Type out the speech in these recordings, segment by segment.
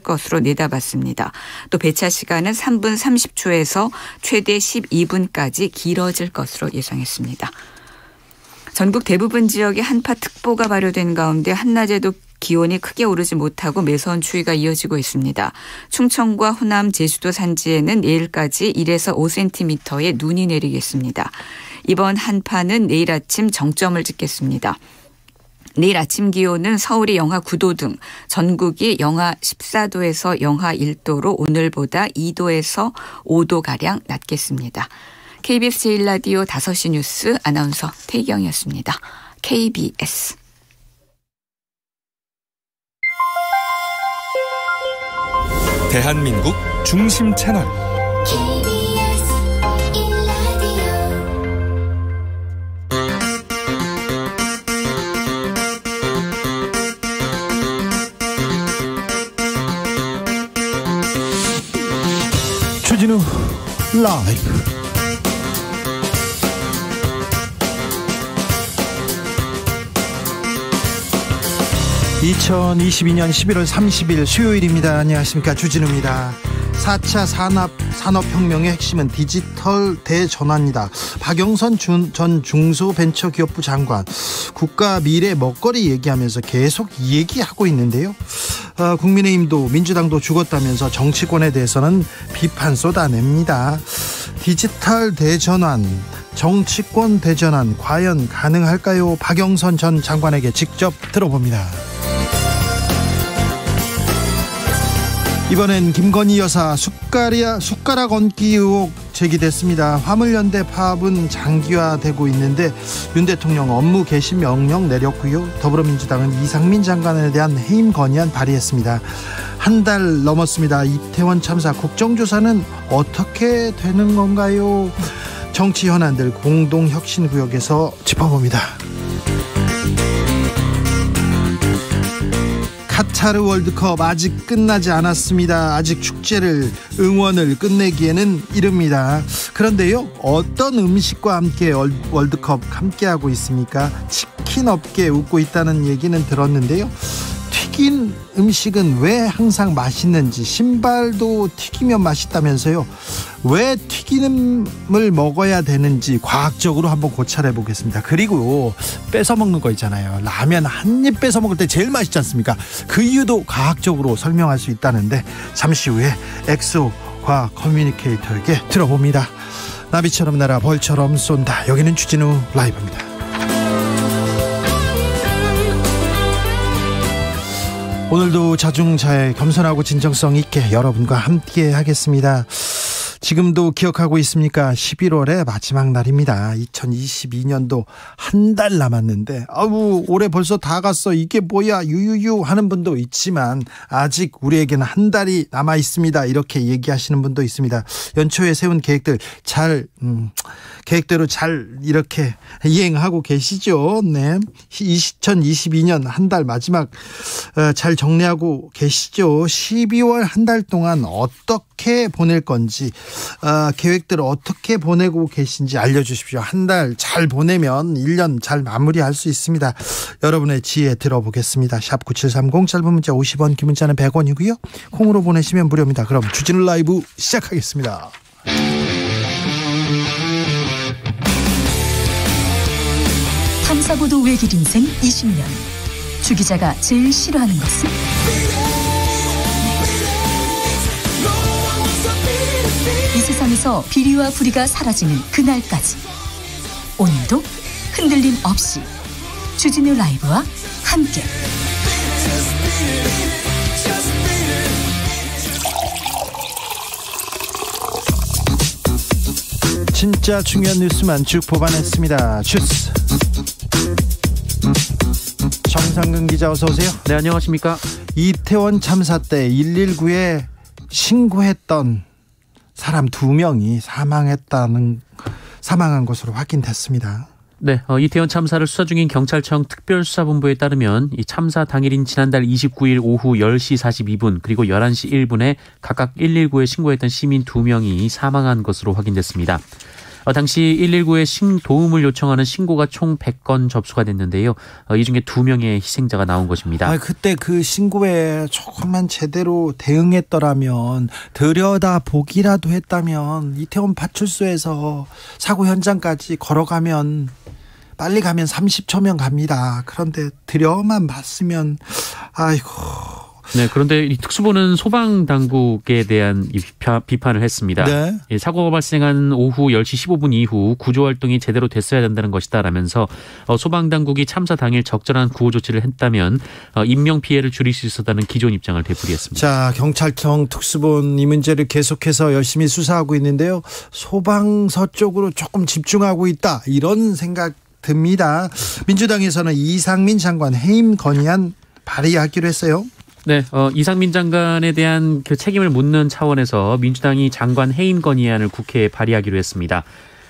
것으로 내다봤습니다. 또 배차 시간은 3분 30초에서 최대 12분까지 길어질 것으로 예상했습니다. 전국 대부분 지역에 한파특보가 발효된 가운데 한낮에도 기온이 크게 오르지 못하고 매서운 추위가 이어지고 있습니다. 충청과 호남, 제주도 산지에는 내일까지 1에서 5cm의 눈이 내리겠습니다. 이번 한파는 내일 아침 정점을 찍겠습니다. 내일 아침 기온은 서울이 영하 9도 등 전국이 영하 14도에서 영하 1도로 오늘보다 2도에서 5도가량 낮겠습니다. KBS 제1라디오 5시 뉴스 아나운서 태경이었습니다. KBS. 대한민국 중심 채널 KBS 1라디오. 주진우 라이브. 2022년 11월 30일 수요일입니다. 안녕하십니까, 주진우입니다. 4차 산업혁명의 핵심은 디지털 대전환이다. 박영선 전 중소벤처기업부 장관, 국가 미래 먹거리 얘기하면서 계속 얘기하고 있는데요. 국민의힘도 민주당도 죽었다면서 정치권에 대해서는 비판 쏟아냅니다. 디지털 대전환, 정치권 대전환 과연 가능할까요? 박영선 전 장관에게 직접 들어봅니다. 이번엔 김건희 여사 숟가락 얹기 의혹 제기됐습니다. 화물연대 파업은 장기화되고 있는데 윤 대통령 업무 개시 명령 내렸고요. 더불어민주당은 이상민 장관에 대한 해임 건의안 발의했습니다. 한 달 넘었습니다. 이태원 참사 국정조사는 어떻게 되는 건가요? 정치 현안들 공동혁신구역에서 짚어봅니다. 카타르 월드컵 아직 끝나지 않았습니다. 아직 축제를, 응원을 끝내기에는 이릅니다. 그런데요, 어떤 음식과 함께 월드컵 함께하고 있습니까? 치킨 업계 웃고 있다는 얘기는 들었는데요. 튀긴 음식은 왜 항상 맛있는지, 신발도 튀기면 맛있다면서요. 왜 튀김을 먹어야 되는지 과학적으로 한번 고찰해 보겠습니다. 그리고 뺏어 먹는 거 있잖아요. 라면 한 입 뺏어 먹을 때 제일 맛있지 않습니까? 그 이유도 과학적으로 설명할 수 있다는데 잠시 후에 엑소 과학 커뮤니케이터에게 들어봅니다. 나비처럼 날아 벌처럼 쏜다. 여기는 주진우 라이브입니다. 오늘도 자중자애, 겸손하고 진정성 있게 여러분과 함께 하겠습니다. 지금도 기억하고 있습니까? 11월의 마지막 날입니다. 2022년도 한 달 남았는데 올해 벌써 다 갔어, 이게 뭐야, 유유유 하는 분도 있지만 아직 우리에게는 한 달이 남아 있습니다, 이렇게 얘기하시는 분도 있습니다. 연초에 세운 계획들 계획대로 잘 이렇게 이행하고 계시죠? 네. 2022년 한 달 마지막 잘 정리하고 계시죠? 12월 한 달 동안 어떻게 보낼 건지, 계획대로 어떻게 보내고 계신지 알려주십시오. 한 달 잘 보내면 1년 잘 마무리할 수 있습니다. 여러분의 지혜 들어보겠습니다. 샵 9730, 짧은 문자 50원, 긴 문자는 100원이고요. 콩으로 보내시면 무료입니다. 그럼 주진우 라이브 시작하겠습니다. 탐사보도 외길 인생 20년. 주 기자가 제일 싫어하는 것은? 이 세상에서 비리와 부리가 사라지는 그날까지, 오늘도 흔들림 없이 주진우 라이브와 함께 진짜 중요한 뉴스만 쭉 뽑아냈습니다. 주스 정상근 기자, 어서 오세요. 네, 안녕하십니까. 이태원 참사 때 119에 신고했던 사람 2명이 사망한 것으로 확인됐습니다. 네, 이태원 참사를 수사 중인 경찰청 특별수사본부에 따르면 이 참사 당일인 지난달 29일 오후 10시 42분 그리고 11시 1분에 각각 119에 신고했던 시민 2명이 사망한 것으로 확인됐습니다. 당시 119에 도움을 요청하는 신고가 총 100건 접수가 됐는데요. 이 중에 2명의 희생자가 나온 것입니다. 그때 그 신고에 조금만 제대로 대응했더라면, 들여다보기라도 했다면, 이태원 파출소에서 사고 현장까지 걸어가면, 빨리 가면 30초면 갑니다. 그런데 들여만 봤으면, 아이고. 네, 그런데 이 특수부는 소방당국에 대한 비판을 했습니다. 네. 사고가 발생한 오후 10시 15분 이후 구조활동이 제대로 됐어야 된다는 것이다 라면서 소방당국이 참사 당일 적절한 구호 조치를 했다면 인명피해를 줄일 수 있었다는 기존 입장을 되풀이했습니다. 자, 경찰청 특수본 이 문제를 계속해서 열심히 수사하고 있는데요. 소방서 쪽으로 조금 집중하고 있다, 이런 생각 듭니다. 민주당에서는 이상민 장관 해임 건의안 발의하기로 했어요. 네, 이상민 장관에 대한 그 책임을 묻는 차원에서 민주당이 장관 해임 건의안을 국회에 발의하기로 했습니다.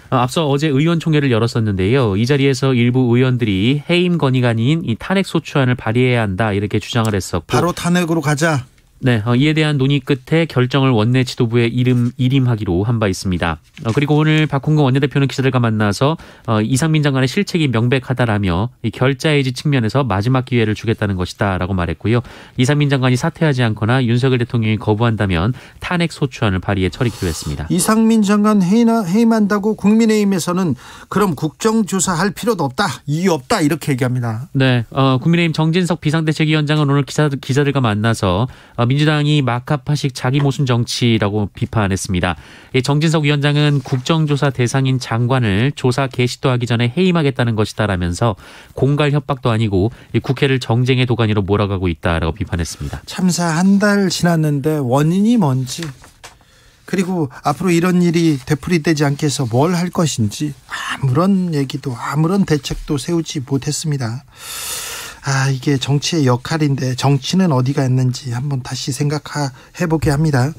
앞서 어제 의원총회를 열었었는데요. 이 자리에서 일부 의원들이 해임 건의가 아닌 이 탄핵 소추안을 발의해야 한다, 이렇게 주장을 했었고, 바로 탄핵으로 가자. 네, 이에 대한 논의 끝에 결정을 원내 지도부에 일임하기로 한 바 있습니다. 그리고 오늘 박홍근 원내대표는 기자들과 만나서 이상민 장관의 실책이 명백하다라며 이 결자해지 측면에서 마지막 기회를 주겠다는 것이다라고 말했고요. 이상민 장관이 사퇴하지 않거나 윤석열 대통령이 거부한다면 탄핵 소추안을 발의해 처리키로 했습니다. 이상민 장관 해임한다고 국민의힘에서는 그럼 국정조사할 필요도 없다, 이유 없다, 이렇게 얘기합니다. 네, 국민의힘 정진석 비상대책위원장은 오늘 기자들과 만나서 민주당이 마카파식 자기 모순 정치라고 비판했습니다. 정진석 위원장은 국정조사 대상인 장관을 조사 개시도 하기 전에 해임하겠다는 것이다라면서 공갈 협박도 아니고 국회를 정쟁의 도가니로 몰아가고 있다라고 비판했습니다. 참사 한 달 지났는데 원인이 뭔지, 그리고 앞으로 이런 일이 되풀이되지 않게 해서 뭘 할 것인지 아무런 얘기도, 아무런 대책도 세우지 못했습니다. 이게 정치의 역할인데 정치는 어디가 있는지 한번 다시 생각해보게 합니다.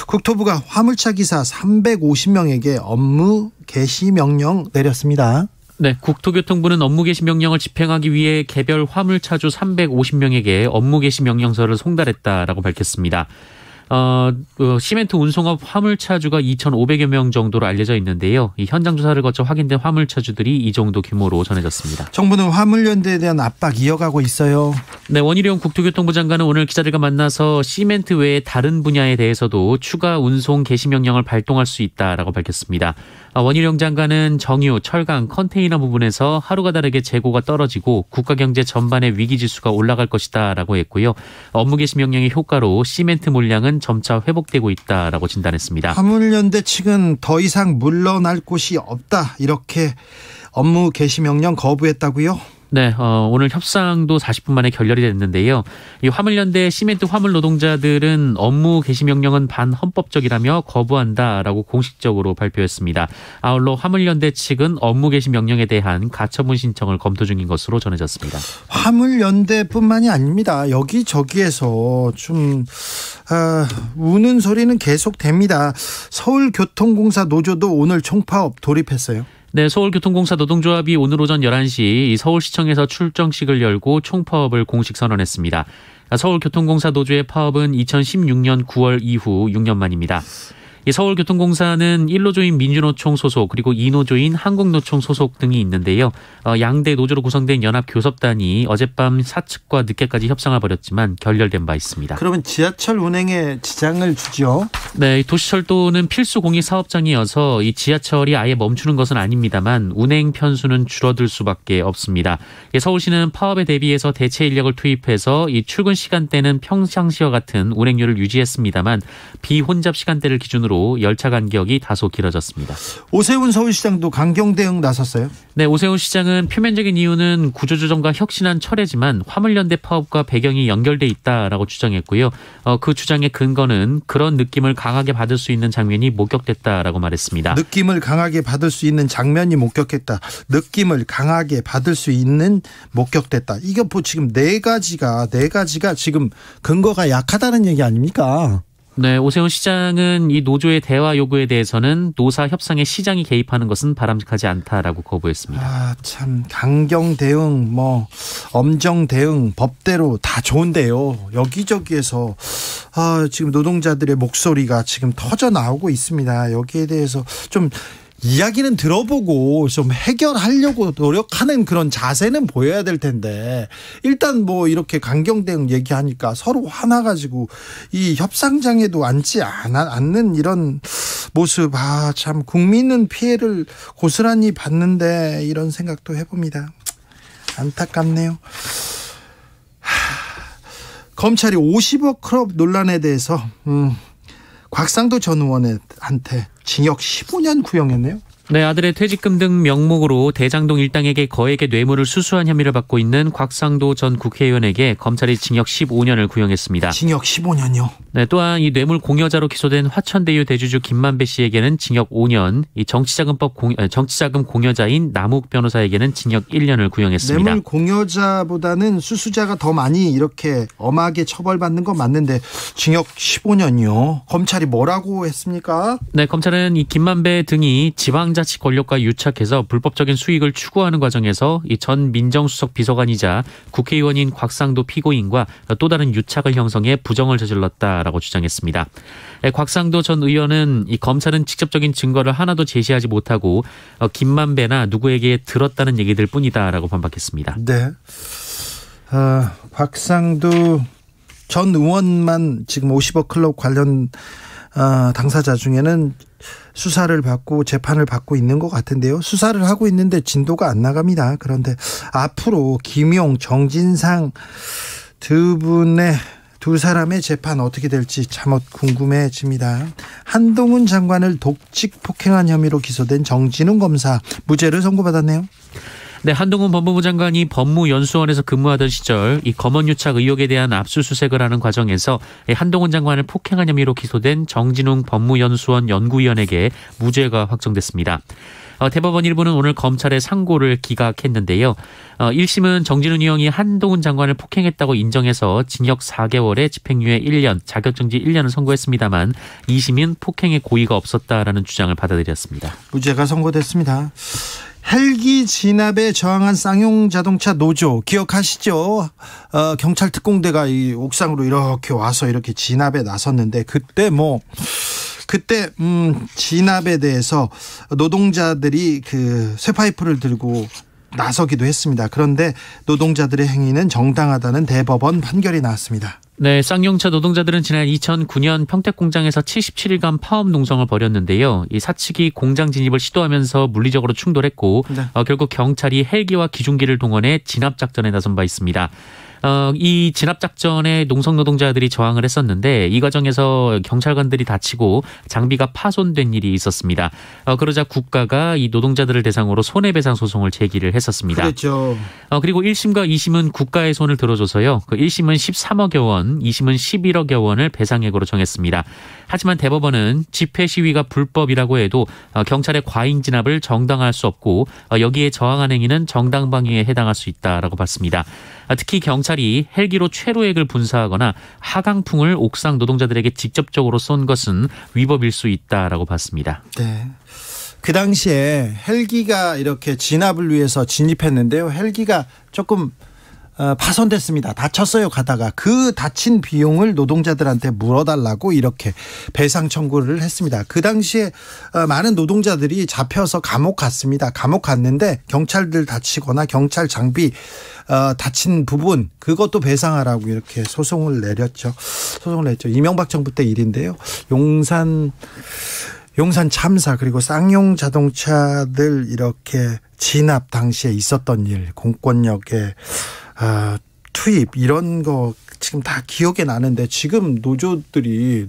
국토부가 화물차 기사 350명에게 업무 개시 명령 내렸습니다. 네, 국토교통부는 업무 개시 명령을 집행하기 위해 개별 화물차주 350명에게 업무 개시 명령서를 송달했다라고 밝혔습니다. 시멘트 운송업 화물차주가 2,500여 명 정도로 알려져 있는데요. 이 현장 조사를 거쳐 확인된 화물차주들이 이 정도 규모로 전해졌습니다. 정부는 화물연대에 대한 압박 이어가고 있어요. 네, 원희룡 국토교통부 장관은 오늘 기자들과 만나서 시멘트 외의 다른 분야에 대해서도 추가 운송 개시 명령을 발동할 수 있다라고 밝혔습니다. 원희룡 장관은 정유, 철강, 컨테이너 부분에서 하루가 다르게 재고가 떨어지고 국가 경제 전반의 위기 지수가 올라갈 것이다라고 했고요. 업무 개시 명령의 효과로 시멘트 물량은 점차 회복되고 있다라고 진단했습니다. 화물연대 측은 더 이상 물러날 곳이 없다, 이렇게 업무 개시 명령 거부했다고요? 네, 오늘 협상도 40분 만에 결렬이 됐는데요. 이 화물연대 시멘트 화물 노동자들은 업무 개시 명령은 반헌법적이라며 거부한다라고 공식적으로 발표했습니다. 아울러 화물연대 측은 업무 개시 명령에 대한 가처분 신청을 검토 중인 것으로 전해졌습니다. 화물연대뿐만이 아닙니다. 여기저기에서 좀 우는 소리는 계속됩니다. 서울교통공사 노조도 오늘 총파업 돌입했어요. 네, 서울교통공사 노동조합이 오늘 오전 11시 서울시청에서 출정식을 열고 총파업을 공식 선언했습니다. 서울교통공사 노조의 파업은 2016년 9월 이후 6년 만입니다. 서울교통공사는 1노조인 민주노총 소속, 그리고 2노조인 한국노총 소속 등이 있는데요. 양대 노조로 구성된 연합교섭단이 어젯밤 사측과 늦게까지 협상을 벌였지만 결렬된 바 있습니다. 그러면 지하철 운행에 지장을 주죠? 네, 도시철도는 필수 공익 사업장이어서 이 지하철이 아예 멈추는 것은 아닙니다만 운행 편수는 줄어들 수밖에 없습니다. 서울시는 파업에 대비해서 대체 인력을 투입해서 이 출근 시간대는 평상시와 같은 운행률을 유지했습니다만 비혼잡 시간대를 기준으로 열차 간격이 다소 길어졌습니다. 오세훈 서울시장도 강경 대응 나섰어요? 네, 오세훈 시장은 표면적인 이유는 구조조정과 혁신안 철회지만 화물연대 파업과 배경이 연결돼 있다라고 주장했고요. 그 주장의 근거는 그런 느낌을 강하게 받을 수 있는 장면이 목격됐다라고 말했습니다. 느낌을 강하게 받을 수 있는 장면이 목격했다. 느낌을 강하게 받을 수 있는 목격됐다. 이게 뭐 지금 네 가지가 지금 근거가 약하다는 얘기 아닙니까? 네, 오세훈 시장은 이 노조의 대화 요구에 대해서는 노사 협상에 시장이 개입하는 것은 바람직하지 않다라고 거부했습니다. 참 강경 대응, 엄정 대응, 법대로 다 좋은데요. 여기저기에서 지금 노동자들의 목소리가 지금 터져 나오고 있습니다. 여기에 대해서 좀 이야기는 들어보고 좀 해결하려고 노력하는 그런 자세는 보여야 될 텐데 일단 뭐 이렇게 강경 대응 얘기하니까 서로 화나가지고 이 협상장에도 앉지 않는 이런 모습 참 국민은 피해를 고스란히 받는데 이런 생각도 해봅니다. 안타깝네요. 검찰이 50억 클럽 논란에 대해서 곽상도 전 의원한테 징역 15년 구형했네요. 네, 아들의 퇴직금 등 명목으로 대장동 일당에게 거액의 뇌물을 수수한 혐의를 받고 있는 곽상도 전 국회의원에게 검찰이 징역 15년을 구형했습니다. 징역 15년이요? 네, 또한 이 뇌물 공여자로 기소된 화천대유 대주주 김만배 씨에게는 징역 5년, 이 정치자금 공여자인 남욱 변호사에게는 징역 1년을 구형했습니다. 뇌물 공여자보다는 수수자가 더 많이 이렇게 엄하게 처벌받는 건 맞는데 징역 15년이요? 검찰이 뭐라고 했습니까? 네, 검찰은 이 김만배 등이 지방자치 권력과 유착해서 불법적인 수익을 추구하는 과정에서 이 전 민정수석 비서관이자 국회의원인 곽상도 피고인과 또 다른 유착을 형성해 부정을 저질렀다라고 주장했습니다. 곽상도 전 의원은 이 검찰은 직접적인 증거를 하나도 제시하지 못하고 김만배나 누구에게 들었다는 얘기들 뿐이다라고 반박했습니다. 네, 곽상도 전 의원만 지금 50억 클럽 관련 당사자 중에는 수사를 받고 재판을 받고 있는 것 같은데요. 수사를 하고 있는데 진도가 안 나갑니다. 그런데 앞으로 김용, 정진상 두 사람의 재판 어떻게 될지 참혹 궁금해집니다. 한동훈 장관을 독직 폭행한 혐의로 기소된 정진웅 검사 무죄를 선고받았네요. 네, 한동훈 법무부 장관이 법무연수원에서 근무하던 시절 이 검언유착 의혹에 대한 압수수색을 하는 과정에서 한동훈 장관을 폭행한 혐의로 기소된 정진웅 법무연수원 연구위원에게 무죄가 확정됐습니다. 대법원 일부는 오늘 검찰의 상고를 기각했는데요. 1심은 정진웅 의원이 한동훈 장관을 폭행했다고 인정해서 징역 4개월에 집행유예 1년, 자격정지 1년을 선고했습니다만 2심은 폭행의 고의가 없었다라는 주장을 받아들였습니다. 무죄가 선고됐습니다. 헬기 진압에 저항한 쌍용 자동차 노조 기억하시죠? 경찰 특공대가 이 옥상으로 이렇게 와서 이렇게 진압에 나섰는데 그때 진압에 대해서 노동자들이 그 쇠파이프를 들고 나서기도 했습니다. 그런데 노동자들의 행위는 정당하다는 대법원 판결이 나왔습니다. 네, 쌍용차 노동자들은 지난 2009년 평택 공장에서 77일간 파업 농성을 벌였는데요. 이 사측이 공장 진입을 시도하면서 물리적으로 충돌했고 네. 결국 경찰이 헬기와 기중기를 동원해 진압 작전에 나선 바 있습니다. 이 진압작전에 농성 노동자들이 저항을 했었는데 이 과정에서 경찰관들이 다치고 장비가 파손된 일이 있었습니다. 그러자 국가가 이 노동자들을 대상으로 손해배상 소송을 제기를 했었습니다. 그렇죠. 그리고 1심과 2심은 국가의 손을 들어줘서요. 1심은 13억여 원, 2심은 11억여 원을 배상액으로 정했습니다. 하지만 대법원은 집회 시위가 불법이라고 해도 경찰의 과잉 진압을 정당화할 수 없고 여기에 저항한 행위는 정당방위에 해당할 수 있다라고 봤습니다. 특히 경찰이 헬기로 최루액을 분사하거나 하강풍을 옥상 노동자들에게 직접적으로 쏜 것은 위법일 수 있다라고 봤습니다. 네. 그 당시에 헬기가 이렇게 진압을 위해서 진입했는데요. 헬기가 조금 파손됐습니다. 다쳤어요. 가다가 그 다친 비용을 노동자들한테 물어달라고 이렇게 배상 청구를 했습니다. 그 당시에 많은 노동자들이 잡혀서 감옥 갔습니다. 감옥 갔는데 경찰들 다치거나 경찰 장비 다친 부분 그것도 배상하라고 이렇게 소송을 냈죠. 이명박 정부 때 일인데요. 용산 참사 그리고 쌍용 자동차들 이렇게 진압 당시에 있었던 일, 공권력의 투입 이런 거 지금 다 기억에 나는데 지금 노조들이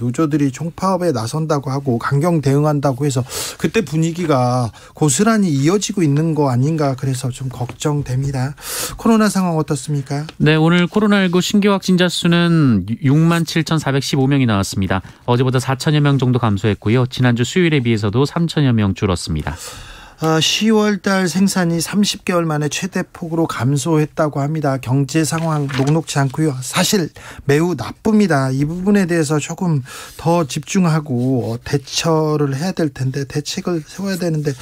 총파업에 나선다고 하고 강경 대응한다고 해서 그때 분위기가 고스란히 이어지고 있는 거 아닌가 그래서 좀 걱정됩니다. 코로나 상황 어떻습니까? 네, 오늘 코로나19 신규 확진자 수는 67,415명이 나왔습니다. 어제보다 4천여 명 정도 감소했고요. 지난주 수요일에 비해서도 3천여 명 줄었습니다. 10월 달 생산이 30개월 만에 최대폭으로 감소했다고 합니다. 경제 상황 녹록지 않고요. 사실 매우 나쁩니다. 이 부분에 대해서 조금 더 집중하고 대처를 해야 될 텐데, 대책을 세워야 되는데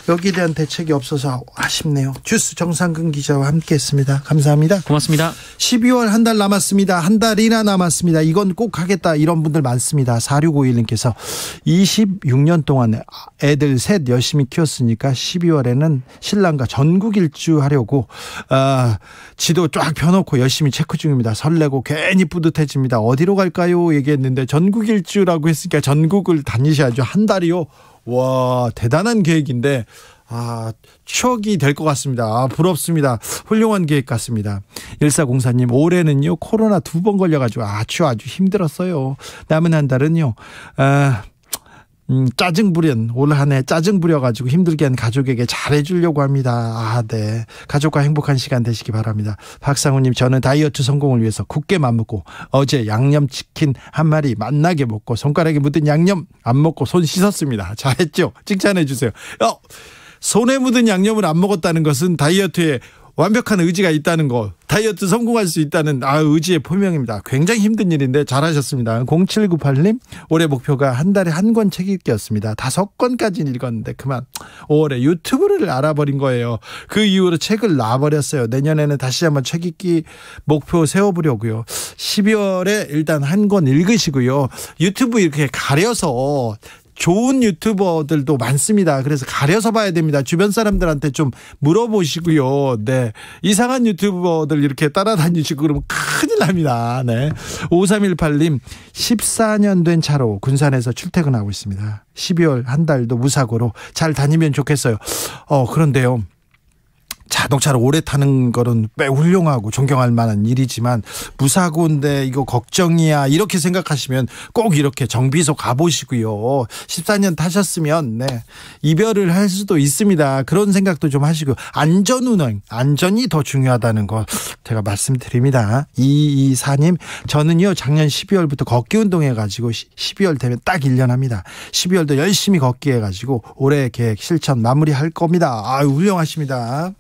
여기에 대한 대책이 없어서 아쉽네요. 주스 정상근 기자와 함께했습니다. 감사합니다. 고맙습니다. 12월 한 달 남았습니다. 한 달이나 남았습니다. 이건 꼭 하겠다, 이런 분들 많습니다. 4651님께서 26년 동안 애들 셋 열심히 키웠으니까 12월에는 신랑과 전국 일주 하려고 지도 쫙 펴놓고 열심히 체크 중입니다. 설레고 괜히 뿌듯해집니다. 어디로 갈까요? 얘기했는데 전국 일주라고 했으니까 전국을 다니셔야죠. 한 달이요? 와, 대단한 계획인데 추억이 될 것 같습니다. 부럽습니다. 훌륭한 계획 같습니다. 1404님, 올해는요 코로나 2번 걸려가지고 아주 힘들었어요. 남은 한 달은요 짜증 부린, 올 한 해 짜증 부려가지고 힘들게 한 가족에게 잘해주려고 합니다. 네, 가족과 행복한 시간 되시기 바랍니다. 박상우님, 저는 다이어트 성공을 위해서 굳게 맘먹고 어제 양념치킨 한 마리 맛나게 먹고 손가락에 묻은 양념 안 먹고 손 씻었습니다. 잘했죠? 칭찬해주세요. 손에 묻은 양념을 안 먹었다는 것은 다이어트에 완벽한 의지가 있다는 거, 다이어트 성공할 수 있다는 의지의 표명입니다. 굉장히 힘든 일인데 잘하셨습니다. 0798님, 올해 목표가 한 달에 한 권 책 읽기였습니다. 5권까지는 읽었는데 그만 5월에 유튜브를 알아버린 거예요. 그 이후로 책을 놔버렸어요. 내년에는 다시 한번 책 읽기 목표 세워보려고요. 12월에 일단 한 권 읽으시고요. 유튜브 이렇게 가려서, 좋은 유튜버들도 많습니다. 그래서 가려서 봐야 됩니다. 주변 사람들한테 좀 물어보시고요. 네, 이상한 유튜버들 이렇게 따라다니시고 그러면 큰일 납니다. 네. 5318님, 14년 된 차로 군산에서 출퇴근하고 있습니다. 12월 한 달도 무사고로 잘 다니면 좋겠어요. 그런데요, 자동차를 오래 타는 거는 매우 훌륭하고 존경할 만한 일이지만 무사고인데 이거 걱정이야, 이렇게 생각하시면 꼭 이렇게 정비소 가보시고요. 14년 타셨으면 이별을 할 수도 있습니다. 그런 생각도 좀 하시고, 안전운행, 안전이 더 중요하다는 거 제가 말씀드립니다. 224님, 저는요 작년 12월부터 걷기 운동해가지고 12월 되면 딱 1년 합니다. 12월도 열심히 걷기 해가지고 올해 계획 실천 마무리할 겁니다. 훌륭하십니다.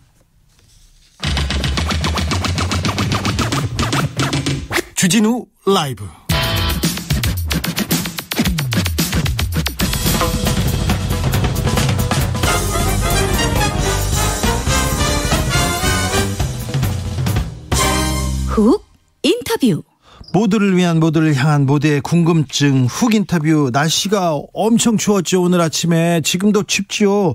주진우 라이브. 훅 인터뷰. 모두를 위한, 모두를 향한 모두의 궁금증 훅 인터뷰. 날씨가 엄청 추웠죠. 오늘 아침에. 지금도 춥지요.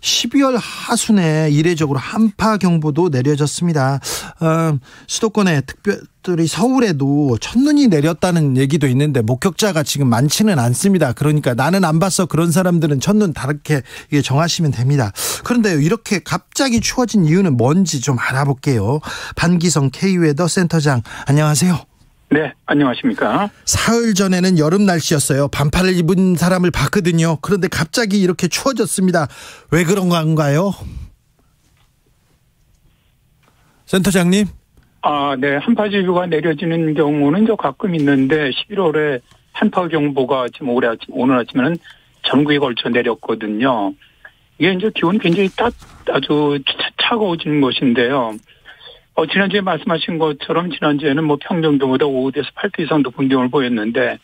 12월 하순에 이례적으로 한파경보도 내려졌습니다. 수도권에 특별히 서울에도 첫눈이 내렸다는 얘기도 있는데 목격자가 지금 많지는 않습니다. 그러니까 나는 안 봤어, 그런 사람들은 첫눈 다르게 정하시면 됩니다. 그런데 이렇게 갑자기 추워진 이유는 뭔지 좀 알아볼게요. 반기성 K웨더 센터장, 안녕하세요. 네, 안녕하십니까. 사흘 전에는 여름 날씨였어요. 반팔을 입은 사람을 봤거든요. 그런데 갑자기 이렇게 추워졌습니다. 왜 그런 건가요? 센터장님. 네, 한파주의보가 내려지는 경우는 가끔 있는데 11월에 한파경보가 지금 오늘 아침에는 전국에 걸쳐 내렸거든요. 이게 이제 기온이 굉장히 아주 차가워지는 것인데요. 지난주에 말씀하신 것처럼 지난주에는 평년도보다 5도에서 8도 이상 높은 기온을 보였는데,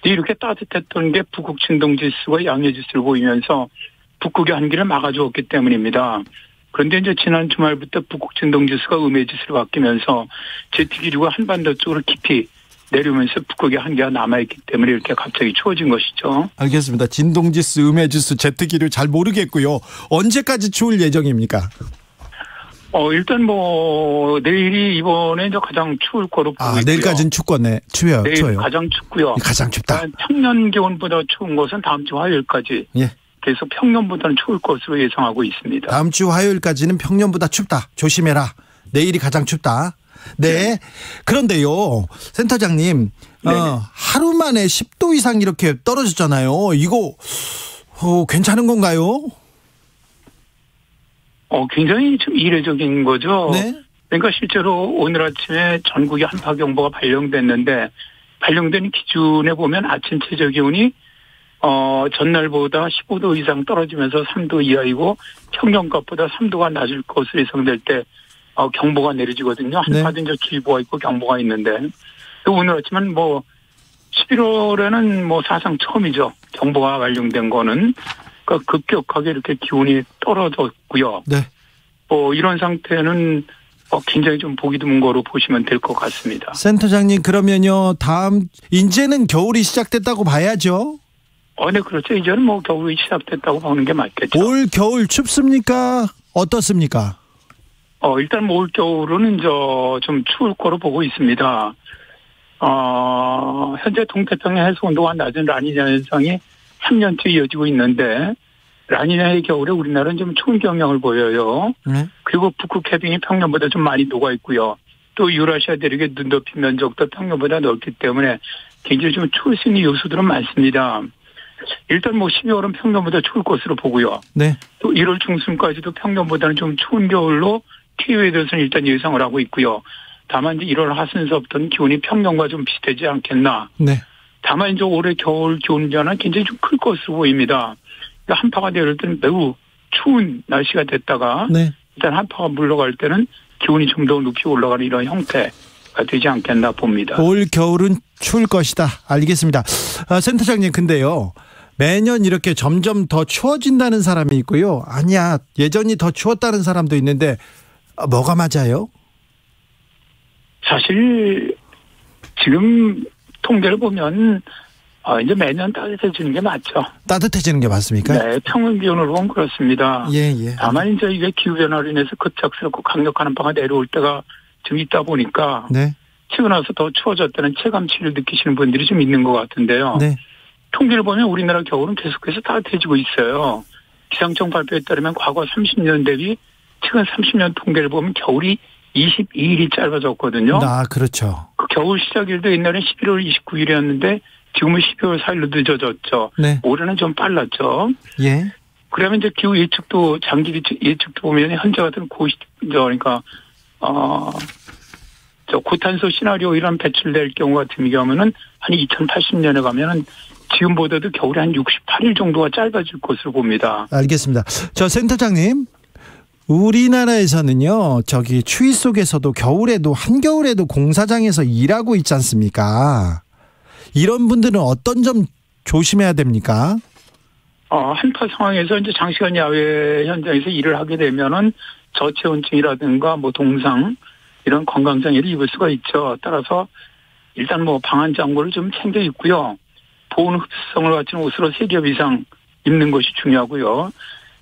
이렇게 따뜻했던 게 북극 진동 지수가 양해 지수를 보이면서 북극의 한기를 막아주었기 때문입니다. 그런데 이제 지난 주말부터 북극 진동 지수가 음해 지수로 바뀌면서 제트기류가 한반도 쪽으로 깊이 내려오면서 북극의 한기가 남아있기 때문에 이렇게 갑자기 추워진 것이죠. 알겠습니다. 진동지수, 음해지수, 제트기류 잘 모르겠고요. 언제까지 추울 예정입니까? 일단 내일이 이번에 이제 가장 추울 거로 보고 있고요. 내일까지는 춥겠네. 추워요. 내일 추워요. 가장 춥고요. 가장 춥다. 평년 기온보다 추운 것은 다음 주 화요일까지. 예. 계속 평년보다는 추울 것으로 예상하고 있습니다. 다음 주 화요일까지는 평년보다 춥다. 조심해라. 내일이 가장 춥다. 네. 그런데요, 센터장님, 하루 만에 10도 이상 이렇게 떨어졌잖아요. 이거 괜찮은 건가요? 굉장히 좀 이례적인 거죠. 네. 그러니까 실제로 오늘 아침에 전국에 한파경보가 발령됐는데, 발령된 기준에 보면 아침 최저 기온이 전날보다 15도 이상 떨어지면서 3도 이하이고 평년값보다 3도가 낮을 것으로 예상될 때 경보가 내려지거든요. 한파도 이제 주의보가 있고 경보가 있는데 또 오늘 아침은 11월에는 사상 처음이죠. 경보가 발령된 거는. 그러니까 급격하게 이렇게 기온이 떨어졌고요. 네. 이런 상태는 굉장히 좀 보기 드문 거로 보시면 될 것 같습니다. 센터장님, 그러면요, 이제는 겨울이 시작됐다고 봐야죠? 네, 그렇죠. 이제는 겨울이 시작됐다고 보는 게 맞겠죠. 올 겨울 춥습니까? 어떻습니까? 일단 올 겨울은 좀 추울 거로 보고 있습니다. 현재 동태평양 해수 온도가 낮은 라니냐 현상이 3년째 이어지고 있는데 라니냐의 겨울에 우리나라는 좀 추운 경향을 보여요. 그리고 북극 해빙이 평년보다 좀 많이 녹아 있고요. 또 유라시아 대륙의 눈 덮인 면적도 평년보다 넓기 때문에 굉장히 좀 추울 수 있는 요소들은 많습니다. 일단 12월은 평년보다 추울 것으로 보고요. 네. 또 1월 중순까지도 평년보다는 좀 추운 겨울로 TV에 대해서는 일단 예상을 하고 있고요. 다만 이제 1월 하순서부터는 기온이 평년과 좀 비슷하지 않겠나. 네. 다만 이제 올해 겨울 기온 변화는 굉장히 좀 클 것으로 보입니다. 그러니까 한파가 내릴 때는 매우 추운 날씨가 됐다가 네. 일단 한파가 물러갈 때는 기온이 좀 더 높이 올라가는 이런 형태가 되지 않겠나 봅니다. 올 겨울은 추울 것이다. 알겠습니다. 센터장님, 근데요, 매년 이렇게 점점 더 추워진다는 사람이 있고요. 아니야, 예전이 더 추웠다는 사람도 있는데 뭐가 맞아요? 사실 지금 통계를 보면 이제 매년 따뜻해지는 게 맞죠. 따뜻해지는 게 맞습니까? 네, 평균 기온으로 보면 그렇습니다. 예. 다만 이제 이게 기후변화로 인해서 급작스럽고 강력한 한파가 내려올 때가 좀 있다 보니까 네. 치고 나서 더 추워졌다는 체감치를 느끼시는 분들이 좀 있는 것 같은데요. 네. 통계를 보면 우리나라 겨울은 계속해서 따뜻해지고 있어요. 기상청 발표에 따르면 과거 30년 대비 최근 30년 통계를 보면 겨울이 22일이 짧아졌거든요. 그렇죠. 그 겨울 시작일도 옛날에 11월 29일이었는데 지금은 12월 4일로 늦어졌죠. 네. 올해는 좀 빨랐죠. 예. 그러면 이제 기후 예측도 장기 예측도 보면 현재 같은 그러니까 고탄소 시나리오 이런 배출될 경우 같은 경우는 한 2080년에 가면은 지금보다도 겨울이 한 68일 정도가 짧아질 것으로 봅니다. 알겠습니다. 센터장님, 우리나라에서는요, 추위 속에서도 겨울에도 한겨울에도 공사장에서 일하고 있지 않습니까? 이런 분들은 어떤 점 조심해야 됩니까? 한파 상황에서 이제 장시간 야외 현장에서 일을 하게 되면은 저체온증이라든가 동상 이런 건강장애를 입을 수가 있죠. 따라서 일단 방한 장구를 좀 챙겨 입고요. 보온 흡수성을 갖춘 옷으로 3겹 이상 입는 것이 중요하고요.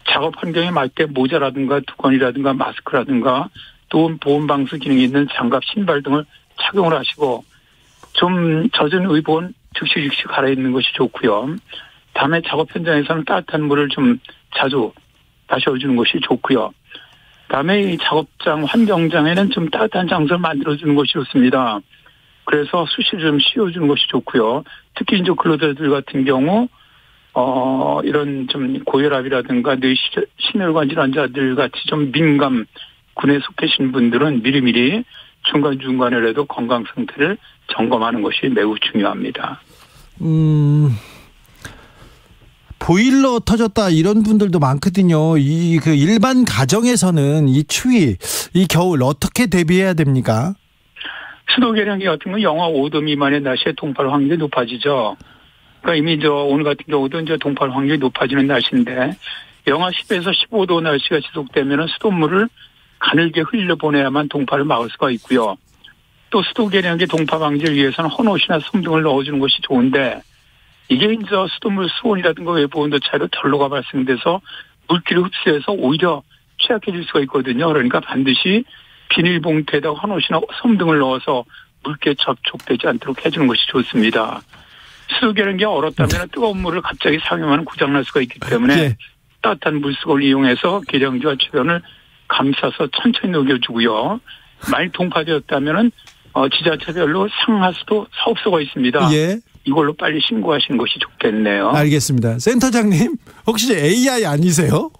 작업 환경에 맞게 모자라든가 두건이라든가 마스크라든가 또 보온 방수 기능이 있는 장갑, 신발 등을 착용을 하시고 좀 젖은 의복은 즉시 갈아입는 것이 좋고요. 다음에 작업 현장에서는 따뜻한 물을 좀 자주 마셔주는 것이 좋고요. 다음에 이 작업장 환경장에는 좀 따뜻한 장소를 만들어주는 것이 좋습니다. 그래서 수시를 좀 씌워주는 것이 좋고요. 특히 이제 근로자들 같은 경우 이런 좀 고혈압이라든가 뇌 심혈관 질환자들 같이 좀 민감군에 속하신 분들은 미리미리 중간중간에라도 건강 상태를 점검하는 것이 매우 중요합니다. 보일러 터졌다 이런 분들도 많거든요. 일반 가정에서는 이 추위, 이 겨울 어떻게 대비해야 됩니까? 수도 계량기 같은 건 영하 5도 미만의 날씨에 동파할 확률이 높아지죠. 그러니까 이미 오늘 같은 경우도 이제 동파할 확률이 높아지는 날씨인데 영하 10에서 15도 날씨가 지속되면 수돗물을 가늘게 흘려보내야만 동파를 막을 수가 있고요. 또 수도 계량기 동파 방지를 위해서는 헌옷이나 솜 등을 넣어주는 것이 좋은데 이게 이제 수돗물 수온이라든가 외부 온도 차이로 결로가 발생돼서 물기를 흡수해서 오히려 취약해질 수가 있거든요. 그러니까 반드시 비닐봉투에다 헌옷이나 솜 등을 넣어서 물기에 접촉되지 않도록 해주는 것이 좋습니다. 수도 계량기가 얼었다면 뜨거운 물을 갑자기 사용하면 고장날 수가 있기 때문에 네. 따뜻한 물속을 이용해서 계량기와 주변을 감싸서 천천히 녹여주고요. 많이 동파되었다면 지자체별로 상하수도 사업소가 있습니다. 예. 이걸로 빨리 신고하시는 것이 좋겠네요. 알겠습니다. 센터장님, 혹시 AI 아니세요?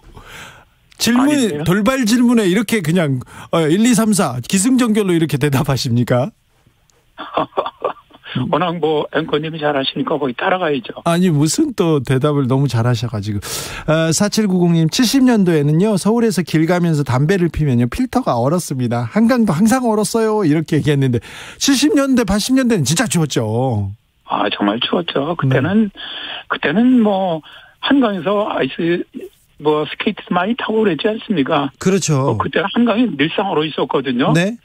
아니세요? 돌발 질문에 이렇게 그냥 1, 2, 3, 4 기승전결로 이렇게 대답하십니까? 워낙 뭐 앵커님이 잘하시니까 거기 따라가야죠. 아니 무슨 또 대답을 너무 잘하셔가지고 4790님 70년도에는요 서울에서 길 가면서 담배를 피면요 필터가 얼었습니다. 한강도 항상 얼었어요 이렇게 얘기했는데 70년대 80년대는 진짜 추웠죠. 아 정말 추웠죠. 그때는 뭐 한강에서 아이스 뭐 스케이트 많이 타고 그랬지 않습니까? 그렇죠. 그때 한강이 늘상 얼어 있었거든요. 네.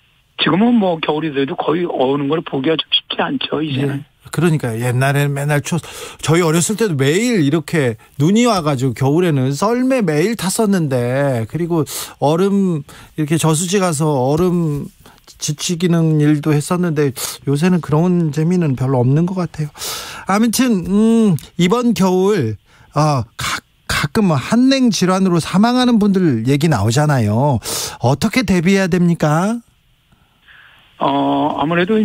지금은 뭐 겨울이 돼도 거의 어는 걸 보기가 좀 쉽지 않죠 이제는. 예. 그러니까 옛날에는 맨날 저희 어렸을 때도 매일 이렇게 눈이 와가지고 겨울에는 썰매 매일 탔었는데 그리고 얼음 이렇게 저수지 가서 얼음 지치기는 일도 했었는데 요새는 그런 재미는 별로 없는 것 같아요. 아무튼 이번 겨울 가끔 한냉 질환으로 사망하는 분들 얘기 나오잖아요. 어떻게 대비해야 됩니까? 아무래도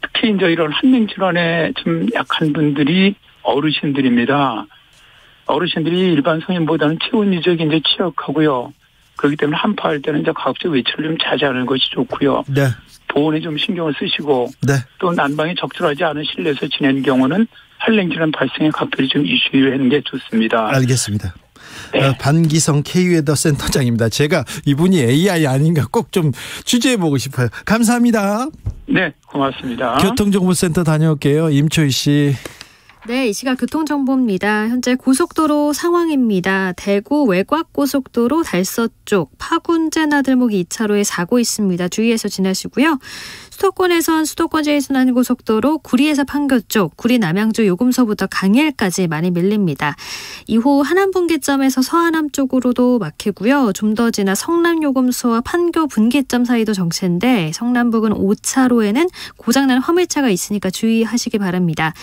특히 이런 한냉 질환에 좀 약한 분들이 어르신들입니다. 어르신들이 일반 성인보다는 체온 유적이 취약하고요. 그렇기 때문에 한파할 때는 가급적 외출을 좀 자제하는 것이 좋고요. 네. 보온에 좀 신경을 쓰시고 네. 또 난방이 적절하지 않은 실내에서 지내는 경우는 한냉 질환 발생에 각별히 좀 이슈하는 게 좋습니다. 알겠습니다. 네. 반기성 K웨더 센터장입니다. 제가 이분이 AI 아닌가 꼭 좀 취재해보고 싶어요. 감사합니다. 네, 고맙습니다. 교통정보센터 다녀올게요. 임초희 씨. 네, 이 시각 교통정보입니다. 현재 고속도로 상황입니다. 대구 외곽고속도로 달서 쪽 파군제 나들목이 2차로에 사고 있습니다. 주의해서 지나시고요. 수도권에선 수도권 제1순환고속도로 구리에서 판교 쪽, 구리 남양주 요금소부터 강일까지 많이 밀립니다. 이후 하남분기점에서 서하남 쪽으로도 막히고요. 좀 더 지나 성남요금소와 판교 분기점 사이도 정체인데 성남 부근 5차로에는 고장난 화물차가 있으니까 주의하시기 바랍니다.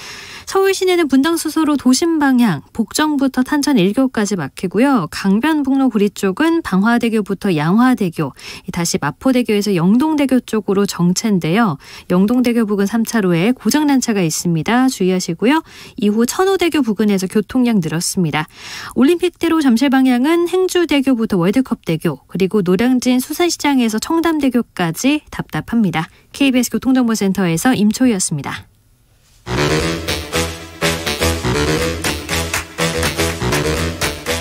서울 시내는 분당수소로 도심 방향, 복정부터 탄천 1교까지 막히고요. 강변북로 구리 쪽은 방화대교부터 양화대교, 다시 마포대교에서 영동대교 쪽으로 정체인데요. 영동대교 부근 3차로에 고장난 차가 있습니다. 주의하시고요. 이후 천호대교 부근에서 교통량 늘었습니다. 올림픽대로 잠실 방향은 행주대교부터 월드컵대교, 그리고 노량진 수산시장에서 청담대교까지 답답합니다. KBS 교통정보센터에서 임초희였습니다.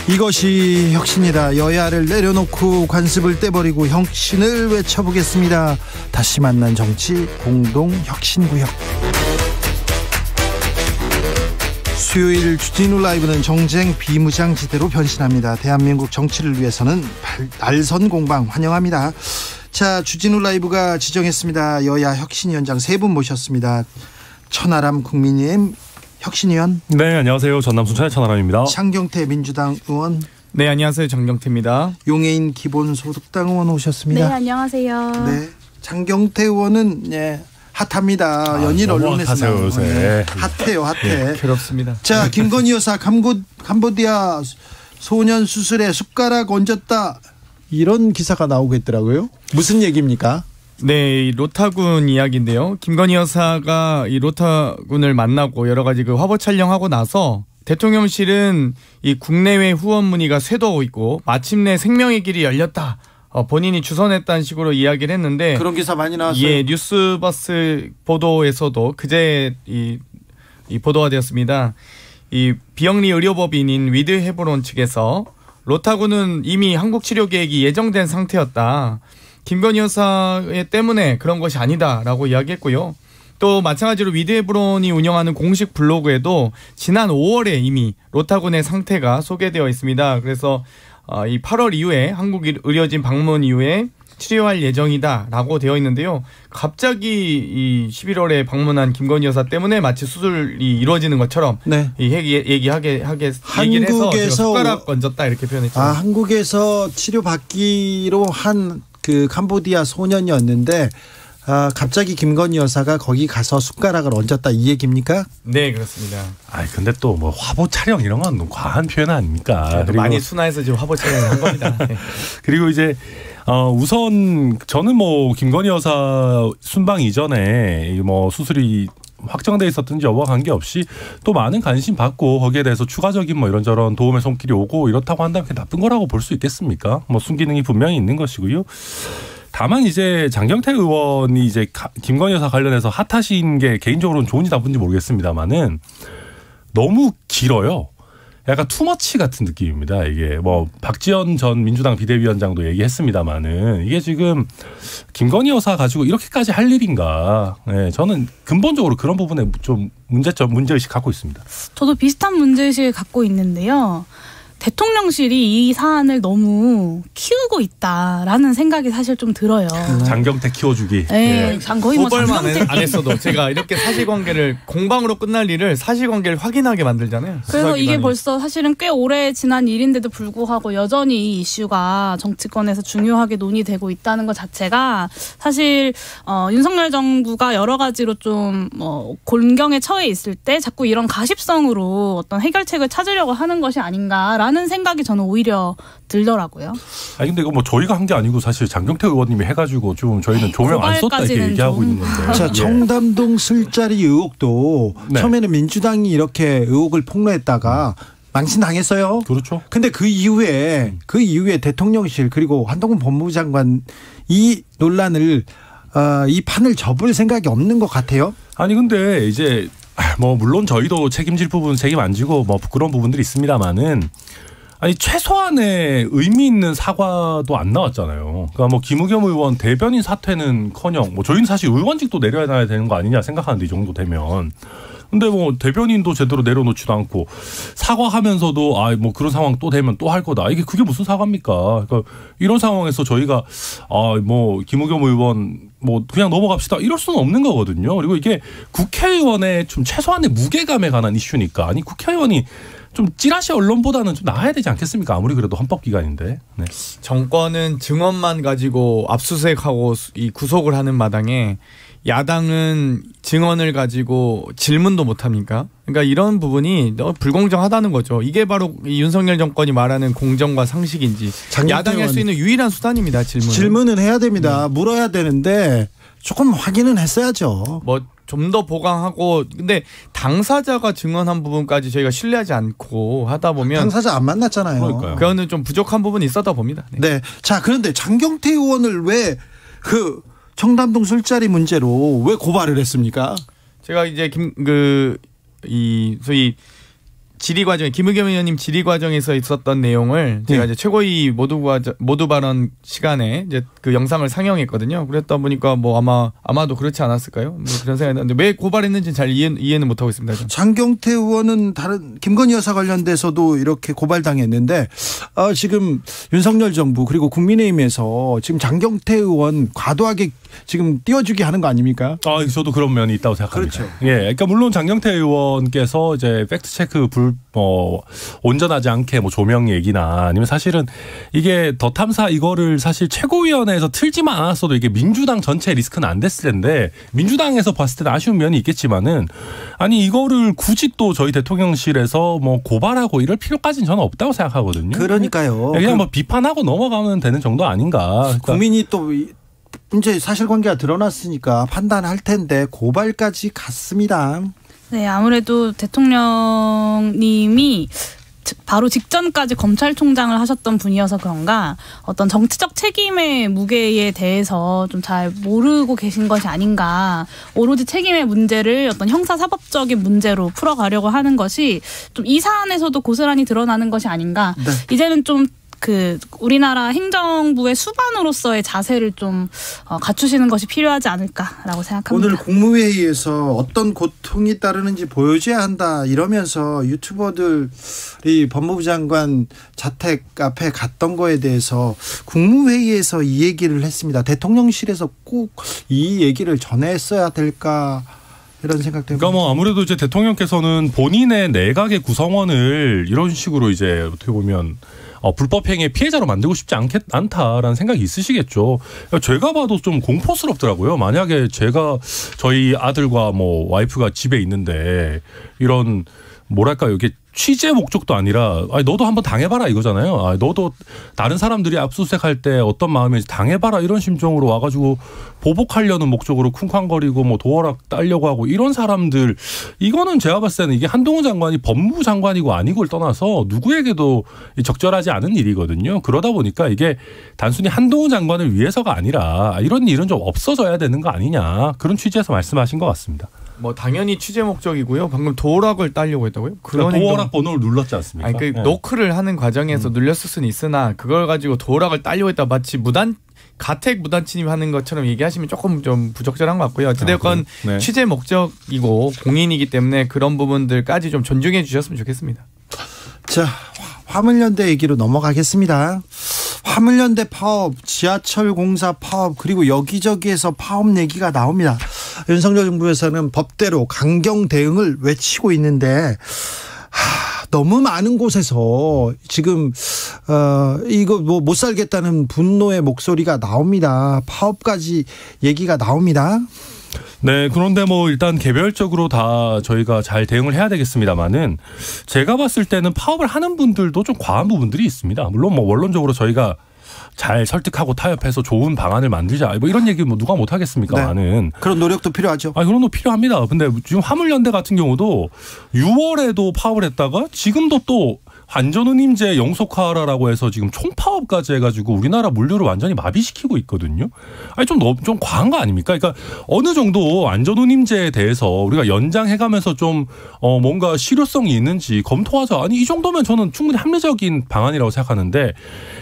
이것이 혁신이다. 여야를 내려놓고 관습을 떼버리고 혁신을 외쳐보겠습니다. 다시 만난 정치 공동혁신구역. 수요일 주진우 라이브는 정쟁 비무장지대로 변신합니다. 대한민국 정치를 위해서는 날선 공방 환영합니다. 자, 주진우 라이브가 지정했습니다. 여야 혁신위원장 3분 모셨습니다. 천하람 국민의힘 혁신위원. 네, 안녕하세요. 전남순 천하람입니다. 장경태 민주당 의원. 네, 안녕하세요. 장경태입니다. 용해인 기본소득당 의원 오셨습니다. 네, 안녕하세요. 네, 장경태 의원은 핫합니다. 연일 언론에서 나와요. 네. 핫해요. 네, 괴롭습니다. 자, 김건희 여사 캄보디아 소년 수술에 숟가락 얹었다, 이런 기사가 나오고 있더라고요. 무슨 얘기입니까? 네, 이 로타군 이야기인데요. 김건희 여사가 이 로타군을 만나고 여러 가지 화보 촬영하고 나서 대통령실은 이 국내외 후원 문의가 쇄도하고 있고 마침내 생명의 길이 열렸다, 본인이 주선했다는 식으로 이야기를 했는데, 그런 기사 많이 나왔어요. 예, 뉴스버스 보도에서도 그제 이 보도가 되었습니다. 이 비영리 의료법인인 위드 헤브론 측에서 로타군은 이미 한국 치료 계획이 예정된 상태였다, 김건희 여사 때문에 그런 것이 아니다라고 이야기했고요. 또 마찬가지로 위드 헤브론이 운영하는 공식 블로그에도 지난 5월에 이미 로타군의 상태가 소개되어 있습니다. 그래서 이 8월 이후에 한국 의료진 방문 이후에 치료할 예정이다라고 되어 있는데요. 갑자기 이 11월에 방문한 김건희 여사 때문에 마치 수술이 이루어지는 것처럼 네. 얘기를 해서 숟가락 얹었다 이렇게 표현했죠. 한국에서 치료받기로 한 그 캄보디아 소년이었는데 갑자기 김건희 여사가 거기 가서 숟가락을 얹었다, 이 얘기입니까? 네, 그렇습니다. 근데 또 화보 촬영 이런 건 너무 과한 표현 아닙니까? 그리고 많이 순화해서 지금 화보 촬영을 한 겁니다. 네. 그리고 이제 우선 저는 김건희 여사 순방 이전에 수술이 확정돼 있었든지 여부와 관계없이 또 많은 관심 받고 거기에 대해서 추가적인 이런저런 도움의 손길이 오고 이렇다고 한다면 그게 나쁜 거라고 볼 수 있겠습니까? 순기능이 분명히 있는 것이고요. 다만 이제 장경태 의원이 이제 김건희 여사 관련해서 핫하신 게 개인적으로는 좋은지 나쁜지 모르겠습니다만은 너무 길어요. 약간 투머치 같은 느낌입니다. 이게 뭐 박지원 전 민주당 비대위원장도 얘기했습니다마는 이게 지금 김건희 여사 가지고 이렇게까지 할 일인가? 네, 저는 근본적으로 그런 부분에 좀 문제의식 갖고 있습니다. 저도 비슷한 문제의식을 갖고 있는데요. 대통령실이 이 사안을 너무 키우고 있다라는 생각이 사실 좀 들어요. 장경태 키워주기. 네, 거의 뭐 장경태 안 했어도 제가 이렇게 사실관계를 공방으로 끝날 일을 사실관계를 확인하게 만들잖아요. 그래서 이게 벌써 사실은 꽤 오래 지난 일인데도 불구하고 여전히 이 이슈가 정치권에서 중요하게 논의되고 있다는 것 자체가 사실 윤석열 정부가 여러 가지로 좀 곤경에 처해 있을 때 자꾸 이런 가십성으로 어떤 해결책을 찾으려고 하는 것이 아닌가라는 생각이 저는 오히려 들더라고요. 아니 근데 이거 뭐 저희가 한 게 아니고 사실 장경태 의원님이 해가지고 좀 저희는 조명 안 썼다 이렇게 얘기하고 있는 건데. 자, 청담동 술자리 의혹도 네. 처음에는 민주당이 이렇게 의혹을 폭로했다가 망신당했어요. 그렇죠. 근데 그 이후에 대통령실 그리고 한동훈 법무부 장관 이 논란을 이 판을 접을 생각이 없는 것 같아요. 아니 근데 이제 뭐 물론 저희도 책임질 부분 책임 안 지고 뭐 부끄러운 부분들이 있습니다만은 아니 최소한의 의미 있는 사과도 안 나왔잖아요. 그러니까 뭐 김우겸 의원 대변인 사퇴는커녕 뭐 저희는 사실 의원직도 내려놔야 되는 거 아니냐 생각하는데 이 정도 되면. 근데 뭐 대변인도 제대로 내려놓지도 않고 사과하면서도 뭐 그런 상황 또 되면 또 할 거다. 그게 무슨 사과입니까? 그러니까 이런 상황에서 저희가 뭐 김우겸 의원 뭐 그냥 넘어갑시다 이럴 수는 없는 거거든요. 그리고 이게 국회의원의 좀 최소한의 무게감에 관한 이슈니까 아니 국회의원이 좀 찌라시 언론보다는 좀 나아야 되지 않겠습니까? 아무리 그래도 헌법기관인데. 네. 정권은 증언만 가지고 압수수색하고 이 구속을 하는 마당에 야당은 증언을 가지고 질문도 못합니까? 그러니까 이런 부분이 불공정하다는 거죠. 이게 바로 이 윤석열 정권이 말하는 공정과 상식인지 야당이 할 수 있는 유일한 수단입니다. 질문은 해야 됩니다. 물어야 되는데 조금 확인은 했어야죠. 뭐 좀 더 보강하고 근데 당사자가 증언한 부분까지 저희가 신뢰하지 않고 하다 보면 당사자 안 만났잖아요. 그러니까요. 그거는 좀 부족한 부분이 있었다 봅니다. 네. 자, 그런데 장경태 의원을 왜 청담동 술자리 문제로 왜 고발을 했습니까? 제가 이제 소위 질의 과정 김의겸 의원님 질의 과정에서 있었던 내용을 제가 이제 최고위 모두 발언 시간에 이제 그 영상을 상영했거든요. 그랬다 보니까 뭐 아마도 그렇지 않았을까요? 뭐 그런 생각이 났는데 왜 고발했는지 잘 이해는 못 하고 있습니다. 장경태 의원은 다른 김건희 여사 관련돼서도 이렇게 고발당했는데 지금 윤석열 정부 그리고 국민의힘에서 지금 장경태 의원 과도하게 지금 띄워주기 하는 거 아닙니까? 저도 그런 면이 있다고 생각합니다. 그렇죠. 예, 그러니까 물론 장경태 의원께서 이제 팩트 체크 온전하지 않게 뭐 조명 얘기나 아니면 사실은 이게 더 탐사 이거를 사실 최고위원회에서 틀지만 않았어도 이게 민주당 전체 리스크는 안 됐을 텐데 민주당에서 봤을 때는 아쉬운 면이 있겠지만은 아니 이거를 굳이 또 저희 대통령실에서 뭐 고발하고 이럴 필요까지는 저는 없다고 생각하거든요. 그러니까요. 그냥 뭐 비판하고 넘어가면 되는 정도 아닌가. 그러니까 국민이 또 이제 사실관계가 드러났으니까 판단할 텐데 고발까지 갔습니다. 네, 아무래도 대통령님이 바로 직전까지 검찰총장을 하셨던 분이어서 그런가 어떤 정치적 책임의 무게에 대해서 좀 잘 모르고 계신 것이 아닌가. 오로지 책임의 문제를 어떤 형사사법적인 문제로 풀어가려고 하는 것이 좀 이 사안에서도 고스란히 드러나는 것이 아닌가. 네. 이제는 좀 우리나라 행정부의 수반으로서의 자세를 좀 갖추시는 것이 필요하지 않을까라고 생각합니다. 오늘 국무회의에서 어떤 고통이 따르는지 보여줘야 한다 이러면서 유튜버들이 법무부 장관 자택 앞에 갔던 거에 대해서 국무회의에서 이 얘기를 했습니다. 대통령실에서 꼭 이 얘기를 전했어야 될까 이런 생각 때문에. 그러니까 뭐 아무래도 이제 대통령께서는 본인의 내각의 구성원을 이런 식으로 이제 어떻게 보면 불법 행위의 피해자로 만들고 싶지 않다라는 생각이 있으시겠죠. 제가 봐도 좀 공포스럽더라고요. 만약에 저희 아들과 뭐 와이프가 집에 있는데 이런 뭐랄까요, 이게 취재 목적도 아니라 너도 한번 당해봐라 이거잖아요. 너도 다른 사람들이 압수수색할 때 어떤 마음인지 당해봐라 이런 심정으로 와가지고 보복하려는 목적으로 쿵쾅거리고 뭐 도어락 따려고 하고 이런 사람들, 이거는 제가 봤을 때는 이게 한동훈 장관이 법무부 장관이고 아니고를 떠나서 누구에게도 적절하지 않은 일이거든요. 그러다 보니까 이게 단순히 한동훈 장관을 위해서가 아니라 이런 일은 좀 없어져야 되는 거 아니냐, 그런 취지에서 말씀하신 것 같습니다. 뭐 당연히 취재 목적이고요. 방금 도어락을 따려고 했다고요? 그러니까 도어락 번호를 눌렀지 않습니까? 아니, 노크를 하는 과정에서 눌렸을 수는 있으나 그걸 가지고 도어락을 따려고 했다 마치 가택 무단 침입하는 것처럼 얘기하시면 조금 좀 부적절한 것 같고요. 어찌됐건 네. 취재 목적이고 공인이기 때문에 그런 부분들까지 좀 존중해 주셨으면 좋겠습니다. 자, 화물연대 얘기로 넘어가겠습니다. 화물연대 파업, 지하철 공사 파업, 그리고 여기저기에서 파업 얘기가 나옵니다. 윤석열 정부에서는 법대로 강경 대응을 외치고 있는데 너무 많은 곳에서 지금 이거 뭐 못 살겠다는 분노의 목소리가 나옵니다. 파업까지 얘기가 나옵니다. 네, 그런데 뭐 일단 개별적으로 다 저희가 잘 대응을 해야 되겠습니다만은 제가 봤을 때는 파업을 하는 분들도 좀 과한 부분들이 있습니다. 물론 뭐 원론적으로 저희가 잘 설득하고 타협해서 좋은 방안을 만들자 뭐 이런 얘기 뭐 누가 못 하겠습니까만은. 네, 그런 노력도 필요하죠. 그런 거 필요합니다. 근데 지금 화물연대 같은 경우도 6월에도 파업을 했다가 지금도 또 안전운임제 영속화라고 해서 지금 총파업까지 해가지고 우리나라 물류를 완전히 마비시키고 있거든요. 좀 과한 거 아닙니까? 그러니까 어느 정도 안전운임제에 대해서 우리가 연장해가면서 좀 뭔가 실효성이 있는지 검토하자. 아니 이 정도면 저는 충분히 합리적인 방안이라고 생각하는데,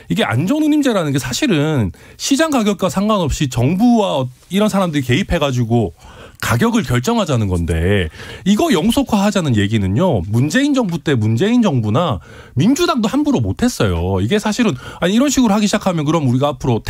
이게 안전운임제라는 게 사실은 시장 가격과 상관없이 정부와 이런 사람들이 개입해가지고 가격을 결정하자는 건데, 이거 영속화하자는 얘기는요, 문재인 정부 때 문재인 정부나 민주당도 함부로 못했어요. 이게 사실은 이런 식으로 하기 시작하면 그럼 우리가 앞으로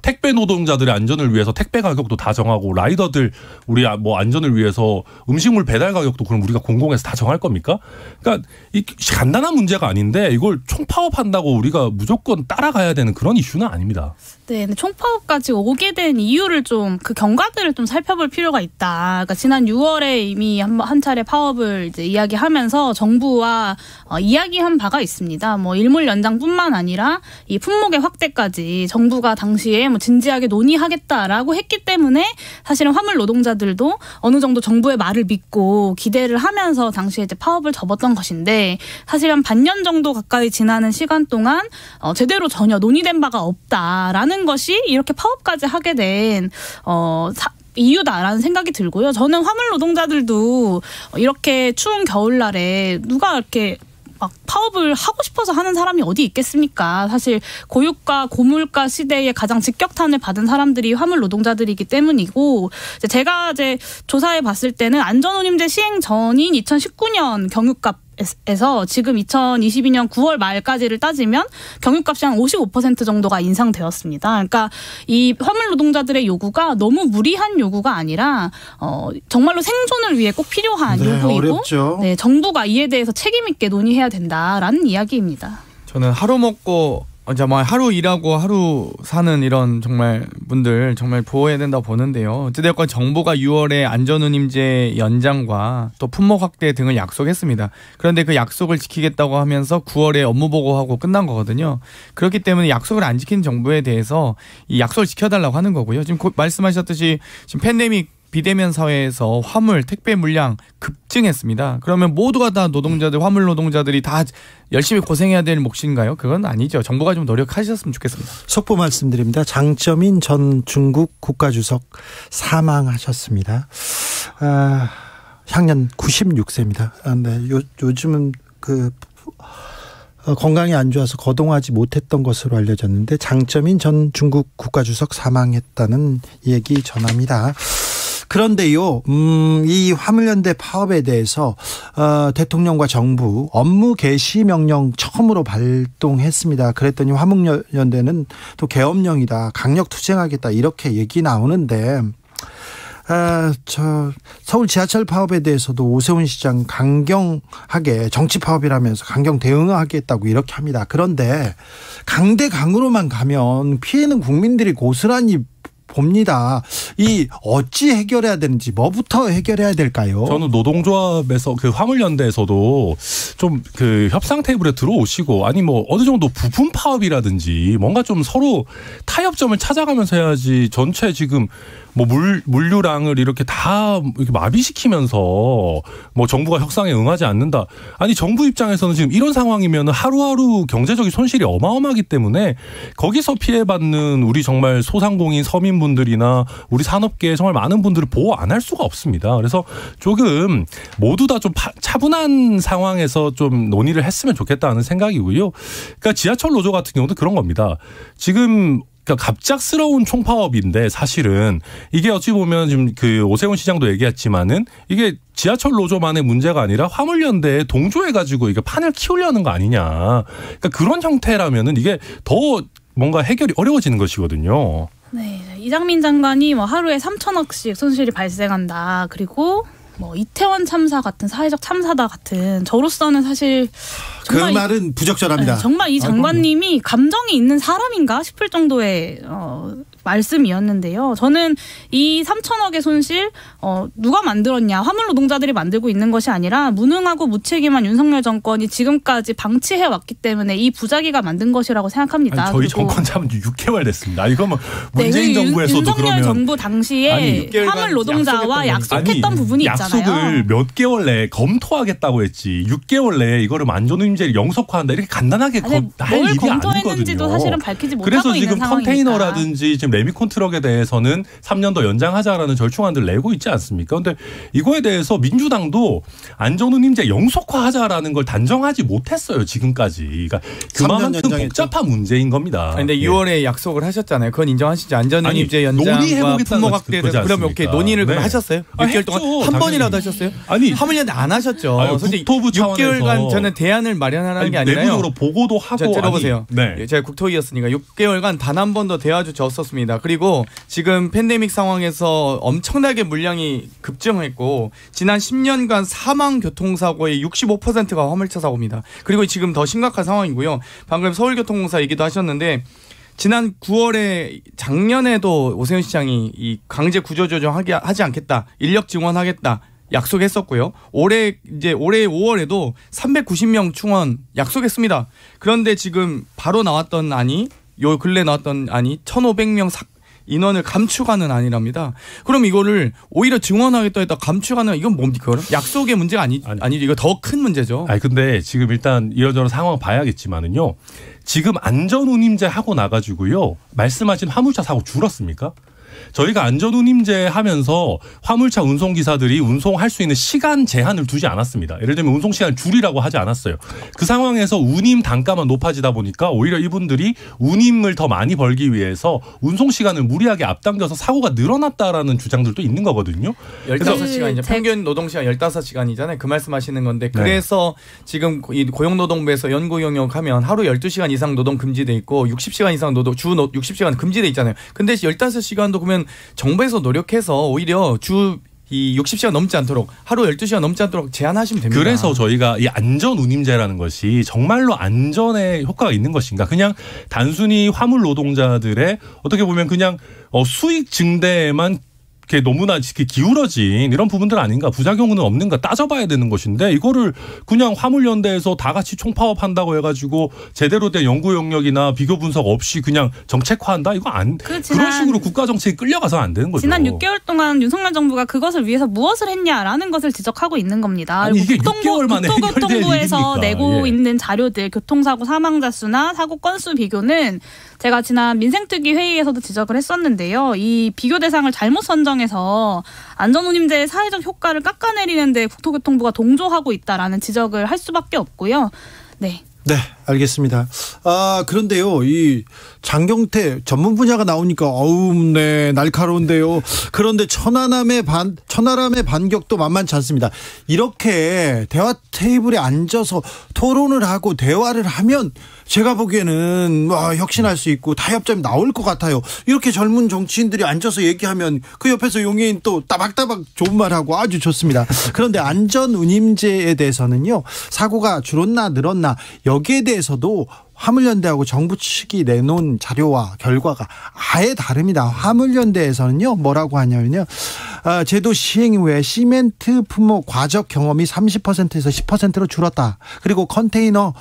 택배 노동자들의 안전을 위해서 택배 가격도 다 정하고, 라이더들 우리 뭐 안전을 위해서 음식물 배달 가격도 그럼 우리가 공공에서 다 정할 겁니까? 그러니까 이 간단한 문제가 아닌데 이걸 총파업한다고 우리가 무조건 따라가야 되는 그런 이슈는 아닙니다. 네, 근데 총파업까지 오게 된 이유를 좀 그 경과들을 좀 살펴볼 필요가 있다. 그러니까 지난 6월에 이미 한 차례 파업을 이제 이야기하면서 정부와 이야기한 바가 있습니다. 뭐 일몰 연장뿐만 아니라 이 품목의 확대까지 정부가 당시에 뭐 진지하게 논의하겠다라고 했기 때문에 사실은 화물 노동자들도 어느 정도 정부의 말을 믿고 기대를 하면서 당시에 이제 파업을 접었던 것인데, 사실 한 반년 정도 가까이 지나는 시간 동안 제대로 전혀 논의된 바가 없다라는 것이 이렇게 파업까지 하게 된 이유다라는 생각이 들고요. 저는 화물 노동자들도 이렇게 추운 겨울날에 누가 이렇게 막 파업을 하고 싶어서 하는 사람이 어디 있겠습니까? 사실 고유가 고물가 시대에 가장 직격탄을 받은 사람들이 화물 노동자들이기 때문이고, 제가 조사해 봤을 때는 안전운임제 시행 전인 2019년 경유값에서 지금 2022년 9월 말까지를 따지면 경유값이 한 55% 정도가 인상되었습니다. 그러니까 이 화물 노동자들의 요구가 너무 무리한 요구가 아니라 정말로 생존을 위해 꼭 필요한 요구이고, 어렵죠. 네, 정부가 이에 대해서 책임 있게 논의해야 된다라는 이야기입니다. 저는 하루 먹고 정말 하루 일하고 하루 사는 이런 정말 분들 정말 보호해야 된다고 보는데요. 어찌됐건 정부가 6월에 안전운임제 연장과 또 품목 확대 등을 약속했습니다. 그런데 그 약속을 지키겠다고 하면서 9월에 업무 보고하고 끝난 거거든요. 그렇기 때문에 약속을 안 지킨 정부에 대해서 이 약속을 지켜달라고 하는 거고요. 지금 말씀하셨듯이 지금 팬데믹 비대면 사회에서 화물, 택배 물량 급증했습니다. 그러면 모두가 다 노동자들, 화물 노동자들이 다 열심히 고생해야 될 몫인가요? 그건 아니죠. 정부가 좀 노력하셨으면 좋겠습니다. 속보 말씀드립니다. 장점인 전 중국 국가주석 사망하셨습니다. 향년 96세입니다. 네, 요즘은 건강이 안 좋아서 거동하지 못했던 것으로 알려졌는데, 장점인 전 중국 국가주석 사망했다는 얘기 전합니다. 그런데요, 이 화물연대 파업에 대해서 대통령과 정부 업무 개시 명령 처음으로 발동했습니다. 그랬더니 화물연대는 또 계엄령이다, 강력 투쟁하겠다, 이렇게 얘기 나오는데, 서울 지하철 파업에 대해서도 오세훈 시장 강경하게 정치 파업이라면서 강경 대응하겠다고 이렇게 합니다. 그런데 강대강으로만 가면 피해는 국민들이 고스란히 봅니다. 이 어찌 해결해야 되는지 뭐부터 해결해야 될까요? 저는 노동조합에서 그 화물연대에서도 좀 그 협상 테이블에 들어오시고 아니 뭐 어느 정도 부분 파업이라든지 뭔가 좀 서로 타협점을 찾아가면서 해야지 전체 지금 뭐 물류랑을 이렇게 다 이렇게 마비시키면서 뭐 정부가 협상에 응하지 않는다. 아니 정부 입장에서는 지금 이런 상황이면 하루하루 경제적인 손실이 어마어마하기 때문에 거기서 피해받는 우리 정말 소상공인 서민분들이나 우리 산업계의 정말 많은 분들을 보호 안 할 수가 없습니다. 그래서 조금 모두 다 좀 차분한 상황에서 좀 논의를 했으면 좋겠다는 생각이고요. 그러니까 지하철 노조 같은 경우도 그런 겁니다. 지금 그러니까 갑작스러운 총파업인데 사실은 이게 어찌 보면 지금 그 오세훈 시장도 얘기했지만은 이게 지하철 노조만의 문제가 아니라 화물연대에 동조해가지고 이게 판을 키우려는 거 아니냐. 그러니까 그런 형태라면은 이게 더 뭔가 해결이 어려워지는 것이거든요. 네, 이장민 장관이 뭐 하루에 3천억씩 손실이 발생한다. 그리고 뭐 이태원 참사 같은 사회적 참사다 같은 저로서는 사실 정말 그 말은 부적절합니다. 네, 정말 이 장관님이 감정이 있는 사람인가 싶을 정도의 말씀이었는데요. 저는 이 3천억의 손실 누가 만들었냐. 화물 노동자들이 만들고 있는 것이 아니라 무능하고 무책임한 윤석열 정권이 지금까지 방치해왔기 때문에 이 부작위가 만든 것이라고 생각합니다. 아니, 저희 정권 잡은 지 6개월 됐습니다. 이거 뭐 문재인 정부에서도 윤석열 그러면 정부 당시에 화물 노동자와 약속했던 부분이 있잖아요. 약속을 몇 개월 내에 검토하겠다고 했지 6개월 내에 이거를 안전운임제를 영속화한다 이렇게 간단하게 할 일이 아니거든요. 검토했는지도 사실은 밝히지 못하고 있는 그래서 지금 상황이니까. 컨테이너라든지 지금 레미콘 트럭에 대해서는 3년 더 연장하자라는 절충안들을 내고 있지 않습니까? 그런데 이거에 대해서 민주당도 안전운임제 영속화하자라는 걸 단정하지 못했어요. 지금까지. 그러니까 그만큼 복잡한 문제인 겁니다. 근데 6월에 약속을 하셨잖아요. 그건 인정하시죠? 안전운임제 연장과 품목 확대에 대해서 그러면 오케이 논의를 네. 하셨어요? 6개월 동안 한 번이라도 하셨어요? 아니 화물연대 안 하셨죠. 솔직히 국토부 6개월간 저는 대안을 마련하라는 게 아니라요. 내부적으로 보고도 하고. 들어보세요. 네. 제가 국토위였으니까 6개월간 단 한 번도 대화조차 없었습니다. 그리고 지금 팬데믹 상황에서 엄청나게 물량이 급증했고 지난 10년간 사망 교통사고의 65%가 화물차 사고입니다. 그리고 지금 더 심각한 상황이고요. 방금 서울교통공사 얘기도 하셨는데 지난 9월에 작년에도 오세훈 시장이 이 강제 구조조정 하지 않겠다. 인력 증원하겠다. 약속했었고요. 올해 5월에도 390명 충원 약속했습니다. 그런데 지금 바로 나왔던 안이 요 근래 나왔던 안이 1,500명 인원을 감축하는 안이랍니다. 그럼 이거를 오히려 증원하겠다 했다 감축하는 이건 뭡니까? 약속의 문제가 아니죠. 이거 더 큰 문제죠. 아니 근데 지금 일단 이런저런 상황 봐야겠지만은요. 지금 안전운임제 하고 나가지고요. 말씀하신 화물차 사고 줄었습니까? 저희가 안전운임제 하면서 화물차 운송기사들이 운송할 수 있는 시간 제한을 두지 않았습니다. 예를 들면 운송시간을 줄이라고 하지 않았어요. 그 상황에서 운임 단가만 높아지다 보니까 오히려 이분들이 운임을 더 많이 벌기 위해서 운송시간을 무리하게 앞당겨서 사고가 늘어났다라는 주장들도 있는 거거든요. 15시간이죠. 평균 노동시간 15시간이잖아요. 그 말씀하시는 건데 그래서 지금 이 고용노동부에서 연구용역하면 하루 12시간 이상 노동 금지돼 있고 60시간 이상 주 60시간 금지돼 있잖아요. 근데 15시간도 그러면 정부에서 노력해서 오히려 이 60시간 넘지 않도록 하루 12시간 넘지 않도록 제한하시면 됩니다. 그래서 저희가 이 안전운임제라는 것이 정말로 안전에 효과가 있는 것인가. 그냥 단순히 화물 노동자들의 어떻게 보면 그냥 수익 증대에만 너무나 기울어진 이런 부분들 아닌가 부작용은 없는가 따져봐야 되는 것인데 이거를 그냥 화물연대에서 다 같이 총파업한다고 해가지고 제대로 된 연구 영역이나 비교 분석 없이 그냥 정책화한다 이거 그런 식으로 국가 정책이 끌려가서 안 되는 거죠. 지난 6개월 동안 윤석열 정부가 그것을 위해서 무엇을 했냐라는 것을 지적하고 있는 겁니다. 아니 이게 6개월 만에 국토교통부에서 내고 있는 자료들 교통사고 사망자 수나 사고 건수 비교는 제가 지난 민생특위 회의에서도 지적을 했었는데요. 이 비교 대상을 잘못 선정해서 안전운임제의 사회적 효과를 깎아내리는데 국토교통부가 동조하고 있다라는 지적을 할 수밖에 없고요. 네. 네, 알겠습니다. 그런데요, 이 장경태 전문 분야가 나오니까 네, 날카로운데요. 그런데 천하람의 반격도 만만치 않습니다. 이렇게 대화 테이블에 앉아서 토론을 하고 대화를 하면 제가 보기에는 혁신할 수 있고 타협점이 나올 것 같아요. 이렇게 젊은 정치인들이 앉아서 얘기하면 그 옆에서 용해인 또 따박따박 좋은 말하고 아주 좋습니다. 그런데 안전운임제에 대해서는요, 사고가 줄었나 늘었나 여기에 대해서도 화물연대하고 정부 측이 내놓은 자료와 결과가 아예 다릅니다. 화물연대에서는요, 뭐라고 하냐면요, 제도 시행 이후에 시멘트 품목 과적 경험이 30%에서 10%로 줄었다. 그리고 컨테이너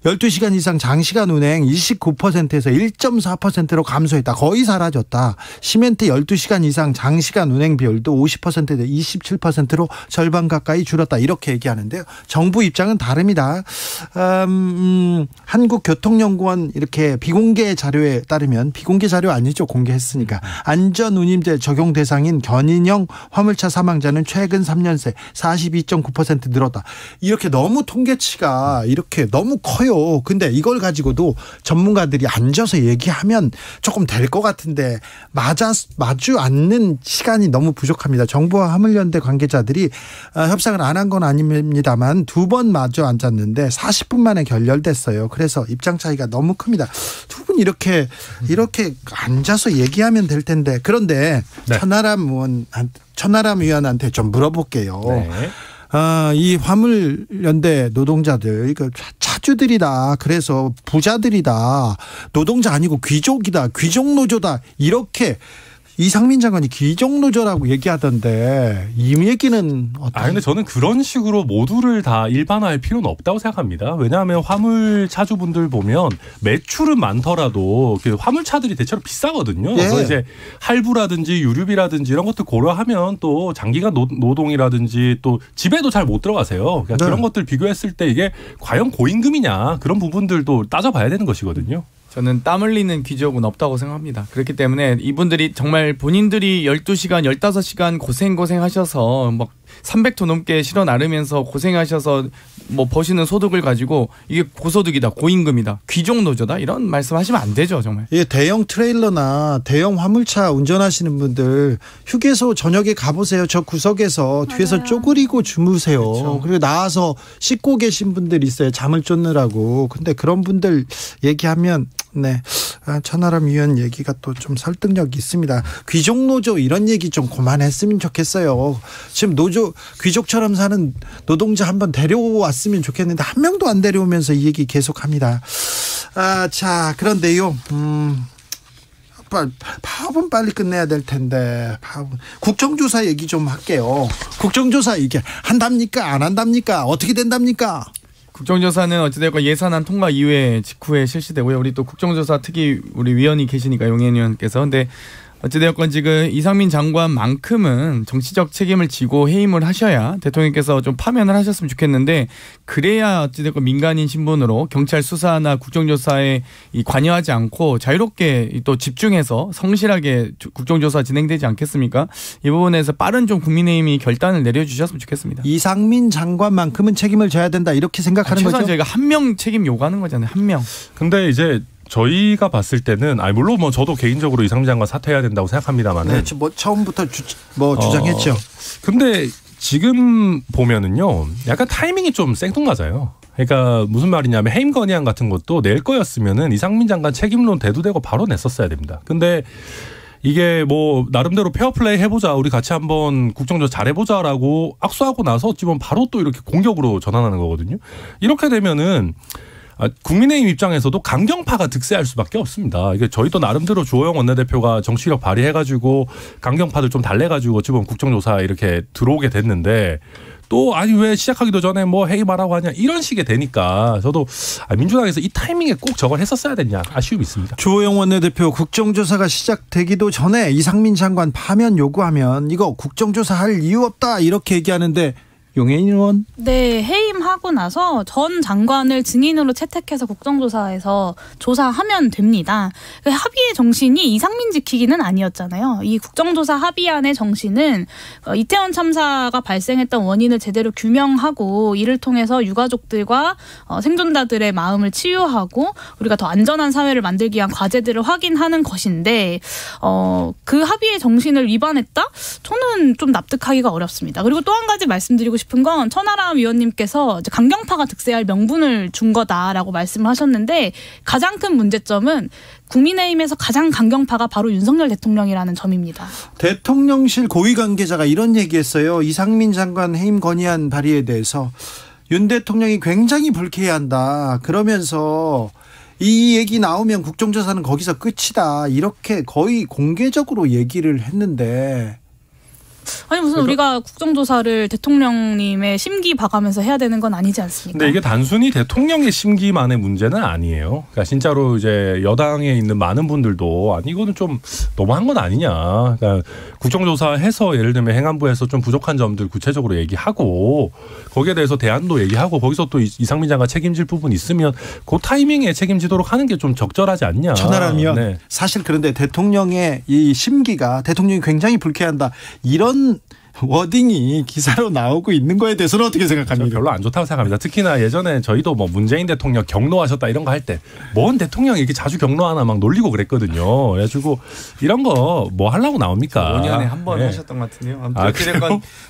12시간 이상 장시간 운행 29%에서 1.4%로 감소했다. 거의 사라졌다. 시멘트 12시간 이상 장시간 운행 비율도 50%에서 27%로 절반 가까이 줄었다. 이렇게 얘기하는데요. 정부 입장은 다릅니다. 한국교통연구원 이렇게 비공개 자료에 따르면, 비공개 자료 아니죠, 공개했으니까, 안전운임제 적용 대상인 견인형 화물차 사망자는 최근 3년 새 42.9% 늘었다. 이렇게 너무 통계치가 이렇게 너무 커요. 근데 이걸 가지고도 전문가들이 앉아서 얘기하면 조금 될 것 같은데 마주 앉는 시간이 너무 부족합니다. 정부와 화물연대 관계자들이 협상을 안 한 건 아닙니다만 2번 마주 앉았는데 40분 만에 결렬됐어요. 그래서 입장 차이가 너무 큽니다. 두 분 이렇게 앉아서 얘기하면 될 텐데. 그런데 네. 천하람 위원한테 좀 물어볼게요. 네. 이 화물연대 노동자들 차주들이다. 그래서 부자들이다. 노동자 아니고 귀족이다. 귀족노조다. 이렇게 이상민 장관이 귀족노조라고 얘기하던데 이 얘기는 어떤? 근데 저는 그런 식으로 모두를 다 일반화할 필요는 없다고 생각합니다. 왜냐하면 화물 차주분들 보면 매출은 많더라도 그 화물차들이 대체로 비싸거든요. 예. 그래서 이제 할부라든지 유류비라든지 이런 것들 고려하면 또 장기간 노동이라든지 또 집에도 잘 못 들어가세요. 그러니까 네. 그런 것들 비교했을 때 이게 과연 고임금이냐, 그런 부분들도 따져봐야 되는 것이거든요. 저는 땀 흘리는 귀족은 없다고 생각합니다. 그렇기 때문에 이분들이 정말 본인들이 12시간, 15시간 고생하셔서 막 300톤 넘게 실어 나르면서 고생하셔서 뭐 버시는 소득을 가지고 이게 고소득이다, 고임금이다, 귀족노조다, 이런 말씀하시면 안 되죠, 정말. 예, 대형 트레일러나 대형 화물차 운전하시는 분들 휴게소 저녁에 가보세요. 저 구석에서 맞아요. 뒤에서 쪼그리고 주무세요. 그렇죠. 그리고 나와서 씻고 계신 분들 있어요. 잠을 쫓느라고. 근데 그런 분들 얘기하면 네, 천하람 위원 얘기가 또 좀 설득력이 있습니다. 귀족노조 이런 얘기 좀 그만했으면 좋겠어요. 지금 귀족처럼 사는 노동자 한번 데려왔으면 좋겠는데 한 명도 안 데려오면서 이 얘기 계속합니다. 자, 그런데요. 파업은 빨리 끝내야 될 텐데 국정조사 얘기 좀 할게요. 국정조사 이게 한답니까? 안 한답니까? 어떻게 된답니까? 국정조사는 어찌되건 예산안 통과 이후에 직후에 실시되고요. 우리 또 국정조사 특위 우리 위원이 계시니까 용해인 위원께서. 근데 어찌되었건 지금 이상민 장관만큼은 정치적 책임을 지고 해임을 하셔야 대통령께서 좀 파면을 하셨으면 좋겠는데, 그래야 어찌되었건 민간인 신분으로 경찰 수사나 국정조사에 관여하지 않고 자유롭게 또 집중해서 성실하게 국정조사 진행되지 않겠습니까? 이 부분에서 빠른 좀 국민의힘이 결단을 내려주셨으면 좋겠습니다. 이상민 장관만큼은 책임을 져야 된다, 이렇게 생각하는 거죠? 저희가 한 명 책임 요구하는 거잖아요. 한 명. 근데 이제 저희가 봤을 때는 물론 뭐 저도 개인적으로 이상민 장관 사퇴해야 된다고 생각합니다만은 네, 뭐 처음부터 주장했죠. 근데 지금 보면은요, 약간 타이밍이 좀 생뚱맞아요. 그러니까 무슨 말이냐면 해임 건의안 같은 것도 낼 거였으면은 이상민 장관 책임론 대두되고 바로 냈었어야 됩니다. 근데 이게 뭐 나름대로 페어플레이 해보자, 우리 같이 한번 국정조사 잘해보자라고 악수하고 나서 어찌 보면 바로 또 이렇게 공격으로 전환하는 거거든요. 이렇게 되면은 국민의힘 입장에서도 강경파가 득세할 수밖에 없습니다. 이게 저희도 나름대로 주호영 원내대표가 정치력 발휘해가지고 강경파들 좀 달래가지고 지금 국정조사 이렇게 들어오게 됐는데, 또 왜 시작하기도 전에 뭐 해임하라고 하냐, 이런 식이 되니까 저도 민주당에서 이 타이밍에 꼭 저걸 했었어야 됐냐 아쉬움이 있습니다. 주호영 원내대표, 국정조사가 시작되기도 전에 이상민 장관 파면 요구하면 이거 국정조사 할 이유 없다 이렇게 얘기하는데, 용해인 의원? 네, 해임하고 나서 전 장관을 증인으로 채택해서 국정조사에서 조사하면 됩니다. 합의의 정신이 이상민 지키기는 아니었잖아요. 이 국정조사 합의안의 정신은 이태원 참사가 발생했던 원인을 제대로 규명하고 이를 통해서 유가족들과 생존자들의 마음을 치유하고 우리가 더 안전한 사회를 만들기 위한 과제들을 확인하는 것인데, 그 합의의 정신을 위반했다? 저는 좀 납득하기가 어렵습니다. 그리고 또 한 가지 말씀드리고 싶은 건, 천하람 위원님께서 이제 강경파가 득세할 명분을 준 거다라고 말씀을 하셨는데, 가장 큰 문제점은 국민의힘에서 가장 강경파가 바로 윤석열 대통령이라는 점입니다. 대통령실 고위 관계자가 이런 얘기했어요. 이상민 장관 해임 건의안 발의에 대해서 윤 대통령이 굉장히 불쾌해한다. 그러면서 이 얘기 나오면 국정조사는 거기서 끝이다. 이렇게 거의 공개적으로 얘기를 했는데. 아니 무슨 우리가 국정조사를 대통령님의 심기 봐가면서 해야 되는 건 아니지 않습니까? 근데 이게 단순히 대통령의 심기만의 문제는 아니에요. 그러니까 진짜로 이제 여당에 있는 많은 분들도 아니 이거는 좀 너무한 건 아니냐. 그러니까 국정조사해서 예를 들면 행안부에서 좀 부족한 점들 구체적으로 얘기하고 거기에 대해서 대안도 얘기하고 거기서 또 이상민 장관 책임질 부분 있으면 그 타이밍에 책임지도록 하는 게 좀 적절하지 않냐. 천하라면 네. 사실 그런데 대통령의 이 심기가 대통령이 굉장히 불쾌한다. 이런 워딩이 기사로 나오고 있는 거에 대해서는 어떻게 생각합니까? 별로 안 좋다고 생각합니다. 특히나 예전에 저희도 뭐 문재인 대통령 경로하셨다 이런 거 할 때 뭔 대통령이 이렇게 자주 경로하나 막 놀리고 그랬거든요. 그래가지고 이런 거 뭐 하려고 나옵니까? 5년에 한 번 하셨던 것 같은데요. 어쨌든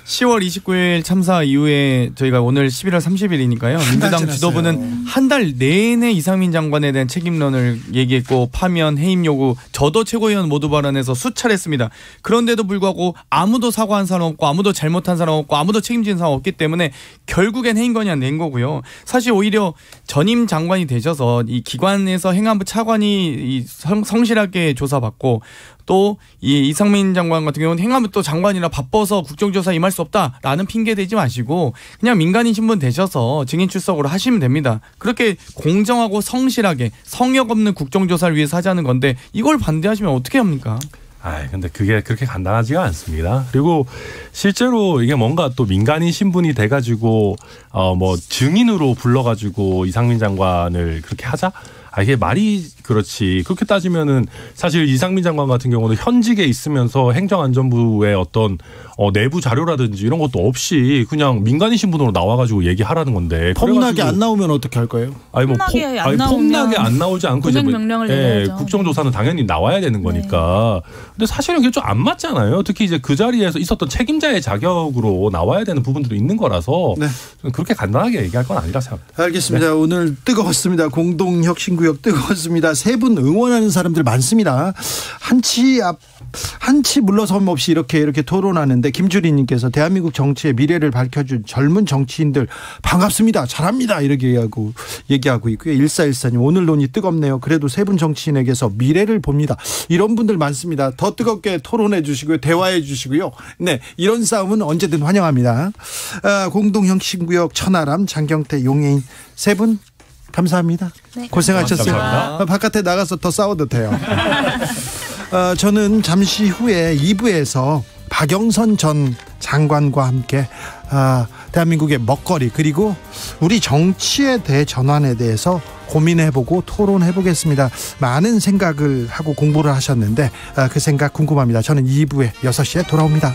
10월 29일 참사 이후에 저희가 오늘 11월 30일이니까요. 민주당 지도부는 한 달 내내 이상민 장관에 대한 책임론을 얘기했고 파면, 해임 요구, 저도 최고위원 모두 발언해서 수차례 했습니다. 그런데도 불구하고 아무도 사과한 사람 없고 아무도 잘못한 사람 없고 아무도 책임진 사람 없기 때문에 결국엔 해임건이 낸 거고요. 사실 오히려 전임 장관이 되셔서 이 기관에서 행안부 차관이 성실하게 조사받고 또 이 이상민 장관 같은 경우는 행안부 또 장관이라 바빠서 국정조사 임할 수 없다라는 핑계 대지 마시고 그냥 민간인 신분 되셔서 증인 출석으로 하시면 됩니다. 그렇게 공정하고 성실하게 성역 없는 국정조사를 위해서 하자는 건데 이걸 반대하시면 어떻게 합니까? 근데 그게 그렇게 간단하지가 않습니다. 그리고 실제로 이게 뭔가 또 민간인 신분이 돼가지고 뭐 증인으로 불러가지고 이상민 장관을 그렇게 하자? 이게 말이 그렇지. 그렇게 따지면은 사실 이상민 장관 같은 경우는 현직에 있으면서 행정안전부의 어떤 내부 자료라든지 이런 것도 없이 그냥 민간인 신분으로 나와가지고 얘기하라는 건데. 폼나게 안 나오면 어떻게 할 거예요? 폼나게 안 나오지 않고 이제 명령을 내야죠. 국정조사는 당연히 나와야 되는 거니까. 근데 사실은 그게 좀 안 맞잖아요. 특히 이제 그 자리에서 있었던 책임자의 자격으로 나와야 되는 부분들도 있는 거라서 네. 그렇게 간단하게 얘기할 건 아니라 생각합니다. 알겠습니다. 네. 오늘 뜨거웠습니다. 공동혁신구역 뜨거웠습니다. 세 분 응원하는 사람들 많습니다. 한치 물러섬 없이 이렇게 토론하는데 김주리님께서 대한민국 정치의 미래를 밝혀준 젊은 정치인들 반갑습니다. 잘합니다. 이렇게 얘기하고 있고요. 1414님 오늘 논의 뜨겁네요. 그래도 세 분 정치인에게서 미래를 봅니다. 이런 분들 많습니다. 더 뜨겁게 토론해 주시고요. 대화해 주시고요. 네, 이런 싸움은 언제든 환영합니다. 공동혁신구역 천하람, 장경태, 용해인 세 분 감사합니다. 네. 고생하셨어요. 감사합니다. 바깥에 나가서 더 싸워도 돼요. 저는 잠시 후에 2부에서 박영선 전 장관과 함께 대한민국의 먹거리 그리고 우리 정치의 대전환에 대해서 고민해보고 토론해보겠습니다. 많은 생각을 하고 공부를 하셨는데 그 생각 궁금합니다. 저는 2부에 6시에 돌아옵니다.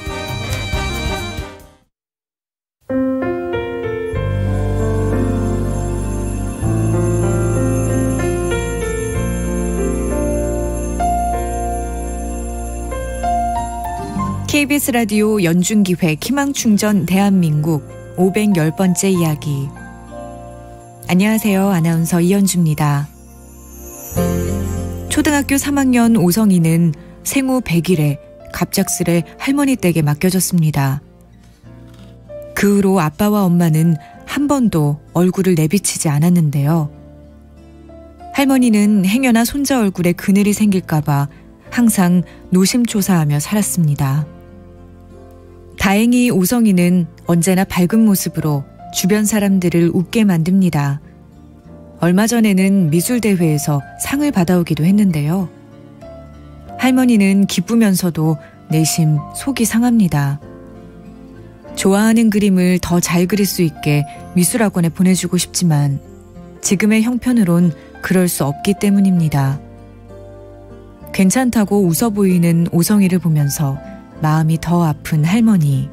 KBS 라디오 연중기획 희망충전 대한민국 510번째 이야기. 안녕하세요. 아나운서 이현주입니다. 초등학교 3학년 오성이는 생후 100일에 갑작스레 할머니 댁에 맡겨졌습니다. 그 후로 아빠와 엄마는 한 번도 얼굴을 내비치지 않았는데요. 할머니는 행여나 손자 얼굴에 그늘이 생길까봐 항상 노심초사하며 살았습니다. 다행히 오성이는 언제나 밝은 모습으로 주변 사람들을 웃게 만듭니다. 얼마 전에는 미술대회에서 상을 받아오기도 했는데요. 할머니는 기쁘면서도 내심 속이 상합니다. 좋아하는 그림을 더 잘 그릴 수 있게 미술학원에 보내주고 싶지만 지금의 형편으론 그럴 수 없기 때문입니다. 괜찮다고 웃어 보이는 오성이를 보면서 마음이 더 아픈 할머니.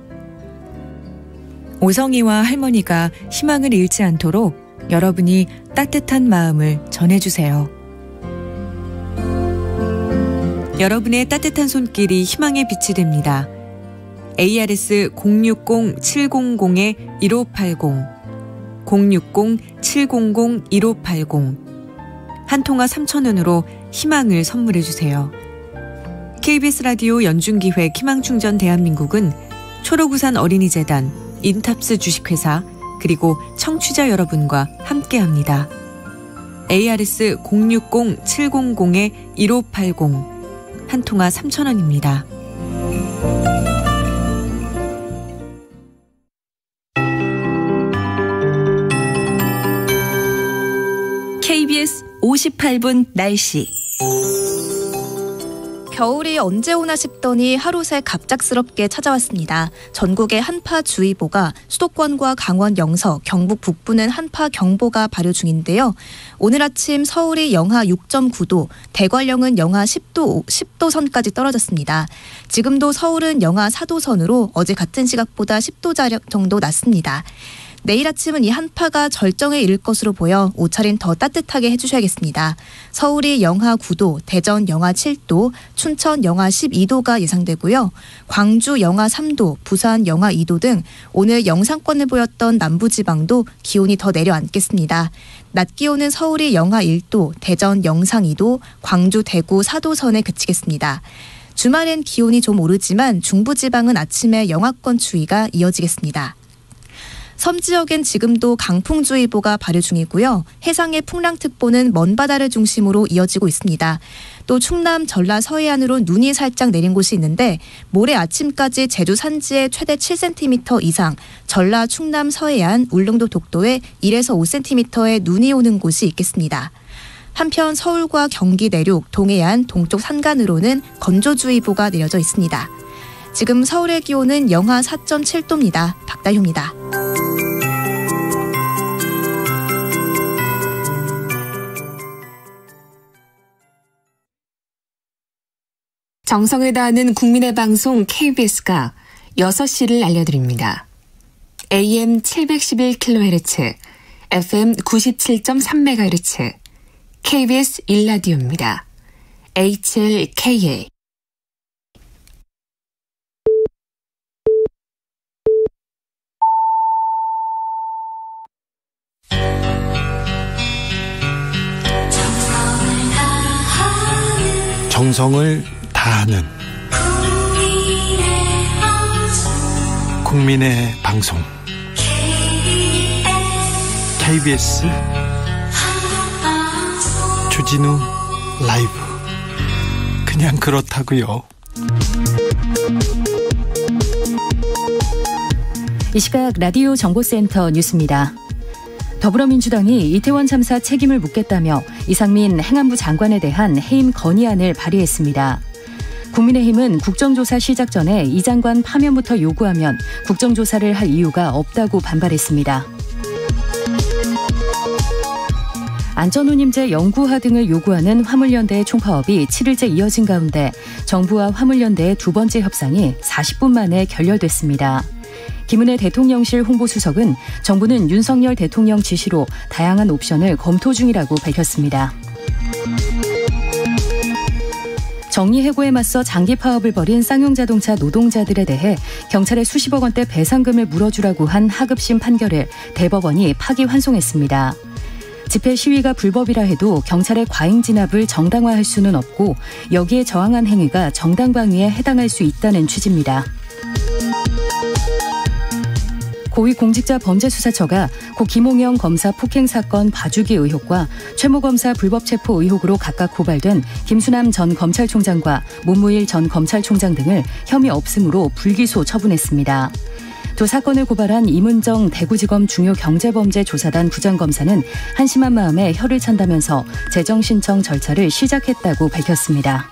오성이와 할머니가 희망을 잃지 않도록 여러분이 따뜻한 마음을 전해주세요. 여러분의 따뜻한 손길이 희망의 빛이 됩니다. ARS 060-700-1580 060-700-1580 한 통화 3,000원으로 희망을 선물해주세요. KBS 라디오 연중기획 희망충전 대한민국은 초록우산 어린이재단, 인탑스 주식회사, 그리고 청취자 여러분과 함께합니다. ARS 060-700-1580 한 통화 3,000원입니다. KBS 58분 날씨. 겨울이 언제 오나 싶더니 하루 새 갑작스럽게 찾아왔습니다. 전국에 한파주의보가, 수도권과 강원 영서, 경북 북부는 한파경보가 발효 중인데요. 오늘 아침 서울이 영하 6.9도, 대관령은 영하 10도 선까지 떨어졌습니다. 지금도 서울은 영하 4도 선으로 어제 같은 시각보다 10도 정도 낮습니다. 내일 아침은 이 한파가 절정에 이를 것으로 보여 옷차림 더 따뜻하게 해주셔야겠습니다. 서울이 영하 9도, 대전 영하 7도, 춘천 영하 12도가 예상되고요. 광주 영하 3도, 부산 영하 2도 등 오늘 영상권을 보였던 남부지방도 기온이 더 내려앉겠습니다. 낮 기온은 서울이 영하 1도, 대전 영상 2도, 광주 대구 4도 선에 그치겠습니다. 주말엔 기온이 좀 오르지만 중부지방은 아침에 영하권 추위가 이어지겠습니다. 섬 지역엔 지금도 강풍주의보가 발효 중이고요. 해상의 풍랑특보는 먼바다를 중심으로 이어지고 있습니다. 또 충남, 전라 서해안으로 눈이 살짝 내린 곳이 있는데 모레 아침까지 제주 산지에 최대 7cm 이상, 전라, 충남, 서해안, 울릉도, 독도에 1에서 5cm의 눈이 오는 곳이 있겠습니다. 한편 서울과 경기 내륙, 동해안, 동쪽 산간으로는 건조주의보가 내려져 있습니다. 지금 서울의 기온은 영하 4.7도입니다. 박다효입니다. 정성을 다하는 국민의 방송 KBS가 6시를 알려드립니다. AM 711kHz, FM 97.3MHz, KBS 1라디오입니다. HLKA. 정성을 다하는 국민의 방송 KBS 주진우 라이브. 그냥 그렇다고요. 이 시각 라디오 정보센터 뉴스입니다. 더불어민주당이 이태원 참사 책임을 묻겠다며 이상민 행안부 장관에 대한 해임 건의안을 발의했습니다. 국민의힘은 국정조사 시작 전에 이 장관 파면부터 요구하면 국정조사를 할 이유가 없다고 반발했습니다. 안전운임제 영구화 등을 요구하는 화물연대의 총파업이 7일째 이어진 가운데 정부와 화물연대의 두 번째 협상이 40분 만에 결렬됐습니다. 김은혜 대통령실 홍보수석은 정부는 윤석열 대통령 지시로 다양한 옵션을 검토 중이라고 밝혔습니다. 정리해고에 맞서 장기 파업을 벌인 쌍용자동차 노동자들에 대해 경찰에 수십억 원대 배상금을 물어주라고 한 하급심 판결을 대법원이 파기환송했습니다. 집회 시위가 불법이라 해도 경찰의 과잉 진압을 정당화할 수는 없고 여기에 저항한 행위가 정당방위에 해당할 수 있다는 취지입니다. 고위공직자범죄수사처가 고 김홍영 검사 폭행 사건 봐주기 의혹과 최모 검사 불법 체포 의혹으로 각각 고발된 김수남 전 검찰총장과 문무일 전 검찰총장 등을 혐의 없음으로 불기소 처분했습니다. 두 사건을 고발한 이문정 대구지검 중요경제범죄조사단 부장검사는 한심한 마음에 혀를 찬다면서 재정 신청 절차를 시작했다고 밝혔습니다.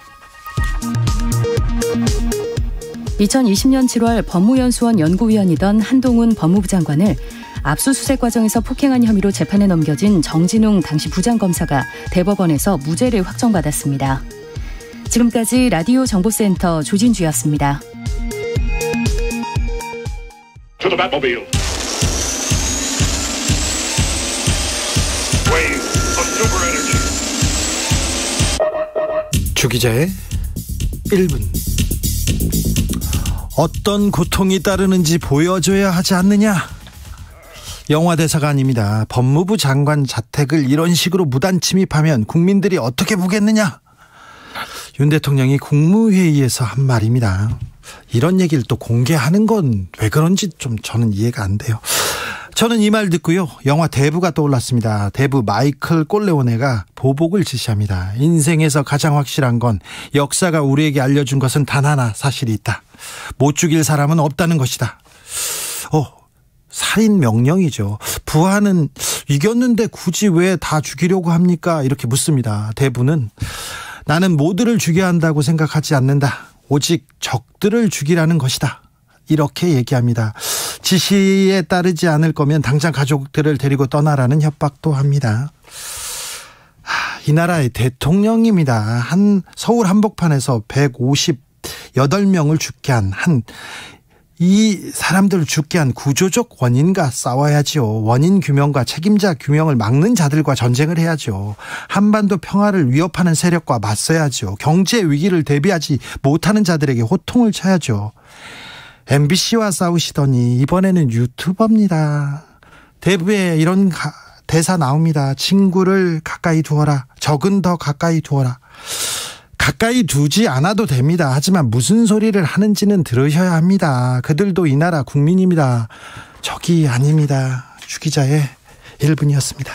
2020년 7월 법무연수원 연구위원이던 한동훈 법무부 장관을 압수수색 과정에서 폭행한 혐의로 재판에 넘겨진 정진웅 당시 부장검사가 대법원에서 무죄를 확정받았습니다. 지금까지 라디오 정보센터 조진주였습니다. 주 기자의 1분. 어떤 고통이 따르는지 보여줘야 하지 않느냐? 영화 대사가 아닙니다. 법무부 장관 자택을 이런 식으로 무단 침입하면 국민들이 어떻게 보겠느냐? 윤 대통령이 국무회의에서 한 말입니다. 이런 얘기를 또 공개하는 건 왜 그런지 좀 저는 이해가 안 돼요. 저는 이 말 듣고요, 영화 대부가 떠올랐습니다. 대부 마이클 꼴레오네가 보복을 지시합니다. 인생에서 가장 확실한 건 역사가 우리에게 알려준 것은 단 하나 사실이 있다. 못 죽일 사람은 없다는 것이다. 살인 명령이죠. 부하는 이겼는데 굳이 왜 다 죽이려고 합니까? 이렇게 묻습니다. 대부는 나는 모두를 죽여야 한다고 생각하지 않는다. 오직 적들을 죽이라는 것이다. 이렇게 얘기합니다. 지시에 따르지 않을 거면 당장 가족들을 데리고 떠나라는 협박도 합니다. 이 나라의 대통령입니다. 서울 한복판에서 158명을 죽게 이 사람들을 죽게 한 구조적 원인과 싸워야죠. 원인 규명과 책임자 규명을 막는 자들과 전쟁을 해야죠. 한반도 평화를 위협하는 세력과 맞서야죠. 경제 위기를 대비하지 못하는 자들에게 호통을 쳐야죠. MBC와 싸우시더니 이번에는 유튜버입니다. 대부에 이런 대사 나옵니다. 친구를 가까이 두어라. 적은 더 가까이 두어라. 가까이 두지 않아도 됩니다. 하지만 무슨 소리를 하는지는 들으셔야 합니다. 그들도 이 나라 국민입니다. 적이 아닙니다. 주 기자의 1분이었습니다.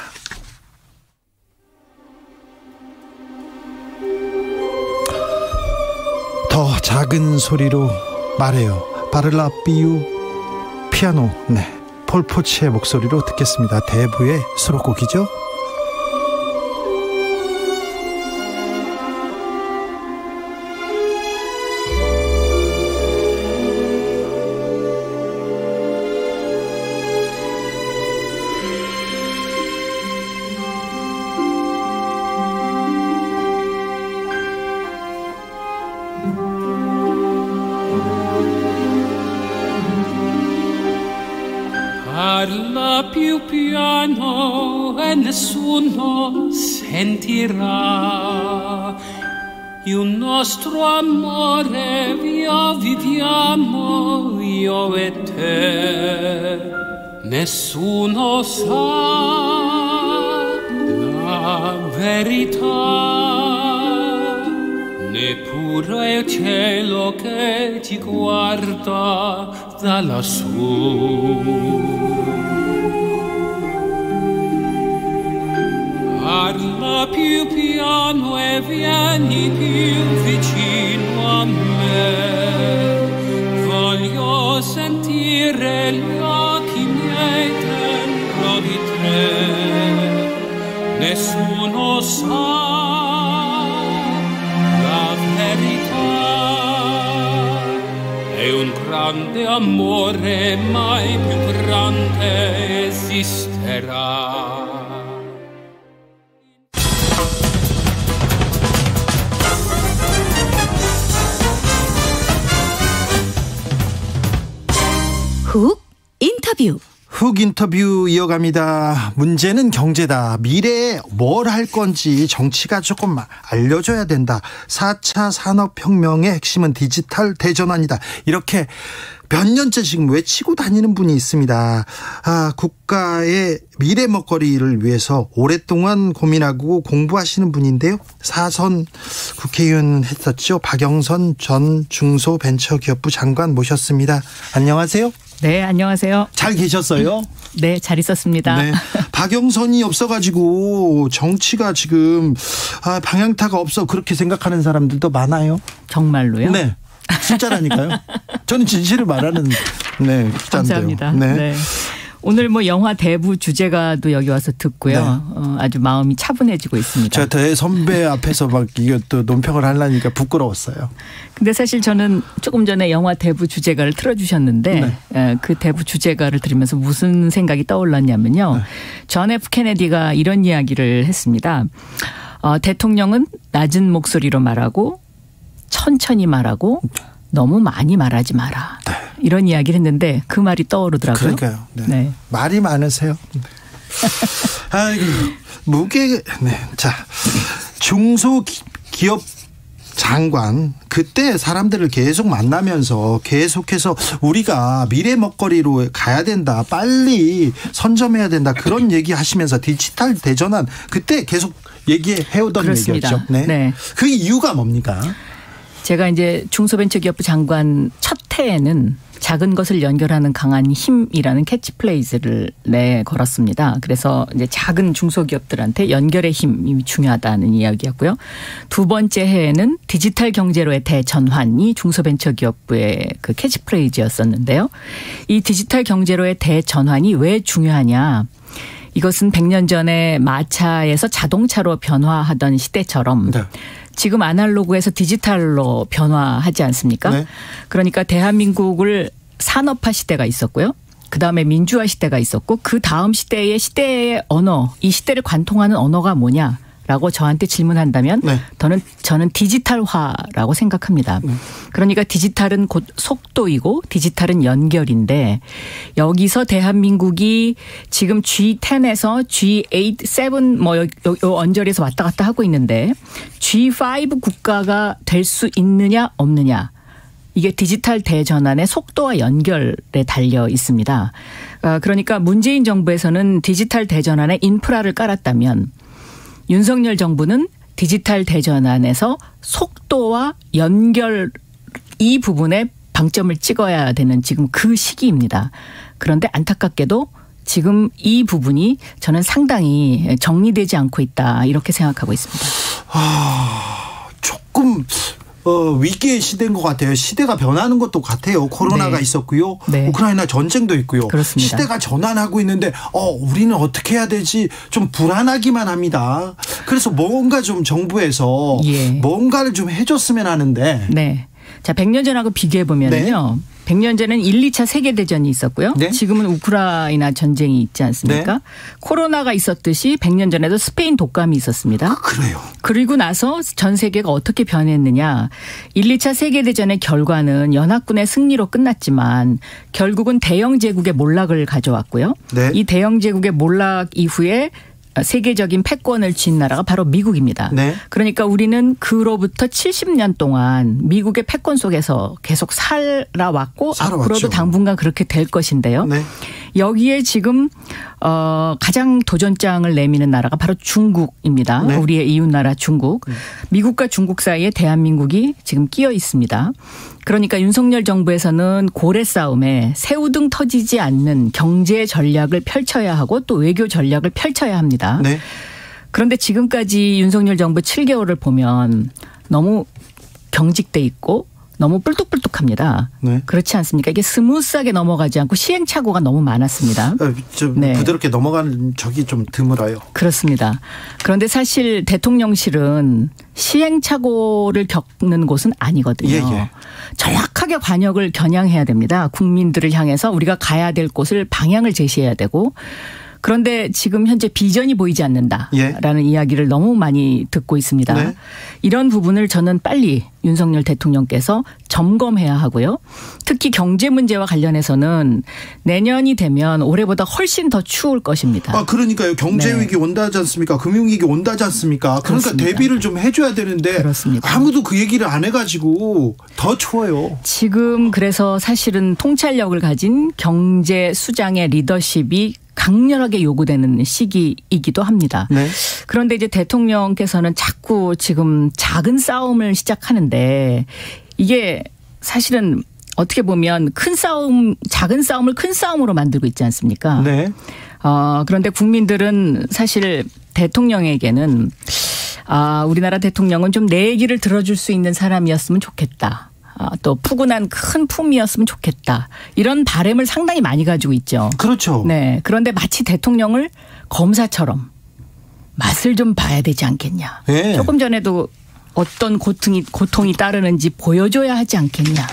더 작은 소리로 말해요. 바를라 비유 피아노. 폴포츠의 목소리로 듣겠습니다. 대부의 수록곡이죠. Parla più piano e nessuno sentirà. Il nostro amore via viviamo io e te. Nessuno sa la verità, neppure il cielo che ti guarda da lassù. Parla più piano e vieni più vicino a me. Voglio sentire gli occhi miei dentro di te. Nessuno sa la verità. È un grande amore, mai più grande esisterà. 훅 인터뷰. 훅 인터뷰 이어갑니다. 문제는 경제다. 미래에 뭘 할 건지 정치가 조금 알려줘야 된다. 4차 산업혁명의 핵심은 디지털 대전환이다. 이렇게 몇 년째 지금 외치고 다니는 분이 있습니다. 국가의 미래 먹거리를 위해서 오랫동안 고민하고 공부하시는 분인데요. 4선 국회의원 했었죠. 박영선 전 중소벤처기업부 장관 모셨습니다. 안녕하세요. 네, 안녕하세요. 잘 계셨어요? 네, 잘 있었습니다. 네. 박영선이 없어가지고 정치가 지금 방향타가 없어 그렇게 생각하는 사람들도 많아요. 정말로요? 네. 진짜라니까요. 저는 진실을 말하는 기자인데요. 감사합니다. 네. 오늘 영화 대부 주제가도 여기 와서 듣고요. 네. 아주 마음이 차분해지고 있습니다. 제가 대 선배 앞에서 이거 또 논평을 하려니까 부끄러웠어요. 근데 사실 저는 조금 전에 영화 대부 주제가를 틀어주셨는데 네. 그 대부 주제가를 들으면서 무슨 생각이 떠올랐냐면요. 네. 존 F 케네디가 이런 이야기를 했습니다. 대통령은 낮은 목소리로 말하고 천천히 말하고 너무 많이 말하지 마라. 네. 이런 이야기를 했는데 그 말이 떠오르더라고요. 그러니까요. 네. 네. 말이 많으세요. 아이고, 무게. 네. 자, 중소기업 장관 그때 사람들을 계속 만나면서 계속해서 우리가 미래 먹거리로 가야 된다. 빨리 선점해야 된다. 그런 얘기하시면서 디지털 대전환 그때 계속 얘기해오던 그렇습니다. 얘기였죠. 네. 네. 그 이유가 뭡니까? 제가 이제 중소벤처기업부 장관 첫 해에는 작은 것을 연결하는 강한 힘이라는 캐치플레이즈를 걸었습니다. 그래서 이제 작은 중소기업들한테 연결의 힘이 중요하다는 이야기였고요. 두 번째 해에는 디지털 경제로의 대전환이 중소벤처기업부의 그 캐치플레이즈였었는데요. 이 디지털 경제로의 대전환이 왜 중요하냐. 이것은 100년 전에 마차에서 자동차로 변화하던 시대처럼 네. 지금 아날로그에서 디지털로 변화하지 않습니까? 네. 그러니까 대한민국을 산업화 시대가 있었고요. 그다음에 민주화 시대가 있었고 그다음 시대의 언어, 이 시대를 관통하는 언어가 뭐냐라고 저한테 질문한다면 네. 저는 디지털화라고 생각합니다. 그러니까 디지털은 곧 속도이고 디지털은 연결인데 여기서 대한민국이 지금 G10에서 G8, 7 뭐 요 언저리에서 왔다 갔다 하고 있는데 G5 국가가 될 수 있느냐 없느냐. 이게 디지털 대전환의 속도와 연결에 달려 있습니다. 그러니까 문재인 정부에서는 디지털 대전환의 인프라를 깔았다면 윤석열 정부는 디지털 대전환에서 속도와 연결 이 부분에 방점을 찍어야 되는 지금 그 시기입니다. 그런데 안타깝게도 지금 이 부분이 저는 상당히 정리되지 않고 있다 이렇게 생각하고 있습니다. 조금 위기의 시대인 것 같아요. 시대가 변하는 것도 같아요. 코로나가 네. 있었고요. 네. 우크라이나 전쟁도 있고요. 그렇습니다. 시대가 전환하고 있는데 우리는 어떻게 해야 되지 좀 불안하기만 합니다. 그래서 뭔가 좀 정부에서 예. 뭔가를 좀 해줬으면 하는데. 네. 자, 100년 전하고 비교해 보면요. 네. 100년 전에는 1, 2차 세계대전이 있었고요. 네. 지금은 우크라이나 전쟁이 있지 않습니까? 네. 코로나가 있었듯이 100년 전에도 스페인 독감이 있었습니다. 그래요. 그리고 나서 전 세계가 어떻게 변했느냐. 1, 2차 세계대전의 결과는 연합군의 승리로 끝났지만 결국은 대영 제국의 몰락을 가져왔고요. 네. 이 대영 제국의 몰락 이후에 세계적인 패권을 쥔 나라가 바로 미국입니다. 네. 그러니까 우리는 그로부터 70년 동안 미국의 패권 속에서 계속 살아왔고 앞으로도 당분간 그렇게 될 것인데요. 네. 여기에 지금 가장 도전장을 내미는 나라가 바로 중국입니다. 네. 우리의 이웃나라 중국. 미국과 중국 사이에 대한민국이 지금 끼어 있습니다. 그러니까 윤석열 정부에서는 고래 싸움에 새우등 터지지 않는 경제 전략을 펼쳐야 하고 또 외교 전략을 펼쳐야 합니다. 네. 그런데 지금까지 윤석열 정부 7개월을 보면 너무 경직돼 있고 너무 뿔뚝뿔뚝합니다. 네. 그렇지 않습니까? 이게 스무스하게 넘어가지 않고 시행착오가 너무 많았습니다. 좀 네. 부드럽게 넘어가는 적이 좀 드물어요. 그렇습니다. 그런데 사실 대통령실은 시행착오를 겪는 곳은 아니거든요. 예. 정확하게 관역을 겨냥해야 됩니다. 국민들을 향해서 우리가 가야 될 곳을 방향을 제시해야 되고 그런데 지금 현재 비전이 보이지 않는다라는 이야기를 너무 많이 듣고 있습니다. 네. 이런 부분을 저는 빨리 윤석열 대통령께서 점검해야 하고요. 특히 경제 문제와 관련해서는 내년이 되면 올해보다 훨씬 더 추울 것입니다. 그러니까요. 경제위기 온다지 않습니까? 금융위기 온다지 않습니까? 그러니까 그렇습니다. 대비를 좀 해줘야 되는데 그렇습니다. 아무도 그 얘기를 안 해가지고 더 추워요. 지금 그래서 사실은 통찰력을 가진 경제 수장의 리더십이 강렬하게 요구되는 시기이기도 합니다. 네. 그런데 이제 대통령께서는 자꾸 지금 작은 싸움을 시작하는데 이게 사실은 어떻게 보면 작은 싸움을 큰 싸움으로 만들고 있지 않습니까? 네. 그런데 국민들은 사실 대통령에게는 우리나라 대통령은 좀 내 얘기를 들어줄 수 있는 사람이었으면 좋겠다. 또 푸근한 큰 품이었으면 좋겠다. 이런 바람을 상당히 많이 가지고 있죠. 그렇죠. 네. 그런데 마치 대통령을 검사처럼 맛을 좀 봐야 되지 않겠냐. 네. 조금 전에도 어떤 고통이 따르는지 보여줘야 하지 않겠냐.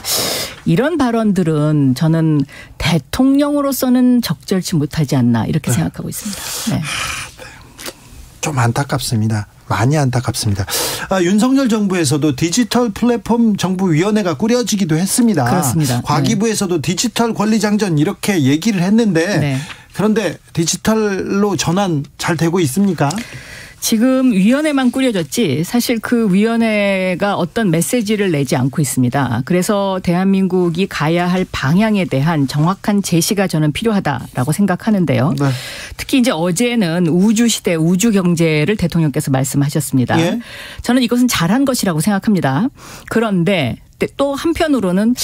이런 발언들은 저는 대통령으로서는 적절치 못하지 않나 이렇게 생각하고 있습니다. 네. 좀 안타깝습니다. 많이 안타깝습니다. 윤석열 정부에서도 디지털 플랫폼 정부위원회가 꾸려지기도 했습니다. 그렇습니다. 과기부에서도 디지털 권리장전 이렇게 얘기를 했는데 네. 그런데 디지털로 전환 잘 되고 있습니까? 지금 위원회만 꾸려졌지 사실 그 위원회가 어떤 메시지를 내지 않고 있습니다. 그래서 대한민국이 가야 할 방향에 대한 정확한 제시가 저는 필요하다라고 생각하는데요. 네. 특히 이제 어제는 우주 시대, 우주 경제를 대통령께서 말씀하셨습니다. 예? 저는 이것은 잘한 것이라고 생각합니다. 그런데 또 한편으로는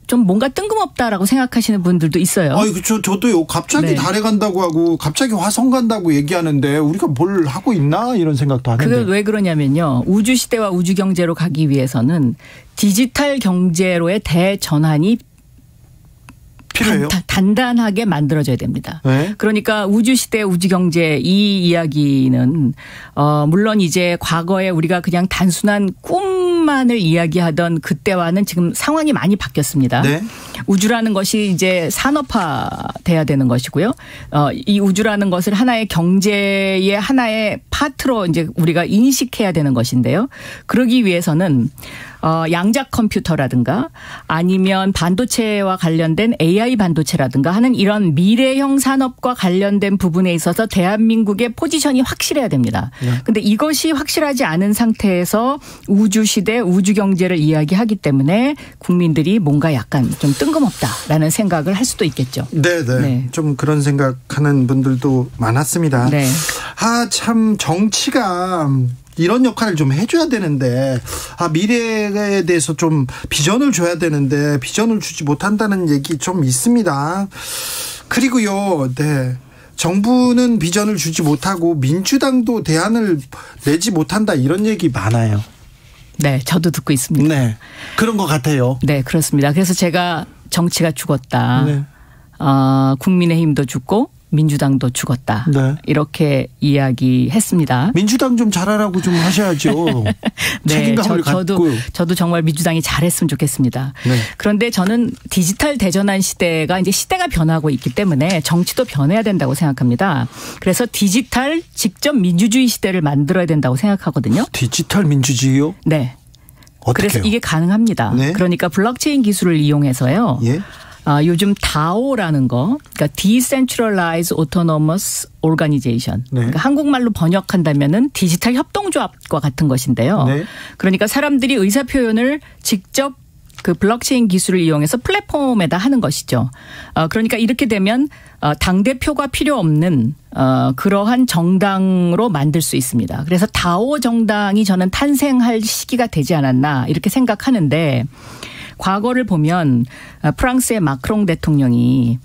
좀 뭔가 뜬금없다라고 생각하시는 분들도 있어요. 저도요. 갑자기 네. 달에 간다고 하고 갑자기 화성 간다고 얘기하는데 우리가 뭘 하고 있나 이런 생각도 하는데. 그건 왜 그러냐면요. 우주 시대와 우주 경제로 가기 위해서는 디지털 경제로의 대전환이 필요해요. 단단하게 만들어져야 됩니다. 네? 그러니까 우주시대 우주경제 이 이야기는 물론 이제 과거에 우리가 그냥 단순한 꿈만을 이야기하던 그때와는 지금 상황이 많이 바뀌었습니다. 네? 우주라는 것이 이제 산업화돼야 되는 것이고요. 이 우주라는 것을 하나의 경제의 하나의 파트로 이제 우리가 인식해야 되는 것인데요. 그러기 위해서는 양자 컴퓨터라든가 아니면 반도체와 관련된 AI 반도체라든가 하는 이런 미래형 산업과 관련된 부분에 있어서 대한민국의 포지션이 확실해야 됩니다. 그런데 이것이 확실하지 않은 상태에서 우주시대 우주경제를 이야기하기 때문에 국민들이 뭔가 약간 좀 뜬금없다라는 생각을 할 수도 있겠죠. 네네. 네. 좀 그런 생각하는 분들도 많았습니다. 네. 참 정치가 이런 역할을 좀 해줘야 되는데 미래에 대해서 좀 비전을 줘야 되는데 비전을 주지 못한다는 얘기 좀 있습니다. 그리고요. 네. 정부는 비전을 주지 못하고 민주당도 대안을 내지 못한다 이런 얘기 많아요. 네. 저도 듣고 있습니다. 네. 그런 것 같아요. 네. 그렇습니다. 그래서 제가 정치가 죽었다. 네. 국민의힘도 죽고 민주당도 죽었다. 네. 이렇게 이야기했습니다. 민주당 좀 잘하라고 좀 하셔야죠. 네, 책임감을 갖고. 저도 정말 민주당이 잘했으면 좋겠습니다. 네. 그런데 저는 디지털 대전환 시대가 이제 시대가 변하고 있기 때문에 정치도 변해야 된다고 생각합니다. 그래서 디지털 직접 민주주의 시대를 만들어야 된다고 생각하거든요. 디지털 민주주의요? 네. 어떻게요? 그래서 이게 가능합니다. 네. 그러니까 블록체인 기술을 이용해서요. 예? 요즘 DAO라는 거, 그러니까 Decentralized Autonomous Organization. 네. 그러니까 한국말로 번역한다면은 디지털 협동조합과 같은 것인데요. 네. 그러니까 사람들이 의사 표현을 직접 그 블록체인 기술을 이용해서 플랫폼에다 하는 것이죠. 그러니까 이렇게 되면 당대표가 필요 없는 그러한 정당으로 만들 수 있습니다. 그래서 DAO 정당이 저는 탄생할 시기가 되지 않았나 이렇게 생각하는데 과거를 보면 프랑스의 마크롱 대통령이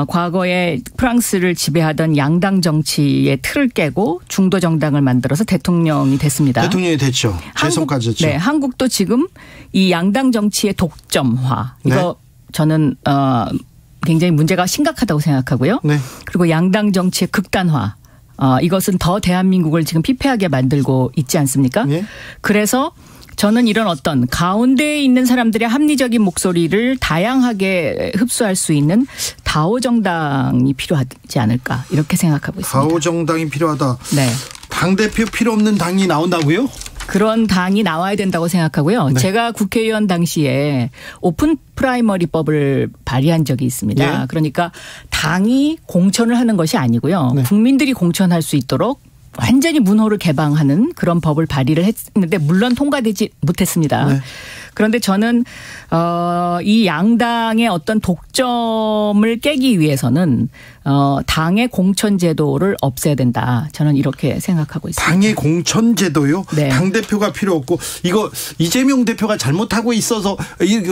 과거에 프랑스를 지배하던 양당 정치의 틀을 깨고 중도 정당을 만들어서 대통령이 됐습니다. 대통령이 됐죠. 재선까지 했죠. 네, 한국도 지금 이 양당 정치의 독점화 이거 저는 굉장히 문제가 심각하다고 생각하고요. 네. 그리고 양당 정치의 극단화 이것은 더 대한민국을 지금 피폐하게 만들고 있지 않습니까? 네. 그래서 저는 이런 어떤 가운데에 있는 사람들의 합리적인 목소리를 다양하게 흡수할 수 있는 다오 정당이 필요하지 않을까 이렇게 생각하고 있습니다. 다오 정당이 필요하다. 네. 당대표 필요 없는 당이 나온다고요? 그런 당이 나와야 된다고 생각하고요. 네. 제가 국회의원 당시에 오픈 프라이머리법을 발의한 적이 있습니다. 네. 그러니까 당이 공천을 하는 것이 아니고요. 네. 국민들이 공천할 수 있도록 완전히 문호를 개방하는 그런 법을 발의를 했는데 물론 통과되지 못했습니다. 네. 그런데 저는 이 양당의 어떤 독점을 깨기 위해서는 당의 공천 제도를 없애야 된다. 저는 이렇게 생각하고 있습니다. 당의 공천 제도요? 네. 당 대표가 필요 없고 이거 이재명 대표가 잘못하고 있어서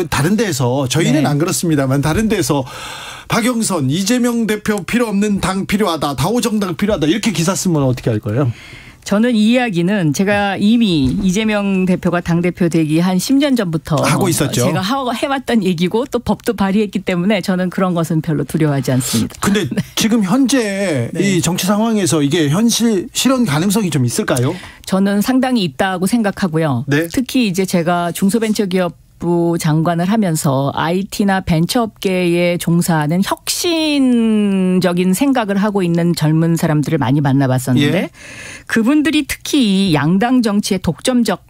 다른 데서 저희는 네. 안 그렇습니다만 다른 데서 박영선 이재명 대표 필요 없는 당 필요하다. 다오 정당 필요하다. 이렇게 기사 쓰면 어떻게 할 거예요? 저는 이 이야기는 제가 이미 이재명 대표가 당대표 되기 한 10년 전부터 하고 있었죠. 제가 해왔던 얘기고 또 법도 발의했기 때문에 저는 그런 것은 별로 두려워하지 않습니다. 근데 지금 현재 네. 이 정치 상황에서 이게 실현 가능성이 좀 있을까요? 저는 상당히 있다고 생각하고요. 네. 특히 이제 제가 중소벤처기업부 장관을 하면서 IT나 벤처업계에 종사하는 혁신적인 생각을 하고 있는 젊은 사람들을 많이 만나봤었는데 예. 그분들이 특히 이 양당 정치의 독점적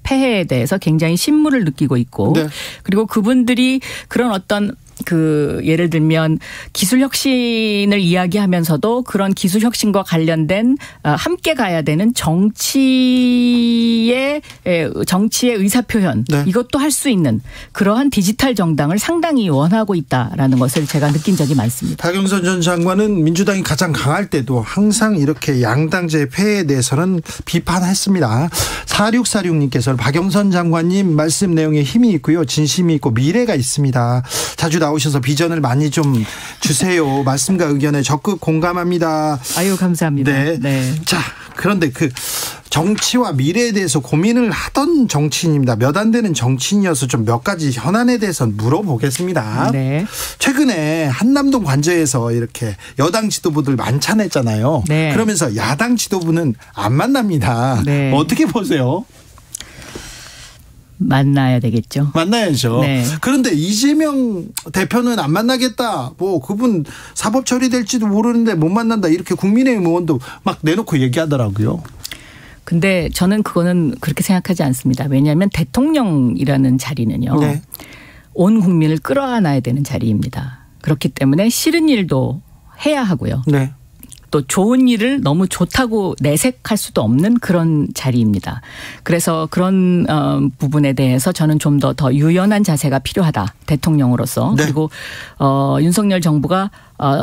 폐해에 대해서 굉장히 신물을 느끼고 있고 네. 그리고 그분들이 그런 어떤 예를 들면 기술 혁신을 이야기하면서도 그런 기술 혁신과 관련된 함께 가야 되는 정치의 의사표현 네. 이것도 할 수 있는 그러한 디지털 정당을 상당히 원하고 있다라는 것을 제가 느낀 적이 많습니다. 박영선 전 장관은 민주당이 가장 강할 때도 항상 이렇게 양당제 폐해에 대해서는 비판했습니다. 4646님께서는 박영선 장관님 말씀 내용에 힘이 있고요. 진심이 있고 미래가 있습니다. 자주 나오셔서 비전을 많이 좀 주세요. 말씀과 의견에 적극 공감합니다. 아유, 감사합니다. 네. 네. 자, 그런데 정치와 미래에 대해서 고민을 하던 정치인입니다. 몇 안 되는 정치인이어서 좀 몇 가지 현안에 대해서 물어보겠습니다. 네. 최근에 한남동 관저에서 이렇게 여당 지도부들 만찬했잖아요. 네. 그러면서 야당 지도부는 안 만납니다. 네. 어떻게 보세요? 만나야 되겠죠. 만나야죠. 네. 그런데 이재명 대표는 안 만나겠다. 그분 사법 처리될지도 모르는데 못 만난다. 이렇게 국민의힘 의원도 막 내놓고 얘기하더라고요. 근데 저는 그거는 그렇게 생각하지 않습니다. 왜냐하면 대통령이라는 자리는요. 네. 온 국민을 끌어안아야 되는 자리입니다. 그렇기 때문에 싫은 일도 해야 하고요. 네. 또 좋은 일을 너무 좋다고 내색할 수도 없는 그런 자리입니다. 그래서 그런 부분에 대해서 저는 좀 더 유연한 자세가 필요하다. 대통령으로서. 네. 그리고 윤석열 정부가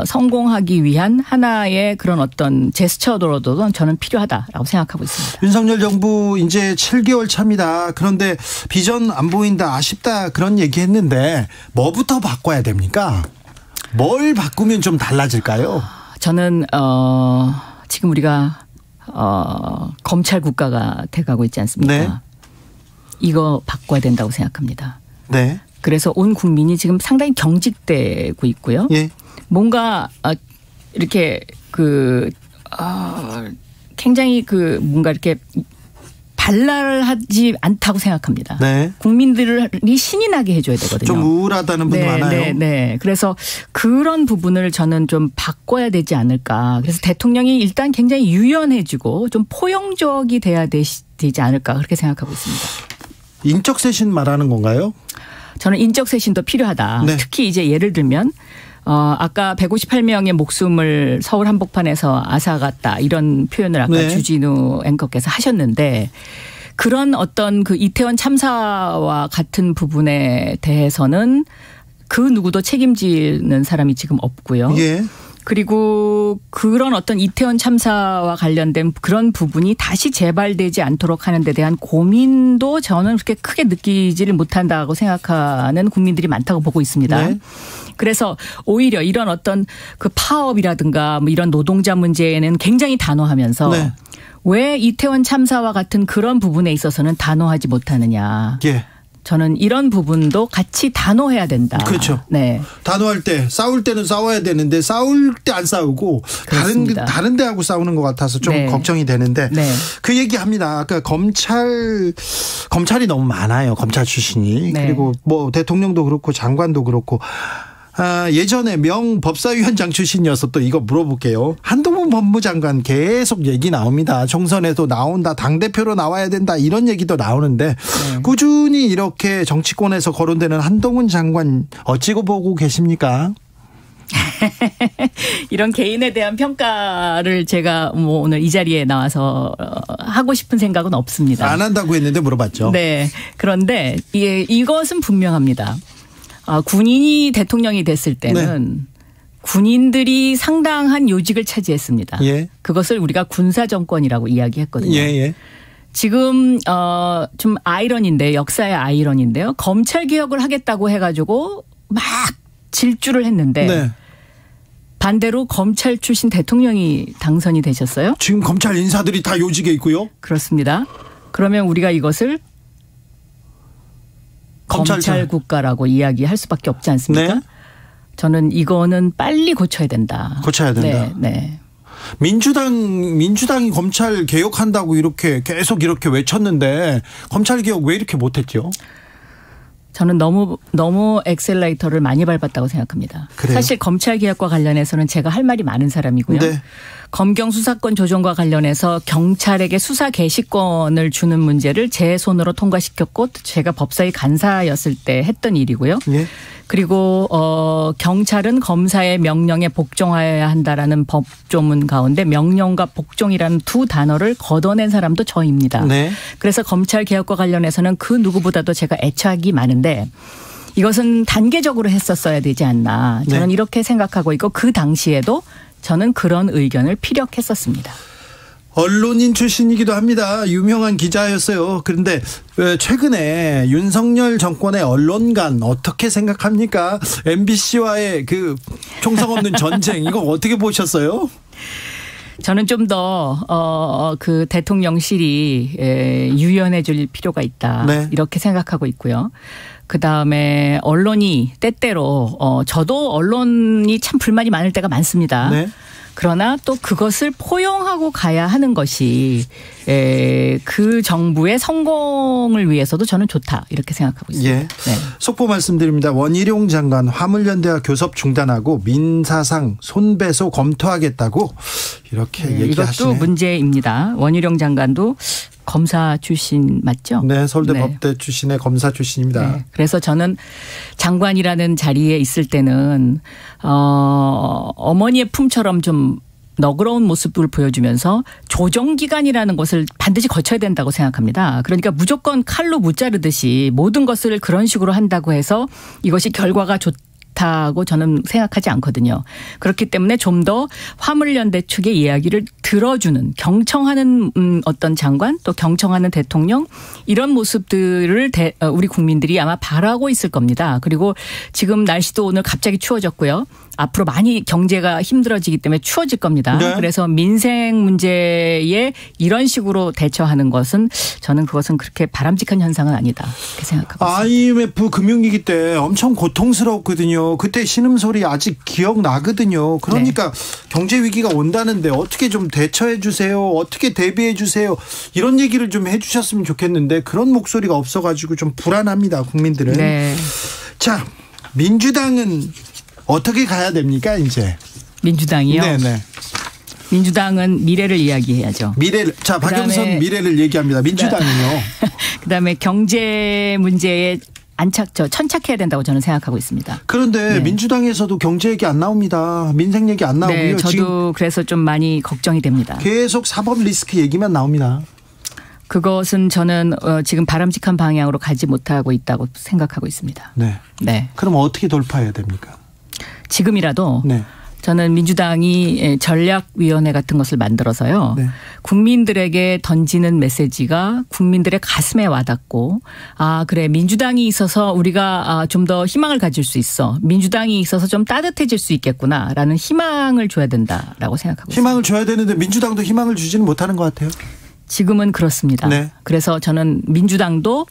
성공하기 위한 하나의 그런 어떤 제스처로도 저는 필요하다라고 생각하고 있습니다. 윤석열 정부 이제 7개월 차입니다. 그런데 비전 안 보인다, 아쉽다 그런 얘기했는데 뭐부터 바꿔야 됩니까? 뭘 바꾸면 좀 달라질까요? 저는 지금 우리가 검찰 국가가 돼가고 있지 않습니까? 네. 이거 바꿔야 된다고 생각합니다. 네. 그래서 온 국민이 지금 상당히 경직되고 있고요. 예. 뭔가 이렇게 굉장히 뭔가 이렇게 발랄하지 않다고 생각합니다. 네. 국민들이 신이 나게 해줘야 되거든요. 좀 우울하다는 분도 많아요. 네. 그래서 그런 부분을 저는 좀 바꿔야 되지 않을까. 그래서 대통령이 일단 굉장히 유연해지고 좀 포용적이 돼야 되지 않을까 그렇게 생각하고 있습니다. 인적 쇄신 말하는 건가요? 저는 인적 쇄신도 필요하다. 네. 특히 이제 예를 들면 아까 158명의 목숨을 서울 한복판에서 앗아갔다 이런 표현을 아까 네. 주진우 앵커께서 하셨는데 그런 어떤 이태원 참사와 같은 부분에 대해서는 그 누구도 책임지는 사람이 지금 없고요. 예. 그리고 그런 어떤 이태원 참사와 관련된 그런 부분이 다시 재발되지 않도록 하는 데 대한 고민도 저는 그렇게 크게 느끼지를 못한다고 생각하는 국민들이 많다고 보고 있습니다. 네. 그래서 오히려 이런 어떤 파업이라든가 이런 노동자 문제에는 굉장히 단호하면서 네. 왜 이태원 참사와 같은 그런 부분에 있어서는 단호하지 못하느냐. 예. 저는 이런 부분도 같이 단호해야 된다. 그렇죠. 네. 단호할 때, 싸울 때는 싸워야 되는데 싸울 때 안 싸우고 다른 데하고 싸우는 것 같아서 좀 네. 걱정이 되는데 네. 그 얘기합니다. 아까 검찰이 너무 많아요. 검찰 출신이. 네. 그리고 대통령도 그렇고 장관도 그렇고. 예전에 명법사위원장 출신이어서 또 이거 물어볼게요. 한동훈 법무장관 계속 얘기 나옵니다. 총선에도 나온다. 당대표로 나와야 된다. 이런 얘기도 나오는데 네. 꾸준히 이렇게 정치권에서 거론되는 한동훈 장관 어찌고 보고 계십니까? 이런 개인에 대한 평가를 제가 오늘 이 자리에 나와서 하고 싶은 생각은 없습니다. 안 한다고 했는데 물어봤죠. 네. 그런데 이것은 분명합니다. 군인이 대통령이 됐을 때는 네. 군인들이 상당한 요직을 차지했습니다. 예. 그것을 우리가 군사정권이라고 이야기했거든요. 예. 지금 좀 역사의 아이러니인데요. 검찰 개혁을 하겠다고 해가지고 막 질주를 했는데 네. 반대로 검찰 출신 대통령이 당선이 되셨어요. 지금 검찰 인사들이 다 요직에 있고요. 그렇습니다. 그러면 우리가 이것을 검찰 국가라고 이야기할 수밖에 없지 않습니까? 네. 저는 이거는 빨리 고쳐야 된다. 고쳐야 된다. 네. 민주당이 검찰 개혁한다고 계속 이렇게 외쳤는데 검찰 개혁 왜 이렇게 못했죠? 저는 너무 엑셀레이터를 많이 밟았다고 생각합니다. 그래요? 사실 검찰 개혁과 관련해서는 제가 할 말이 많은 사람이고요. 네. 검경 수사권 조정과 관련해서 경찰에게 수사 개시권을 주는 문제를 제 손으로 통과시켰고 제가 법사위 간사였을 때 했던 일이고요. 예. 그리고 경찰은 검사의 명령에 복종하여야 한다라는 법조문 가운데 명령과 복종이라는 두 단어를 걷어낸 사람도 저입니다. 네. 그래서 검찰 개혁과 관련해서는 그 누구보다도 제가 애착이 많은데 이것은 단계적으로 했었어야 되지 않나. 저는 네. 이렇게 생각하고 있고 그 당시에도 저는 그런 의견을 피력했었습니다. 언론인 출신이기도 합니다. 유명한 기자였어요. 그런데 최근에 윤석열 정권의 언론관 어떻게 생각합니까? MBC와의 그 총성 없는 전쟁 이거 어떻게 보셨어요? 저는 좀 더 그 대통령실이 유연해질 필요가 있다. 네. 이렇게 생각하고 있고요. 그다음에 언론이 때때로 저도 언론이 참 불만이 많을 때가 많습니다. 네. 그러나 또 그것을 포용하고 가야 하는 것이 그 정부의 성공을 위해서도 저는 좋다 이렇게 생각하고 있습니다. 예. 네. 속보 말씀드립니다. 원희룡 장관 화물연대와 교섭 중단하고 민사상 손배소 검토하겠다고 이렇게 얘기하시네요. 이것도 문제입니다. 원희룡 장관도 검사 출신 맞죠? 네, 서울대 법대 출신의 검사 출신입니다. 네, 그래서 저는 장관이라는 자리에 있을 때는 어머니의 품처럼 좀 너그러운 모습을 보여주면서 조정기간이라는 것을 반드시 거쳐야 된다고 생각합니다. 그러니까 무조건 칼로 무자르듯이 모든 것을 그런 식으로 한다고 해서 이것이 결과가 좋다고 저는 생각하지 않거든요. 그렇기 때문에 좀 더 화물연대 측의 이야기를 들어주는 경청하는 어떤 장관 또 경청하는 대통령 이런 모습들을 우리 국민들이 아마 바라고 있을 겁니다. 그리고 지금 날씨도 오늘 갑자기 추워졌고요. 앞으로 많이 경제가 힘들어지기 때문에 추워질 겁니다. 네. 그래서 민생 문제에 이런 식으로 대처하는 것은 저는 그것은 그렇게 바람직한 현상은 아니다. 이렇게 생각하고 있습니다. IMF 금융위기 때 엄청 고통스러웠거든요. 그때 신음소리 아직 기억나거든요. 그러니까 네. 경제 위기가 온다는데 어떻게 좀 대처해 주세요. 어떻게 대비해 주세요. 이런 얘기를 좀 해 주셨으면 좋겠는데 그런 목소리가 없어가지고 좀 불안합니다. 국민들은. 네. 자, 민주당은 어떻게 가야 됩니까 이제? 민주당이요? 네네. 민주당은 미래를 이야기해야죠. 미래를. 자, 박영선 미래를 얘기합니다. 민주당은요. 그다음에 경제 문제에 천착해야 된다고 저는 생각하고 있습니다. 그런데 네. 민주당에서도 경제 얘기 안 나옵니다. 민생 얘기 안 나오고요. 네, 저도 지금 그래서 좀 많이 걱정이 됩니다. 계속 사법 리스크 얘기만 나옵니다. 그것은 저는 지금 바람직한 방향으로 가지 못하고 있다고 생각하고 있습니다. 네. 네. 그럼 어떻게 돌파해야 됩니까? 지금이라도 네. 저는 민주당이 전략위원회 같은 것을 만들어서요. 네. 국민들에게 던지는 메시지가 국민들의 가슴에 와닿고 그래 민주당이 있어서 우리가 좀 더 희망을 가질 수 있어. 민주당이 있어서 좀 따뜻해질 수 있겠구나라는 희망을 줘야 된다라고 생각하고 있습니다. 희망을 줘야 되는데 민주당도 희망을 주지는 못하는 것 같아요. 지금은 그렇습니다. 네. 그래서 저는 민주당도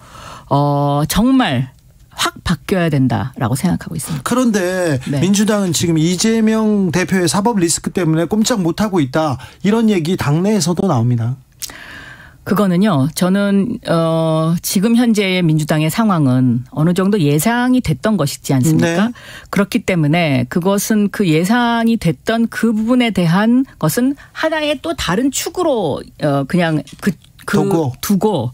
정말 확 바뀌어야 된다라고 생각하고 있습니다. 그런데 네. 민주당은 지금 이재명 대표의 사법 리스크 때문에 꼼짝 못하고 있다. 이런 얘기 당내에서도 나옵니다. 그거는요. 저는 지금 현재의 민주당의 상황은 어느 정도 예상이 됐던 것이지 않습니까? 네. 그렇기 때문에 그것은 그 예상이 됐던 그 부분에 대한 것은 하나의 또 다른 축으로 그냥 두고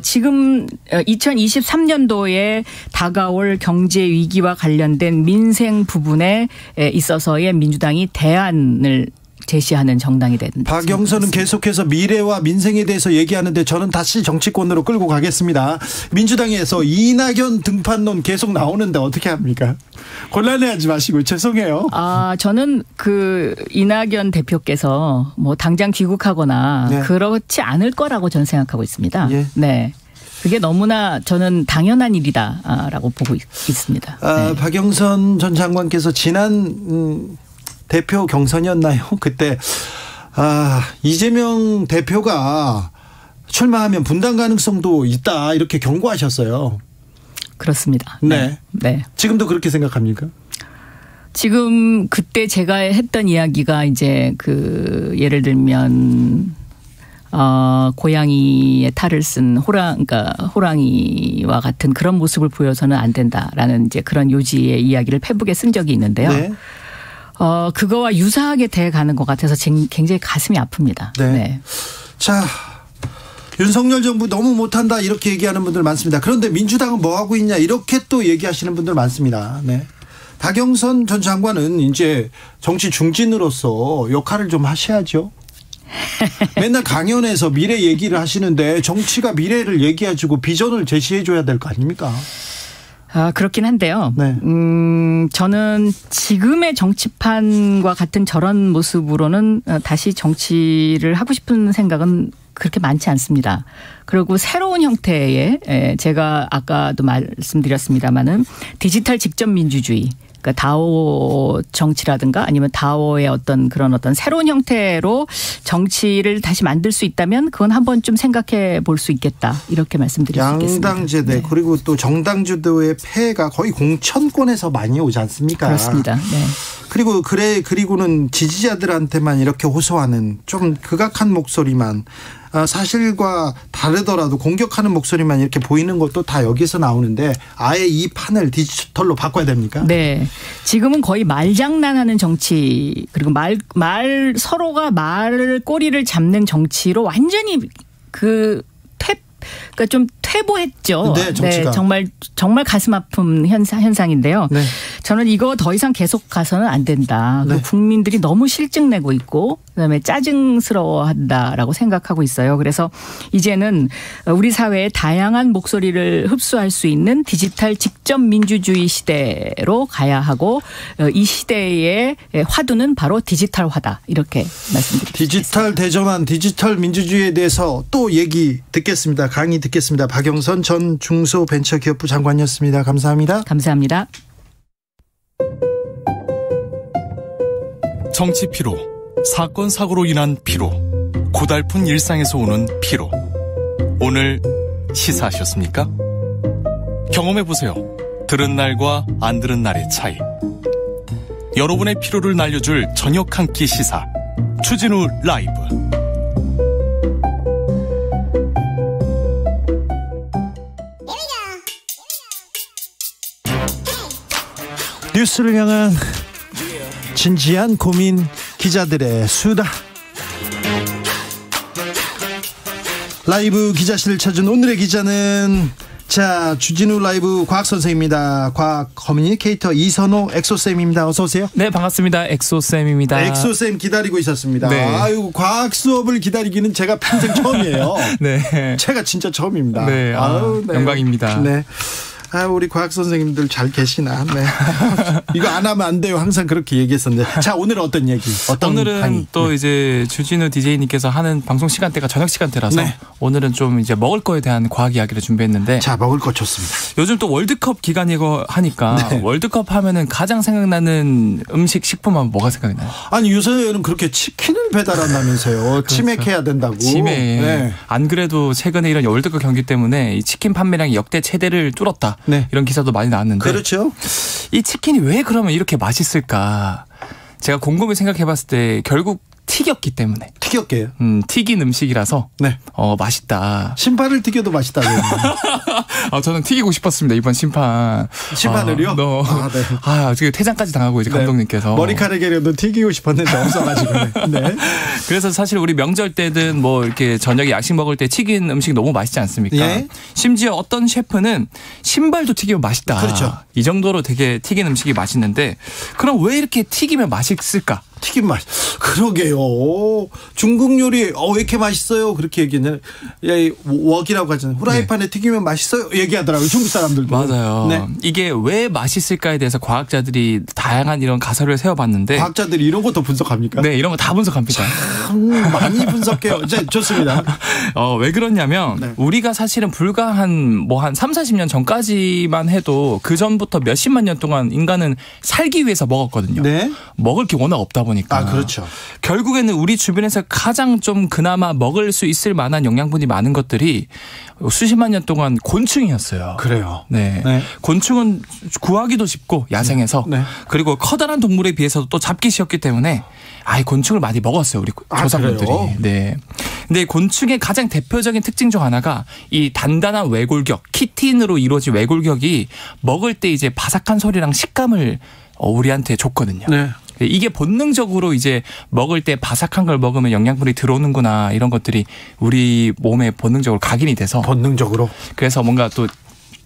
지금 2023년도에 다가올 경제 위기와 관련된 민생 부분에 있어서의 민주당이 대안을 제시하는 정당이 된다. 박영선은 계속해서 미래와 민생에 대해서 얘기하는데 저는 다시 정치권으로 끌고 가겠습니다. 민주당에서 이낙연 등판론 계속 나오는데 어떻게 합니까? 곤란해하지 마시고 죄송해요. 저는 그 이낙연 대표께서 뭐 당장 귀국하거나 네. 그렇지 않을 거라고 저는 생각하고 있습니다. 예. 네. 그게 너무나 저는 당연한 일이다라고 보고 있습니다. 네. 박영선 전 장관께서 지난 대표 경선이었나요? 그때 이재명 대표가 출마하면 분당 가능성도 있다 이렇게 경고하셨어요. 그렇습니다. 네. 네. 지금도 그렇게 생각합니까? 지금 그때 제가 했던 이야기가 이제 예를 들면 고양이의 탈을 쓴 호랑이와 같은 그런 모습을 보여서는 안 된다라는 이제 그런 요지의 이야기를 페북에 쓴 적이 있는데요. 네. 그거와 유사하게 돼가는 것 같아서 굉장히 가슴이 아픕니다. 네. 네. 자, 윤석열 정부 너무 못한다 이렇게 얘기하는 분들 많습니다. 그런데 민주당은 뭐 하고 있냐 이렇게 또 얘기하시는 분들 많습니다. 네. 박영선 전 장관은 이제 정치 중진으로서 역할을 좀 하셔야죠. 맨날 강연에서 미래 얘기를 하시는데 정치가 미래를 얘기해주고 비전을 제시해줘야 될 거 아닙니까? 그렇긴 한데요. 네. 저는 지금의 정치판과 같은 저런 모습으로는 다시 정치를 하고 싶은 생각은 그렇게 많지 않습니다. 그리고 새로운 형태의 제가 아까도 말씀드렸습니다마는 디지털 직접 민주주의, 그러니까 다오 정치라든가 아니면 다오의 어떤 새로운 형태로 정치를 다시 만들 수 있다면 그건 한번 좀 생각해 볼 수 있겠다. 이렇게 말씀드릴 수 있겠습니다. 양당제대 네. 그리고 또 정당 주도의 폐해가 거의 공천권에서 많이 오지 않습니까? 그렇습니다. 네. 그리고는 지지자들한테만 이렇게 호소하는 좀 극악한 목소리만 사실과 다르더라도 공격하는 목소리만 이렇게 보이는 것도 다 여기서 나오는데 아예 이 판을 디지털로 바꿔야 됩니까? 네. 지금은 거의 말장난하는 정치 그리고 서로가 말 꼬리를 잡는 정치로 완전히 그러니까 좀 퇴보했죠. 네, 정치가. 네, 정말 가슴 아픈 현상인데요. 네. 저는 이거 더 이상 계속 가서는 안 된다. 네. 국민들이 너무 실증내고 있고 그다음에 짜증스러워한다라고 생각하고 있어요. 그래서 이제는 우리 사회의 다양한 목소리를 흡수할 수 있는 디지털 직접 민주주의 시대로 가야 하고 이 시대의 화두는 바로 디지털화다. 이렇게 말씀드립니다. 디지털 대전환, 디지털 민주주의에 대해서 또 얘기 듣겠습니다. 강의 듣겠습니다. 박영선 전 중소벤처기업부 장관이었습니다. 감사합니다. 감사합니다. 정치 피로, 사건 사고로 인한 피로, 고달픈 일상에서 오는 피로. 오늘 시사하셨습니까? 경험해보세요. 들은 날과 안 들은 날의 차이. 여러분의 피로를 날려줄 저녁 한 끼 시사 추진우 라이브. 뉴스를 향한 진지한 고민, 기자들의 수다. 라이브 기자실을 찾은 오늘의 기자는 주진우 라이브 과학선생입니다. 과학 커뮤니케이터 이선호 엑소쌤입니다. 어서 오세요. 네, 반갑습니다. 엑소쌤입니다. 엑소쌤 기다리고 있었습니다. 네. 아유, 과학 수업을 기다리기는 제가 평생 처음이에요. 네. 제가 진짜 처음입니다. 네, 네. 영광입니다. 네. 우리 과학 선생님들 잘 계시나? 네. 이거 안 하면 안 돼요. 항상 그렇게 얘기했었는데. 자, 오늘은 어떤 얘기? 오늘은 강의? 또 이제 주진우 DJ님께서 하는 방송 시간대가 저녁 시간대라서 네. 오늘은 좀 이제 먹을 거에 대한 과학 이야기를 준비했는데. 자, 먹을 거 좋습니다. 요즘 또 월드컵 기간이고 하니까 네. 월드컵 하면은 가장 생각나는 음식 식품하면 뭐가 생각나요? 아니, 요새는 그렇게 치킨을 배달한다면서요. 그렇죠. 치맥해야 된다고. 치맥. 네. 안 그래도 최근에 이런 월드컵 경기 때문에 이 치킨 판매량이 역대 최대를 뚫었다. 네. 이런 기사도 많이 나왔는데. 그렇죠. 이 치킨이 왜 그러면 이렇게 맛있을까? 제가 곰곰이 생각해봤을 때 결국 튀겼기 때문에. 튀겼게요? 튀긴 음식이라서. 네. 맛있다. 심판을 튀겨도 맛있다고. 저는 튀기고 싶었습니다. 이번 심판. 심판을요? 네. 지금 퇴장까지 당하고 이제 감독님께서. 머리카락이라도 튀기고 싶었는데 없어가지고. 네. 그래서 사실 우리 명절 때든 뭐 이렇게 저녁에 야식 먹을 때 튀긴 음식 너무 맛있지 않습니까? 예? 심지어 어떤 셰프는 신발도 튀기면 맛있다. 그렇죠. 이 정도로 되게 튀긴 음식이 맛있는데 그럼 왜 이렇게 튀기면 맛있을까? 튀김 맛. 그러게요. 중국 요리 왜 이렇게 맛있어요? 그렇게 얘기는 웍이라고 하잖아요. 후라이팬에 네. 튀기면 맛있어요? 얘기하더라고요. 중국 사람들도. 맞아요. 네. 이게 왜 맛있을까에 대해서 과학자들이 다양한 이런 가설을 세워봤는데 과학자들이 이런 것도 분석합니까? 네, 이런 거 다 분석합니다. 참 많이 분석해요. 이제 좋습니다. 왜 그러냐면 네. 우리가 사실은 불과 한 3, 40년 전까지만 해도 그 전부터 몇십만 년 동안 인간은 살기 위해서 먹었거든요. 네. 먹을 게 워낙 없다 보니까. 그렇죠. 결국에는 우리 주변에서 가장 좀 그나마 먹을 수 있을 만한 영양분이 많은 것들이 수십만 년 동안 곤충이었어요. 그래요. 네. 네. 곤충은 구하기도 쉽고 야생에서 네. 그리고 커다란 동물에 비해서도 또 잡기 쉬웠기 때문에 곤충을 많이 먹었어요. 우리 조상분들이. 그래요? 네. 근데 곤충의 가장 대표적인 특징 중 하나가 이 단단한 외골격, 키틴으로 이루어진 외골격이 먹을 때 이제 바삭한 소리랑 식감을 우리한테 줬거든요. 네. 이게 본능적으로 이제 먹을 때 바삭한 걸 먹으면 영양분이 들어오는구나 이런 것들이 우리 몸에 본능적으로 각인이 돼서 본능적으로. 그래서 뭔가 또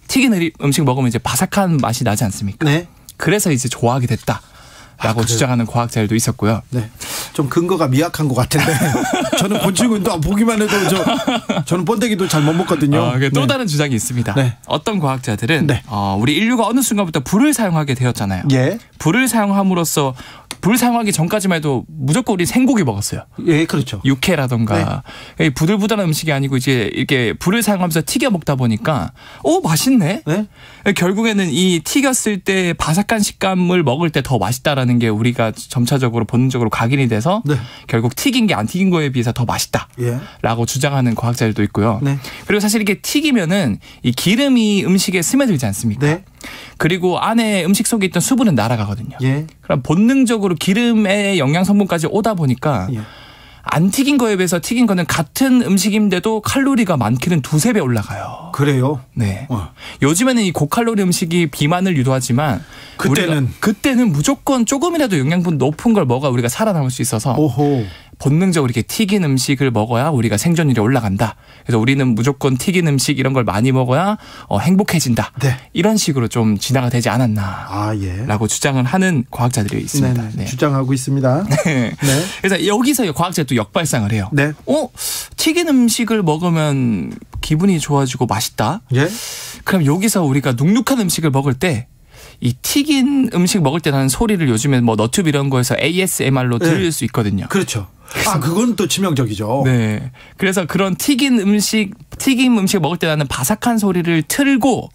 튀긴 음식 먹으면 이제 바삭한 맛이 나지 않습니까? 네. 그래서 이제 좋아하게 됐다라고 주장하는 과학자들도 있었고요. 네. 좀 근거가 미약한 것 같은데 저는 곤충은 또 보기만 해도 저는 번데기도 잘 못 먹거든요. 또 다른 주장이 있습니다. 네. 어떤 과학자들은 우리 인류가 어느 순간부터 불을 사용하게 되었잖아요. 예. 불을 사용함으로써 불 사용하기 전까지만 해도 무조건 우리 생고기 먹었어요. 예, 그렇죠. 육회라던가 부들부들한 음식이 아니고 이제 이렇게 불을 사용하면서 튀겨 먹다 보니까 맛있네. 네? 결국에는 이 튀겼을 때 바삭한 식감을 먹을 때 더 맛있다라는 게 우리가 점차적으로 본능적으로 각인이 돼서 결국 튀긴 게 안 튀긴 거에 비해서 더 맛있다라고 주장하는 과학자들도 있고요. 네. 그리고 사실 이게 튀기면은 이 기름이 음식에 스며들지 않습니까? 네. 그리고 안에 음식 속에 있던 수분은 날아가거든요. 예. 그럼 본능적으로 기름의 영양 성분까지 오다 보니까 안 튀긴 거에 비해서 튀긴 거는 같은 음식인데도 칼로리가 많기는 2-3배 올라가요. 그래요? 네. 요즘에는 이 고칼로리 음식이 비만을 유도하지만 그때는 무조건 조금이라도 영양분 높은 걸 먹어야 우리가 살아남을 수 있어서 본능적으로 이렇게 튀긴 음식을 먹어야 우리가 생존율이 올라간다. 그래서 우리는 무조건 튀긴 음식 이런 걸 많이 먹어야 행복해진다. 네. 이런 식으로 좀 진화가 되지 않았나라고 주장을 하는 과학자들이 있습니다. 네. 주장하고 있습니다. 네. 그래서 여기서 과학자가 또 역발상을 해요. 네. 튀긴 음식을 먹으면 기분이 좋아지고 맛있다. 예. 그럼 여기서 우리가 눅눅한 음식을 먹을 때 이 튀긴 음식 먹을 때 나는 소리를 요즘에 뭐 너튜브 이런 거에서 ASMR로 들을 수 있거든요. 그렇죠. 그건 또 치명적이죠. 네. 그래서 그런 튀김 음식 먹을 때 나는 바삭한 소리를 틀고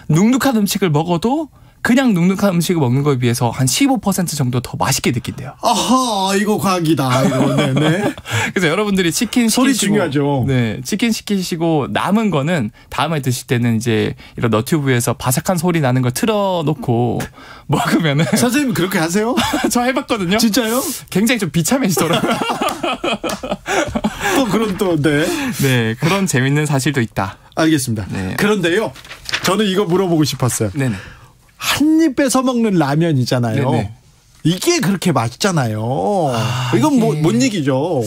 눅눅한 음식을 먹어도 그냥 눅눅한 음식을 먹는 거에 비해서 한 15% 정도 더 맛있게 느낀대요. 아하, 이거 과학이다. 이거. 네네. 그래서 여러분들이 치킨 시키시고 소리 중요하죠. 네, 치킨 시키시고 남은 거는 다음에 드실 때는 이제 이런 너튜브에서 바삭한 소리 나는 걸 틀어놓고 먹으면은 선생님 그렇게 하세요? 저 해봤거든요. 진짜요? 굉장히 좀 비참해지더라고요. 또 그런 네, 그런 재밌는 사실도 있다. 알겠습니다. 네. 그런데요, 저는 이거 물어보고 싶었어요. 네네. 한 입 뺏어 먹는 라면이잖아요. 네네. 이게 그렇게 맛있잖아요. 이건 뭔 얘기죠?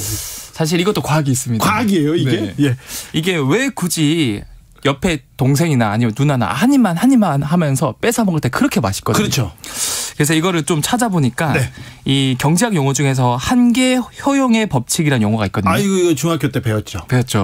사실 이것도 과학이 있습니다. 과학이에요, 이게? 네. 이게 왜 굳이 옆에 동생이나 아니면 누나나 한 입만 하면서 뺏어 먹을 때 그렇게 맛있거든요. 그렇죠. 그래서 이거를 좀 찾아보니까 이 경제학 용어 중에서 한계 효용의 법칙이라는 용어가 있거든요. 이거 중학교 때 배웠죠.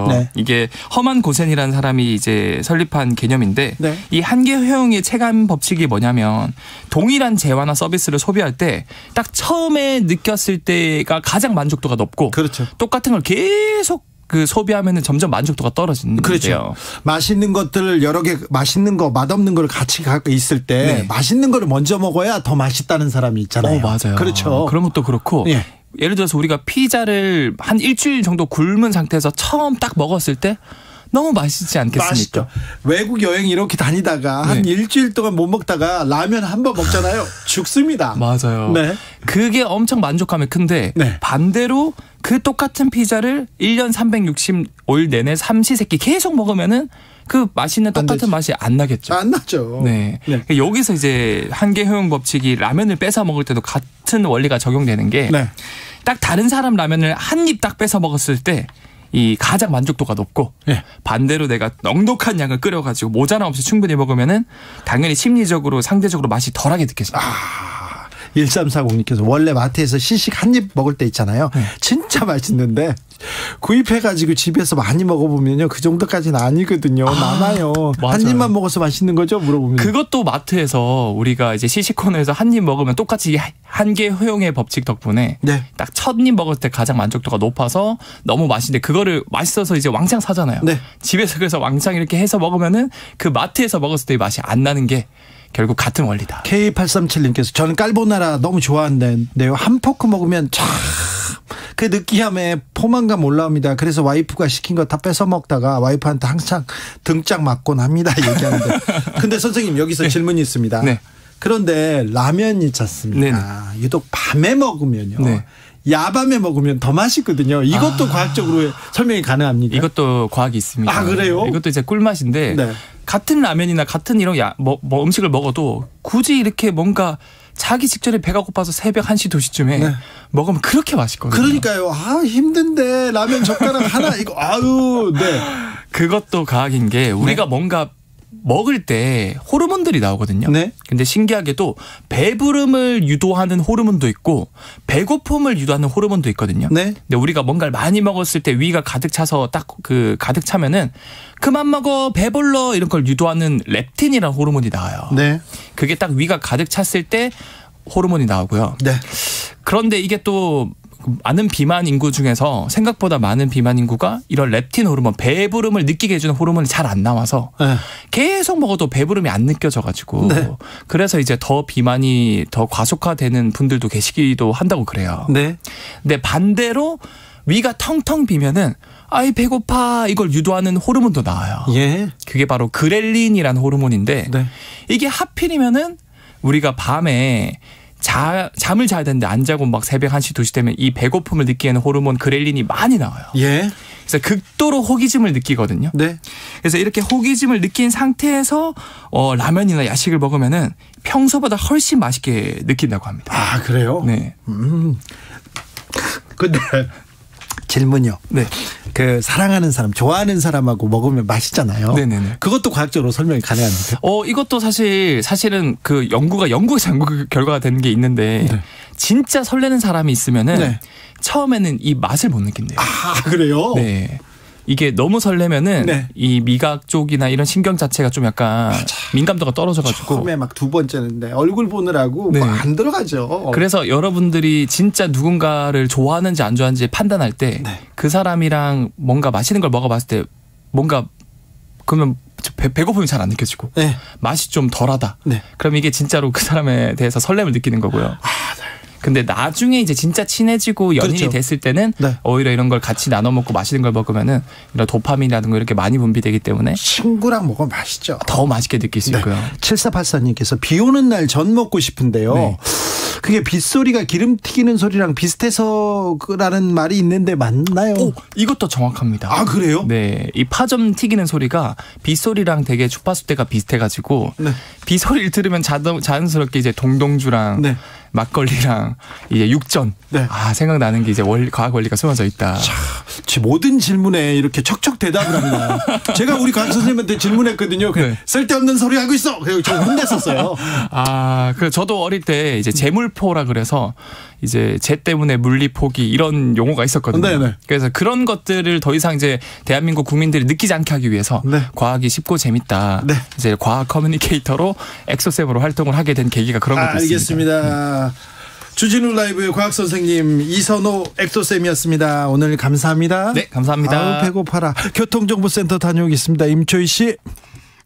네. 이게 허만 고센이라는 사람이 이제 설립한 개념인데 이 한계 효용의 체감 법칙이 뭐냐면 동일한 재화나 서비스를 소비할 때 딱 처음에 느꼈을 때가 가장 만족도가 높고 똑같은 걸 계속 소비하면은 점점 만족도가 떨어지는 거예요. 그렇죠. 맛있는 것들을 여러 개 맛있는 거 맛없는 걸 같이 갖고 있을 때 맛있는 거를 먼저 먹어야 더 맛있다는 사람이 있잖아요. 맞아요. 그렇죠. 그런 것도 그렇고 예를 들어서 우리가 피자를 한 일주일 정도 굶은 상태에서 처음 딱 먹었을 때 너무 맛있지 않겠습니까? 맛있죠. 외국 여행 이렇게 다니다가 한 일주일 동안 못 먹다가 라면 한 번 먹잖아요. 죽습니다. 맞아요. 네. 그게 엄청 만족감이 큰데 반대로 그 똑같은 피자를 1년 365일 내내 삼시세끼 계속 먹으면은 그 맛있는 똑같은 맛이 안 나겠죠. 안 나죠. 네. 여기서 이제 한계 효용 법칙이 라면을 뺏어 먹을 때도 같은 원리가 적용되는 게 딱 다른 사람 라면을 한 입 딱 뺏어 먹었을 때 이 가장 만족도가 높고 반대로 내가 넉넉한 양을 끓여가지고 모자람 없이 충분히 먹으면은 당연히 심리적으로 상대적으로 맛이 덜하게 느껴집니다. 1340님께서 원래 마트에서 시식 한 입 먹을 때 있잖아요. 진짜 맛있는데 구입해가지고 집에서 많이 먹어보면요 그 정도까지는 아니거든요. 남아요. 한 입만 먹어서 맛있는 거죠? 물어보면. 그것도 마트에서 우리가 이제 시식 코너에서 한 입 먹으면 똑같이 한계 효용의 법칙 덕분에 딱 첫 입 먹을 때 가장 만족도가 높아서 너무 맛있는데 그거를 맛있어서 이제 왕창 사잖아요. 집에서 그래서 왕창 이렇게 해서 먹으면은 그 마트에서 먹었을 때 맛이 안 나는 게 결국 같은 원리다. K837님께서 저는 깔보나라 너무 좋아하는데요. 한 포크 먹으면 참 그 느끼함에 포만감 올라옵니다. 그래서 와이프가 시킨 거 다 뺏어 먹다가 와이프한테 항상 등짝 맞곤 합니다. 얘기하는데. 근데 선생님 여기서 질문이 있습니다. 그런데 라면 있지 않습니까? 유독 밤에 먹으면요. 야밤에 먹으면 더 맛있거든요. 이것도 과학적으로 설명이 가능합니까? 이것도 과학이 있습니다. 그래요? 이것도 이제 꿀맛인데 같은 라면이나 같은 이런 음식을 먹어도 굳이 이렇게 뭔가 자기 직전에 배가 고파서 새벽 1시, 2시쯤에 네. 먹으면 그렇게 맛있거든요. 그러니까요. 힘든데 라면 젓가락 하나 이거 아유 네. 그것도 과학인 게 우리가 뭔가 먹을 때 호르몬들이 나오거든요. 네. 근데 신기하게도 배부름을 유도하는 호르몬도 있고 배고픔을 유도하는 호르몬도 있거든요. 네. 근데 우리가 뭔가를 많이 먹었을 때 위가 가득 차서 딱 가득 차면은 그만 먹어 배불러 이런 걸 유도하는 렙틴이라는 호르몬이 나와요. 네. 그게 딱 위가 가득 찼을 때 호르몬이 나오고요. 네. 그런데 이게 또 많은 비만 인구 중에서 생각보다 많은 비만 인구가 이런 렙틴 호르몬, 배부름을 느끼게 해주는 호르몬이 잘 안 나와서 계속 먹어도 배부름이 안 느껴져가지고 그래서 이제 더 비만이 더 과속화되는 분들도 계시기도 한다고 그래요. 네. 근데 반대로 위가 텅텅 비면은 아이 배고파 이걸 유도하는 호르몬도 나와요. 예. 그게 바로 그렐린이라는 호르몬인데 이게 하필이면은 우리가 밤에 잠을 자야 되는데 안 자고 막 새벽 1시, 2시 되면 이 배고픔을 느끼는 호르몬 그렐린이 많이 나와요. 예. 그래서 극도로 호기심을 느끼거든요. 네. 그래서 이렇게 호기심을 느낀 상태에서 라면이나 야식을 먹으면은 평소보다 훨씬 맛있게 느낀다고 합니다. 아, 그래요? 네. 근데 질문이요. 네. 그 사랑하는 사람, 좋아하는 사람하고 먹으면 맛있잖아요. 네네네. 그것도 과학적으로 설명이 가능합니까? 이것도 사실은 그 연구 결과가 되는 게 있는데 진짜 설레는 사람이 있으면은 처음에는 이 맛을 못 느낀대요. 아, 그래요? 네. 이게 너무 설레면은 이 미각 쪽이나 이런 신경 자체가 좀 약간 민감도가 떨어져가지고 처음에 막 두 번째는데 얼굴 보느라고 안 들어가죠. 그래서 여러분들이 진짜 누군가를 좋아하는지 안 좋아하는지 판단할 때 그 사람이랑 뭔가 맛있는 걸 먹어봤을 때 뭔가 그러면 배고픔이 잘 안 느껴지고 맛이 좀 덜하다. 그럼 이게 진짜로 그 사람에 대해서 설렘을 느끼는 거고요. 근데 나중에 이제 진짜 친해지고 연인이 그렇죠. 됐을 때는 오히려 이런 걸 같이 나눠 먹고 맛있는 걸 먹으면은 이런 도파민이라든가 이렇게 많이 분비되기 때문에 친구랑 먹으면 맛있죠. 더 맛있게 느낄 수 있고요. 7484님께서 비 오는 날 전 먹고 싶은데요. 그게 빗소리가 기름 튀기는 소리랑 비슷해서라는 말이 있는데 맞나요? 이것도 정확합니다. 아, 그래요? 네. 이 파전 튀기는 소리가 빗소리랑 되게 주파수대가 비슷해가지고 비 소리를 들으면 자연스럽게 이제 동동주랑 막걸리랑 이제 육전 생각나는 게 이제 과학 원리가 숨어져 있다. 제 모든 질문에 이렇게 척척 대답을 합니다. 제가 우리 강 선생님한테 질문했거든요. 쓸데없는 소리 하고 있어. 그래서 저 혼냈었어요. 저도 어릴 때 이제 재물포라 그래서 이제 재 때문에 물리 포기 이런 용어가 있었거든요. 그래서 그런 것들을 더 이상 이제 대한민국 국민들이 느끼지 않게 하기 위해서 과학이 쉽고 재밌다. 이제 과학 커뮤니케이터로 엑소쌤으로 활동을 하게 된 계기가 그런 것도 있습니다. 알겠습니다. 주진우 라이브의 과학 선생님 이선호 엑소쌤이었습니다. 오늘 감사합니다. 네, 감사합니다. 아우, 배고파라. 교통정보센터 다녀오겠습니다. 임초희 씨.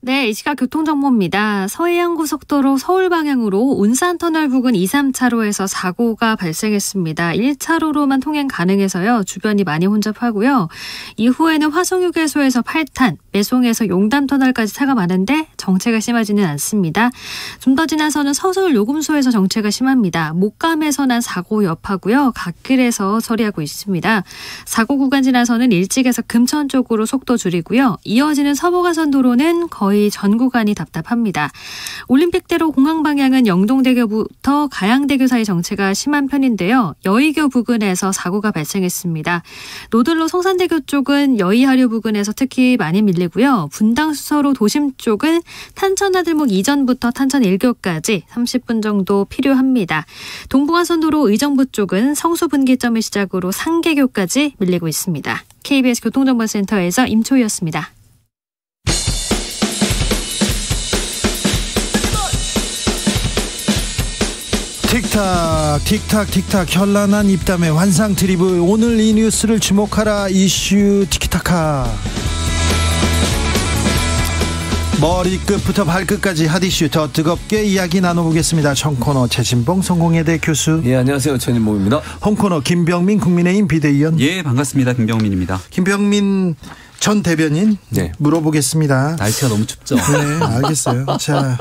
네, 이 시각 교통정보입니다. 서해안고속도로 서울 방향으로 운산터널 부근 2, 3차로에서 사고가 발생했습니다. 1차로로만 통행 가능해서요. 주변이 많이 혼잡하고요. 이후에는 화성휴게소에서 8탄, 매송에서 용담터널까지 차가 많은데 정체가 심하지는 않습니다. 좀 더 지나서는 서서울 요금소에서 정체가 심합니다. 목감에서 난 사고 여파고요. 갓길에서 처리하고 있습니다. 사고 구간 지나서는 일찍에서 금천 쪽으로 속도 줄이고요. 이어지는 서부가선 도로는 거의 전 구간이 답답합니다. 올림픽대로 공항 방향은 영동대교부터 가양대교 사이 정체가 심한 편인데요. 여의교 부근에서 사고가 발생했습니다. 노들로 성산대교 쪽은 여의하류 부근에서 특히 많이 밀리고요. 분당 수서로 도심 쪽은 탄천나들목 이전부터 탄천 1교까지 30분 정도 필요합니다. 동부간선도로 의정부 쪽은 성수분기점을 시작으로 상계교까지 밀리고 있습니다. KBS 교통정보센터에서 임초희였습니다. 틱탁 틱탁 틱탁 현란한 입담의 환상 드리블. 오늘 이 뉴스를 주목하라. 이슈 티키타카. 머리끝부터 발끝까지 핫이슈 더 뜨겁게 이야기 나눠보겠습니다. 청코너 최진봉 성공회대 교수. 예, 안녕하세요. 최진봉입니다. 홍코너 김병민 국민의힘 비대위원. 예, 반갑습니다. 김병민입니다. 김병민 전 대변인 물어보겠습니다. 날씨가 너무 춥죠. 네, 알겠어요. 자,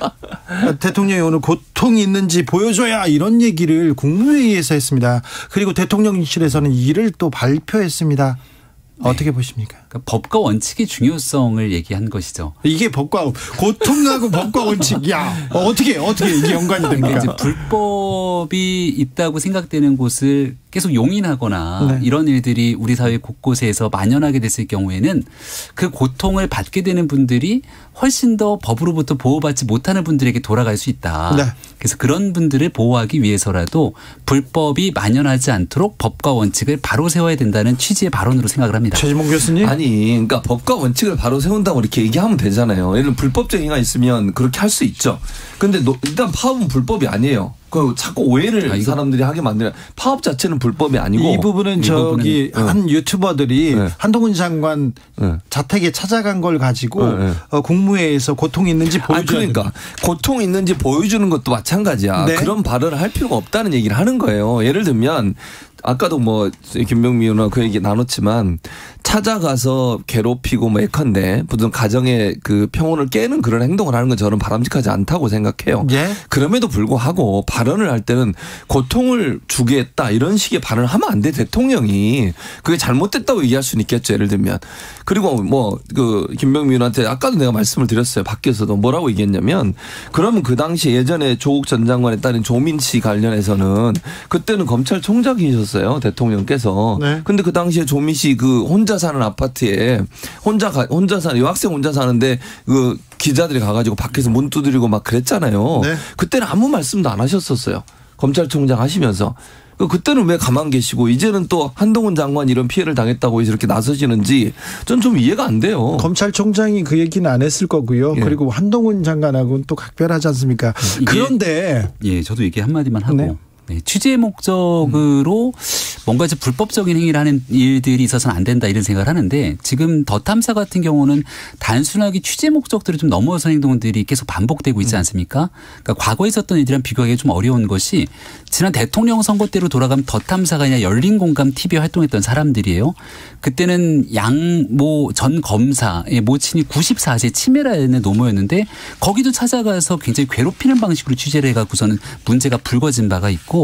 대통령이 오늘 고통이 있는지 보여줘야 이런 얘기를 국무회의에서 했습니다. 그리고 대통령실에서는 이를 또 발표했습니다. 어떻게 보십니까? 그러니까 법과 원칙의 중요성을 얘기한 것이죠. 이게 법과 고통하고 법과 원칙, 야 어떻게 이게 연관이 됩니까? 그러니까 이제 불법이 있다고 생각되는 곳을 계속 용인하거나 네. 이런 일들이 우리 사회 곳곳에서 만연하게 됐을 경우에는 그 고통을 받게 되는 분들이 훨씬 더 법으로부터 보호받지 못하는 분들에게 돌아갈 수 있다. 네. 그래서 그런 분들을 보호하기 위해서라도 불법이 만연하지 않도록 법과 원칙을 바로 세워야 된다는 취지의 발언으로 생각을 합니다. 최지봉 교수님. 아니, 그러니까 법과 원칙을 바로 세운다고 이렇게 얘기하면 되잖아요. 예를 들면 불법적 행위가 있으면 그렇게 할 수 있죠. 근데 일단 파업은 불법이 아니에요. 그 자꾸 오해를 사람들이 하게 만드는 파업 자체는 불법이 아니고 이 부분은 저기 한 유튜버들이 한동훈 장관 자택에 찾아간 걸 가지고 국무회의에서 고통이 있는지 보여줘야 그러니까 고통이 있는지 보여주는 것도 마찬가지야. 네. 그런 발언을 할 필요가 없다는 얘기를 하는 거예요. 예를 들면 아까도 뭐 김병미 의원과 그 얘기 나눴지만 찾아가서 괴롭히고 뭐 예컨대 무슨 가정의 그 평온을 깨는 그런 행동을 하는 건 저는 바람직하지 않다고 생각해요. 예? 그럼에도 불구하고 발언을 할 때는 고통을 주겠다 이런 식의 발언을 하면 안 돼. 대통령이 그게 잘못됐다고 얘기할 수는 있겠죠. 예를 들면. 그리고 뭐 그 김병미 의원한테 아까도 내가 말씀을 드렸어요. 밖에서도 뭐라고 얘기했냐면 그러면 그 당시 예전에 조국 전 장관에 따른 조민 씨 관련해서는 그때는 검찰총장이셨어요. 대통령께서. 네. 근데 그 당시에 조민 씨 그 혼자 사는 아파트에 혼자 사는 여학생 혼자 사는데 그 기자들이 가가지고 밖에서 문 두드리고 막 그랬잖아요. 네. 그때는 아무 말씀도 안 하셨었어요. 검찰총장 하시면서. 그때는 왜 가만 계시고 이제는 또 한동훈 장관 이런 피해를 당했다고 해서 이렇게 나서시는지 전 좀 이해가 안 돼요. 검찰총장이 그 얘기는 안 했을 거고요. 예. 그리고 한동훈 장관하고는 또 각별하지 않습니까? 그런데 예, 저도 얘기 한마디만 하고 네. 취재 목적으로 뭔가 이제 불법적인 행위를 하는 일들이 있어서는 안 된다 이런 생각을 하는데 지금 더 탐사 같은 경우는 단순하게 취재 목적들을 좀 넘어선 행동들이 계속 반복되고 있지 않습니까? 그러니까 과거에 있었던 일이랑 비교하기 좀 어려운 것이 지난 대통령 선거 때로 돌아가면 더 탐사가 아니라 열린공감 TV에 활동했던 사람들이에요. 그때는 양모 전 검사의 모친이 94세 치매라는 노모였는데 거기도 찾아가서 굉장히 괴롭히는 방식으로 취재를 해갖고서는 문제가 불거진 바가 있고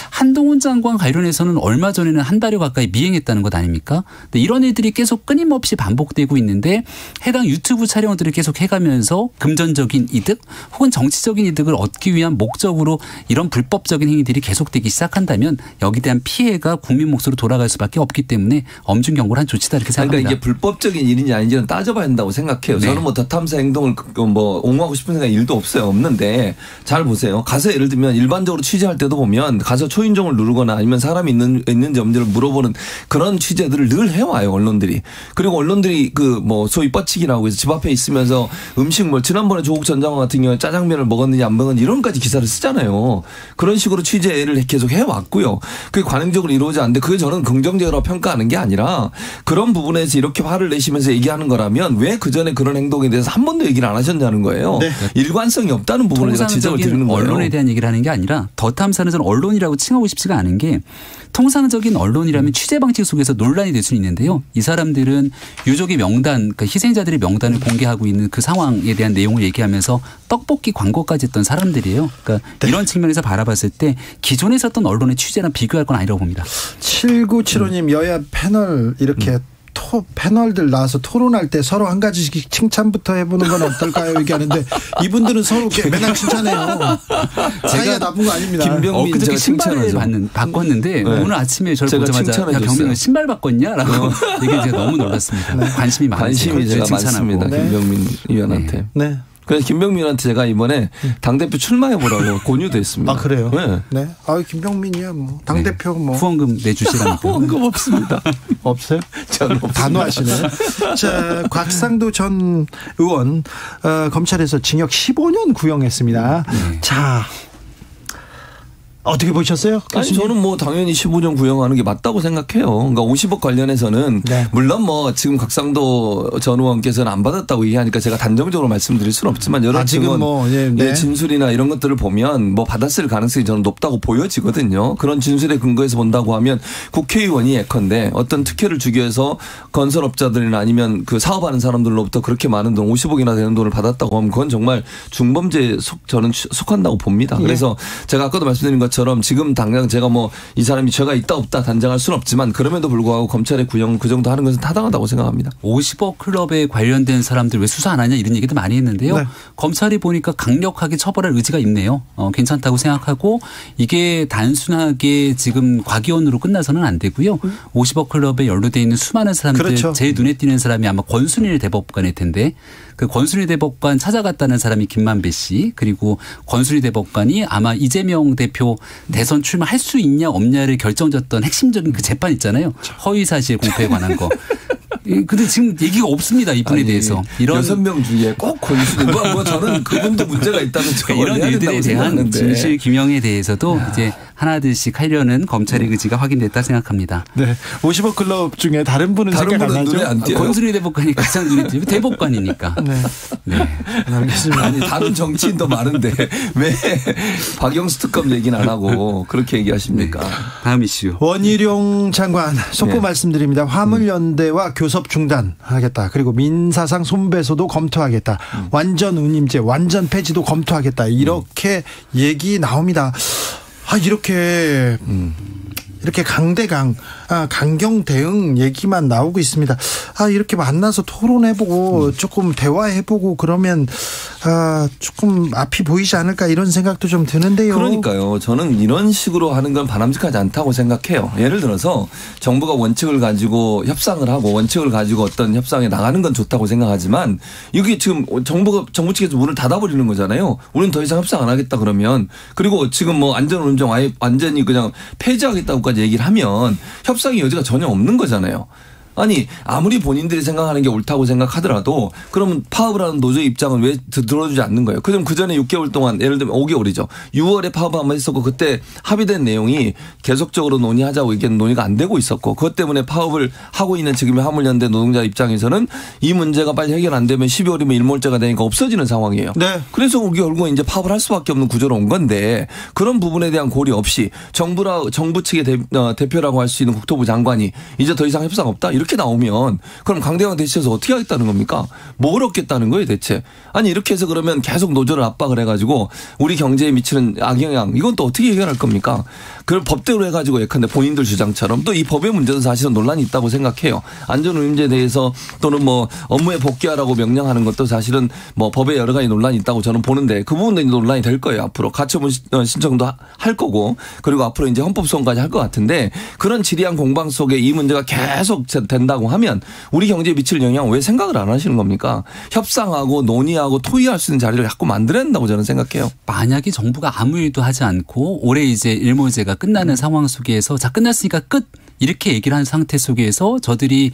한동훈 장관 관련해서는 얼마 전에는 한 달여 가까이 미행했다는 것 아닙니까? 근데 이런 일들이 계속 끊임없이 반복되고 있는데 해당 유튜브 촬영들을 계속 해가면서 금전적인 이득 혹은 정치적인 이득을 얻기 위한 목적으로 이런 불법적인 행위들이 계속되기 시작한다면 여기에 대한 피해가 국민 몫으로 돌아갈 수밖에 없기 때문에 엄중 경고를 한 조치다 이렇게 생각합니다. 그러니까 이게 불법적인 일인지 아닌지는 따져봐야 한다고 생각해요. 네. 저는 뭐 더 탐사 행동을 뭐 옹호하고 싶은 생각 일도 없는데 잘 보세요. 가서 예를 들면 일반적으로 취재할 때도 보면 가서 초인종을 누르거나 아니면 사람이 있는지 없는지를 물어보는 그런 취재들을 늘 해와요 언론들이. 그리고 언론들이 그 뭐 소위 뻗치기라고 해서 집 앞에 있으면서 음식물 지난번에 조국 전 장관 같은 경우에 짜장면을 먹었느냐 안 먹었느냐 이런까지 기사를 쓰잖아요. 그런 식으로 취재를 계속 해왔고요. 그게 관행적으로 이루어지지 않는데 그게 저는 긍정적으로 평가하는 게 아니라 그런 부분에서 이렇게 화를 내시면서 얘기하는 거라면 왜 그전에 그런 행동에 대해서 한 번도 얘기를 안 하셨냐는 거예요. 네. 일관성이 없다는 부분을 제가 지적을 드리는 거예요. 언론에 대한 얘기를 하는 게 아니라 더 탐사는 저는 언론이라고 칭하고 싶지가 않은 게 통상적인 언론이라면 취재 방식 속에서 논란이 될 수 있는데요. 이 사람들은 유족의 명단, 그러니까 희생자들의 명단을 공개하고 있는 그 상황에 대한 내용을 얘기하면서 떡볶이 광고까지 했던 사람들이에요. 그러니까 이런 측면에서 바라봤을 때 기존에 있었던 언론의 취재랑 비교할 건 아니라고 봅니다. 7975님 여야 패널 이렇게 패널들 나와서 토론할 때 서로 한 가지씩 칭찬부터 해보는 건 어떨까요? 얘기하는데 이분들은 서로 맨날 칭찬해요. 사이가 나쁜 거 아닙니다. 김병민 그저께 신발을 바꿨는데 네. 오늘 아침에 저를 보자마자 야 병민은 신발 바꿨냐라고 얘기해 제가 너무 놀랐습니다. 네. 관심이 제가 많습니다. 네. 김병민 의원한테. 네. 그래서 김병민한테 제가 이번에 당대표 출마해보라고 권유도 했습니다. 아, 그래요? 네. 네. 아, 김병민이야, 뭐. 당대표 뭐. 후원금 내주시라니까. 후원금 없습니다. 없어요? 저는 없습니다. 단호하시네. 자, 곽상도 전 의원, 검찰에서 징역 15년 구형했습니다. 자. 어떻게 보셨어요? 아니, 저는 뭐 당연히 15년 구형하는 게 맞다고 생각해요. 그러니까 50억 관련해서는 네. 물론 뭐 지금 곽상도 전 의원께서는 안 받았다고 얘기하니까 제가 단정적으로 말씀드릴 수는 없지만 여러 증언, 네. 진술이나 이런 것들을 보면 뭐 받았을 가능성이 저는 높다고 보여지거든요. 그런 진술에 근거해서 본다고 하면 국회의원이 예컨대 어떤 특혜를 주기 위해서 건설업자들이나 아니면 그 사업하는 사람들로부터 그렇게 많은 돈 50억이나 되는 돈을 받았다고 하면 그건 정말 중범죄에 저는 속한다고 봅니다. 그래서 제가 아까도 말씀드린 것처럼 것처럼 지금 당장 제가 뭐 이 사람이 죄가 있다 없다 단정할 수는 없지만 그럼에도 불구하고 검찰의 구형 그 정도 하는 것은 타당하다고 생각합니다. 50억 클럽에 관련된 사람들 왜 수사 안 하냐 이런 얘기도 많이 했는데요. 네. 검찰이 보니까 강력하게 처벌할 의지가 있네요. 괜찮다고 생각하고 이게 단순하게 지금 과기원으로 끝나서는 안 되고요. 50억 클럽에 연루돼 있는 수많은 사람들 그렇죠. 제일 눈에 띄는 사람이 아마 권순일 대법관일 텐데 그 권순일 대법관 찾아갔다는 사람이 김만배 씨 그리고 권순일 대법관이 아마 이재명 대표 대선 출마할 수 있냐 없냐를 결정졌던 핵심적인 그 재판 있잖아요. 허위사실 공표에 관한 거. 근데 지금 얘기가 없습니다. 이분에 대해서. 이런 6명 중에 꼭 권순일 뭐 저는 그분도 문제가 있다는 이런 일들에 대한 진실 규명에 대해서도 이제 하나둘씩 하려는 검찰의 의지가 확인됐다 생각합니다. 네. 50억 클럽 중에 다른 분은 생각 안 나죠? 권순일 대법관이 가장 눈에 띄고 대법관이니까. 네. 네. 알겠습니다. 아니 다른 정치인도 많은데 왜 박영수 특검 얘기는 안 하고 그렇게 얘기하십니까? 네. 다음 이슈. 원희룡 장관 속보 네. 말씀드립니다. 화물연대와 교섭 중단하겠다. 그리고 민사상 손배소도 검토하겠다. 완전 운임제 완전 폐지도 검토하겠다. 이렇게 얘기 나옵니다. 이렇게 강경 대응 얘기만 나오고 있습니다. 이렇게 만나서 토론해보고 조금 대화해보고 그러면 조금 앞이 보이지 않을까 이런 생각도 좀 드는데요. 그러니까요. 저는 이런 식으로 하는 건 바람직하지 않다고 생각해요. 예를 들어서 정부가 원칙을 가지고 협상을 하고 원칙을 가지고 어떤 협상에 나가는 건 좋다고 생각하지만 이게 지금 정부 측에서 문을 닫아버리는 거잖아요. 우리는 더 이상 협상 안 하겠다 그러면 그리고 지금 뭐 안전운전 아예 완전히 그냥 폐지하겠다고까지 얘기를 하면 협상의 여지가 전혀 없는 거잖아요. 아니 아무리 본인들이 생각하는 게 옳다고 생각하더라도 그러면 파업을 하는 노조의 입장은 왜 들어주지 않는 거예요? 그럼 그전에 6개월 동안 예를 들면 5개월이죠. 6월에 파업 한번 했었고 그때 합의된 내용이 계속적으로 논의하자고 이게 논의가 안 되고 있었고 그것 때문에 파업을 하고 있는 지금의 화물연대 노동자 입장에서는 이 문제가 빨리 해결 안 되면 12월이면 일몰제가 되니까 없어지는 상황이에요. 네. 그래서 우리 결국은 이제 파업을 할 수밖에 없는 구조로 온 건데 그런 부분에 대한 고려 없이 정부 측의 대표라고 할 수 있는 국토부 장관이 이제 더 이상 협상 없다 이렇게 나오면 그럼 강대강 대치해서 어떻게 하겠다는 겁니까? 뭘 얻겠다는 거예요 대체? 아니 이렇게 해서 그러면 계속 노조를 압박을 해가지고 우리 경제에 미치는 악영향 이건 또 어떻게 해결할 겁니까? 그걸 법대로 해가지고 예컨대 본인들 주장처럼 또 이 법의 문제도 사실은 논란이 있다고 생각해요. 안전운임제에 대해서 또는 뭐 업무에 복귀하라고 명령하는 것도 사실은 뭐 법에 여러 가지 논란이 있다고 저는 보는데 그 부분도 이제 논란이 될 거예요. 앞으로 가처분 신청도 할 거고 그리고 앞으로 이제 헌법소원까지 할 것 같은데 그런 지리한 공방 속에 이 문제가 계속 된다고 하면 우리 경제에 미칠 영향 왜 생각을 안 하시는 겁니까? 협상하고 논의하고 토의할 수 있는 자리를 자꾸 만들어야 된다고 저는 생각해요. 만약에 정부가 아무 일도 하지 않고 올해 이제 일몰제가 끝나는 상황 속에서 자 끝났으니까 끝 이렇게 얘기를 한 상태 속에서 저들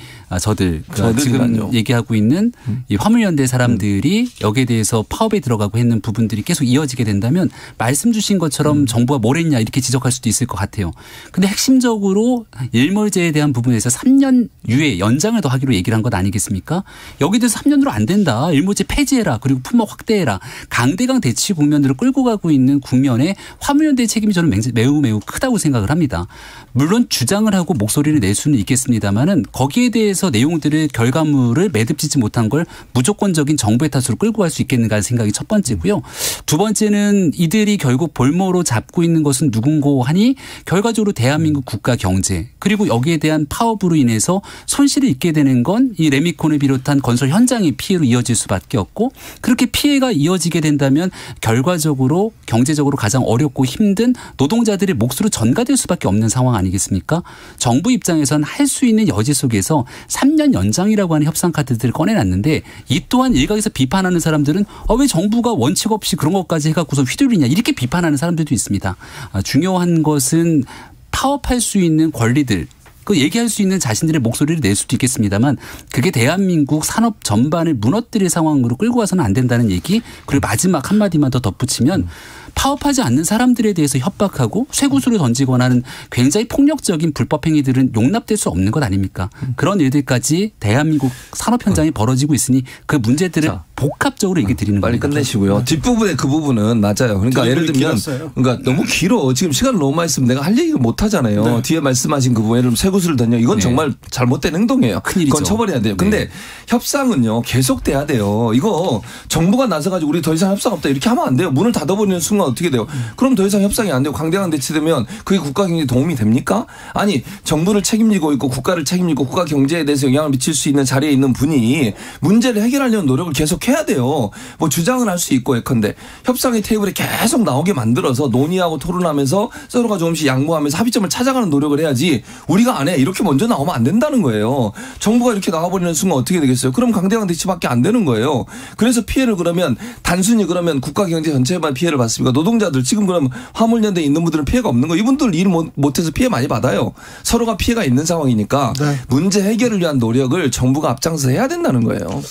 지금 얘기하고 있는 이 화물연대 사람들이 여기에 대해서 파업에 들어가고 했는 부분들이 계속 이어지게 된다면 말씀 주신 것처럼 정부가 뭘 했냐 이렇게 지적할 수도 있을 것 같아요. 근데 핵심적으로 일몰제에 대한 부분에서 3년 유예 연장을 더 하기로 얘기를 한 것 아니겠습니까? 여기에 대해서 3년으로 안 된다. 일몰제 폐지해라. 그리고 품목 확대해라. 강대강 대치 국면으로 끌고 가고 있는 국면에 화물연대의 책임이 저는 매우 크다고 생각을 합니다. 물론 주장을 하고 목소리를 낼 수는 있겠습니다만은 거기에 대해서 내용들을 결과물을 매듭짓지 못한 걸 무조건적인 정부의 탓으로 끌고 갈 수 있겠는가 하는 생각이 첫 번째고요. 두 번째는 이들이 결국 볼모로 잡고 있는 것은 누군고 하니 결과적으로 대한민국 국가 경제 그리고 여기에 대한 파업으로 인해서 손실을 입게 되는 건 이 레미콘을 비롯한 건설 현장의 피해로 이어질 수밖에 없고 그렇게 피해가 이어지게 된다면 결과적으로 경제적으로 가장 어렵고 힘든 노동자들의 몫으로 전가될 수밖에 없는 상황 아니겠습니까? 정부 입장에선 할 수 있는 여지 속에서 3년 연장이라고 하는 협상 카드들을 꺼내놨는데 이 또한 일각에서 비판하는 사람들은 왜 정부가 원칙 없이 그런 것까지 해갖고서 휘두르냐 이렇게 비판하는 사람들도 있습니다. 중요한 것은 파업할 수 있는 권리들 그 얘기할 수 있는 자신들의 목소리를 낼 수도 있겠습니다만 그게 대한민국 산업 전반을 무너뜨릴 상황으로 끌고 가서는 안 된다는 얘기 그리고 마지막 한마디만 더 덧붙이면 파업하지 않는 사람들에 대해서 협박하고 쇠구슬을 던지거나 하는 굉장히 폭력적인 불법 행위들은 용납될 수 없는 것 아닙니까? 그런 일들까지 대한민국 산업 현장에 벌어지고 있으니 그 문제들을 복합적으로 얘기 드리는 빨리 겁니다. 끝내시고요. 뒷부분에 그 부분은 맞아요. 그러니까 예를 들면 그러니까 너무 길어. 지금 시간을 너무 많이 쓰면 내가 할 얘기를 못 하잖아요. 네. 뒤에 말씀하신 그 부분에 쇠구슬을 던져. 이건 네. 정말 잘못된 행동이에요. 큰일이죠. 그건 처벌해야 돼요. 근데 네. 협상은요. 계속돼야 돼요. 이거 정부가 나서가지고 우리 더 이상 협상 없다 이렇게 하면 안 돼요. 문을 닫아버리는 순간 어떻게 돼요? 그럼 더 이상 협상이 안 되고 강대강 대치되면 그게 국가 경제에 도움이 됩니까? 아니 정부를 책임지고 있고 국가를 책임지고 국가 경제에 대해서 영향을 미칠 수 있는 자리에 있는 분이 문제를 해결하려는 노력을 계속 해야 돼요. 뭐 주장은 할 수 있고 예컨대 협상의 테이블에 계속 나오게 만들어서 논의하고 토론하면서 서로가 조금씩 양보하면서 합의점을 찾아가는 노력을 해야지 우리가 안 해. 이렇게 먼저 나오면 안 된다는 거예요. 정부가 이렇게 나가버리는 순간 어떻게 되겠어요? 그럼 강대강 대치밖에 안 되는 거예요. 그래서 피해를 그러면 단순히 그러면 국가 경제 전체만 피해를 받습니까? 노동자들 지금 그럼 화물연대에 있는 분들은 피해가 없는 거. 이분들 일 못해서 피해 많이 받아요. 서로가 피해가 있는 상황이니까 네. 문제 해결을 위한 노력을 정부가 앞장서 해야 된다는 거예요.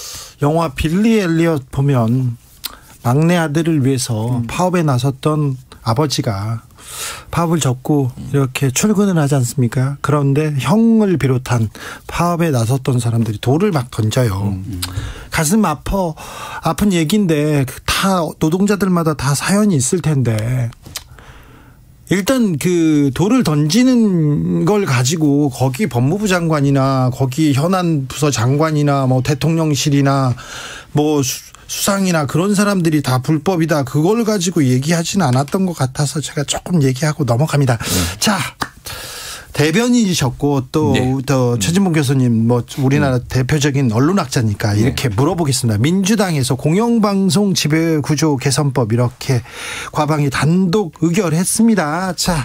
영화 빌리 엘리엇 보면 막내 아들을 위해서 파업에 나섰던 아버지가 파업을 접고 이렇게 출근을 하지 않습니까? 그런데 형을 비롯한 파업에 나섰던 사람들이 돌을 막 던져요. 가슴 아픈 얘기인데 다 노동자들마다 다 사연이 있을 텐데 일단 그 돌을 던지는 걸 가지고 거기 법무부 장관이나 거기 현안 부서 장관이나 뭐 대통령실이나 뭐 수상이나 그런 사람들이 다 불법이다 그걸 가지고 얘기하지는 않았던 것 같아서 제가 조금 얘기하고 넘어갑니다. 자. 대변인이셨고 또 네. 최진봉 교수님 뭐 우리나라 대표적인 언론학자니까 이렇게 물어보겠습니다. 민주당에서 공영방송 지배구조 개선법 이렇게 과방위 단독 의결했습니다. 자,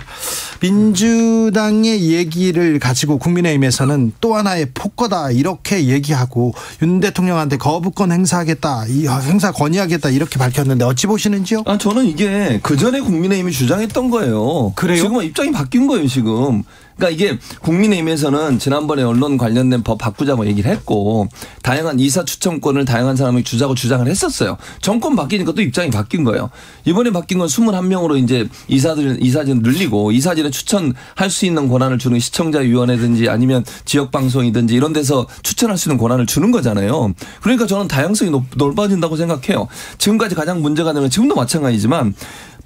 민주당의 얘기를 가지고 국민의힘에서는 또 하나의 폭거다 이렇게 얘기하고 윤 대통령한테 거부권 행사하겠다, 행사 건의하겠다 이렇게 밝혔는데 어찌 보시는지요? 저는 이게 그 전에 국민의힘이 주장했던 거예요. 그래요? 지금은 입장이 바뀐 거예요, 지금. 그러니까 이게 국민의힘에서는 지난번에 언론 관련된 법 바꾸자고 얘기를 했고 다양한 이사 추천권을 다양한 사람이 주자고 주장을 했었어요. 정권 바뀌니까 또 입장이 바뀐 거예요. 이번에 바뀐 건 21명으로 이제 이사진 늘리고 이사진에 추천할 수 있는 권한을 주는 시청자위원회든지 아니면 지역방송이든지 이런 데서 추천할 수 있는 권한을 주는 거잖아요. 그러니까 저는 다양성이 넓어진다고 생각해요. 지금까지 가장 문제가 되는 지금도 마찬가지지만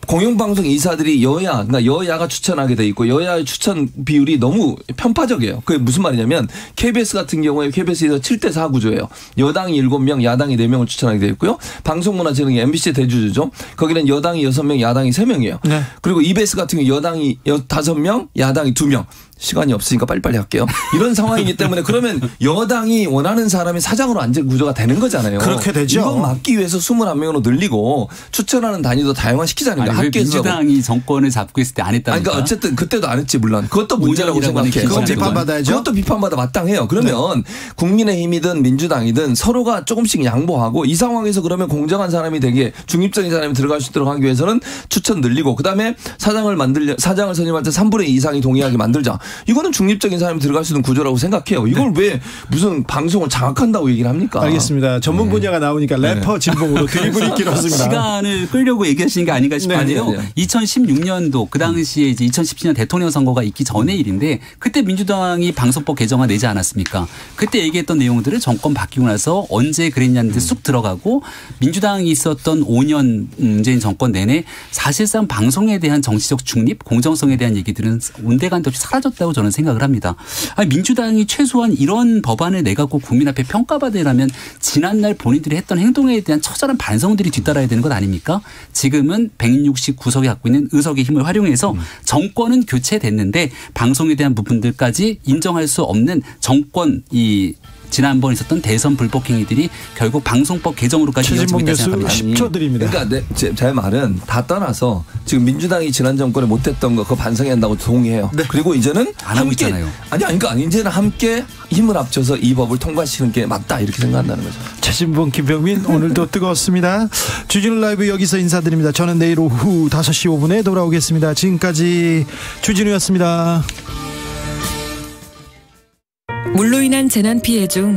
공영방송 이사들이 그러니까 여야가 추천하게 돼 있고 여야의 추천 비율이 너무 편파적이에요. 그게 무슨 말이냐면 KBS 같은 경우에 KBS에서 7대4 구조예요. 여당이 7명, 야당이 4명을 추천하게 돼 있고요. 방송문화진흥위 MBC 대주주죠. 거기는 여당이 6명, 야당이 3명이에요. 네. 그리고 EBS 같은 경우 여당이 5명, 야당이 2명. 시간이 없으니까 빨리빨리 할게요. 이런 상황이기 때문에 그러면 여당이 원하는 사람이 사장으로 앉을 구조가 되는 거잖아요. 그렇게 되죠. 이건 막기 위해서 21명으로 늘리고 추천하는 단위도 다양화시키자는 거예요. 민주당이 정권을 잡고 있을 때 안 했답니까? 그러니까 어쨌든 그때도 안 했지 물론. 그것도 문제라고 생각해. 그건 비판받아야죠. 그것도 비판받아 마땅해요. 그러면 네. 국민의힘이든 민주당이든 서로가 조금씩 양보하고 이 상황에서 그러면 공정한 사람이 되게 중립적인 사람이 들어갈 수 있도록 하기 위해서는 추천 늘리고 그다음에 사장을 선임할 때 3분의 2 이상이 동의하게 만들자. 이거는 중립적인 사람이 들어갈 수 있는 구조라고 생각해요. 이걸 네. 왜 무슨 방송을 장악한다고 얘기를 합니까? 알겠습니다. 전문 분야가 나오니까 래퍼 진봉으로 드리블이 길었습니다. 시간을 끌려고 얘기하시는 게 아닌가 싶은데요. 네. 2016년도 그 당시에 이제 2017년 대통령 선거가 있기 전의 일인데 그때 민주당이 방송법 개정안 내지 않았습니까? 그때 얘기했던 내용들을 정권 바뀌고 나서 언제 그랬냐는데 쑥 들어가고 민주당이 있었던 5년 문재인 정권 내내 사실상 방송에 대한 정치적 중립, 공정성에 대한 얘기들은 온데간데 없이 사라졌다고 저는 생각을 합니다. 아니, 민주당이 최소한 이런 법안을 내갖고 국민 앞에 평가받으려면 지난날 본인들이 했던 행동에 대한 처절한 반성들이 뒤따라야 되는 것 아닙니까? 지금은 169석이 갖고 있는 의석의 힘을 활용해서 정권은 교체됐는데 방송에 대한 부분들까지 인정할 수 없는 정권 지난번 있었던 대선 불법 행위들이 결국 방송법 개정으로까지 이어지고 있다고 생각합니다. 10초 드립니다. 그러니까 제 말은 다 떠나서 지금 민주당이 지난 정권에 못했던 거 그거 반성해야 한다고 동의해요. 네. 그리고 이제는 안 하고 있잖아요. 그러니까 이제는 함께 힘을 합쳐서 이 법을 통과시키는 게 맞다 이렇게 생각한다는 거죠. 최진봉, 김병민 오늘도 뜨거웠습니다. 주진우 라이브 여기서 인사드립니다. 저는 내일 오후 5시 5분에 돌아오겠습니다. 지금까지 주진우였습니다. 물로 인한 재난 피해 중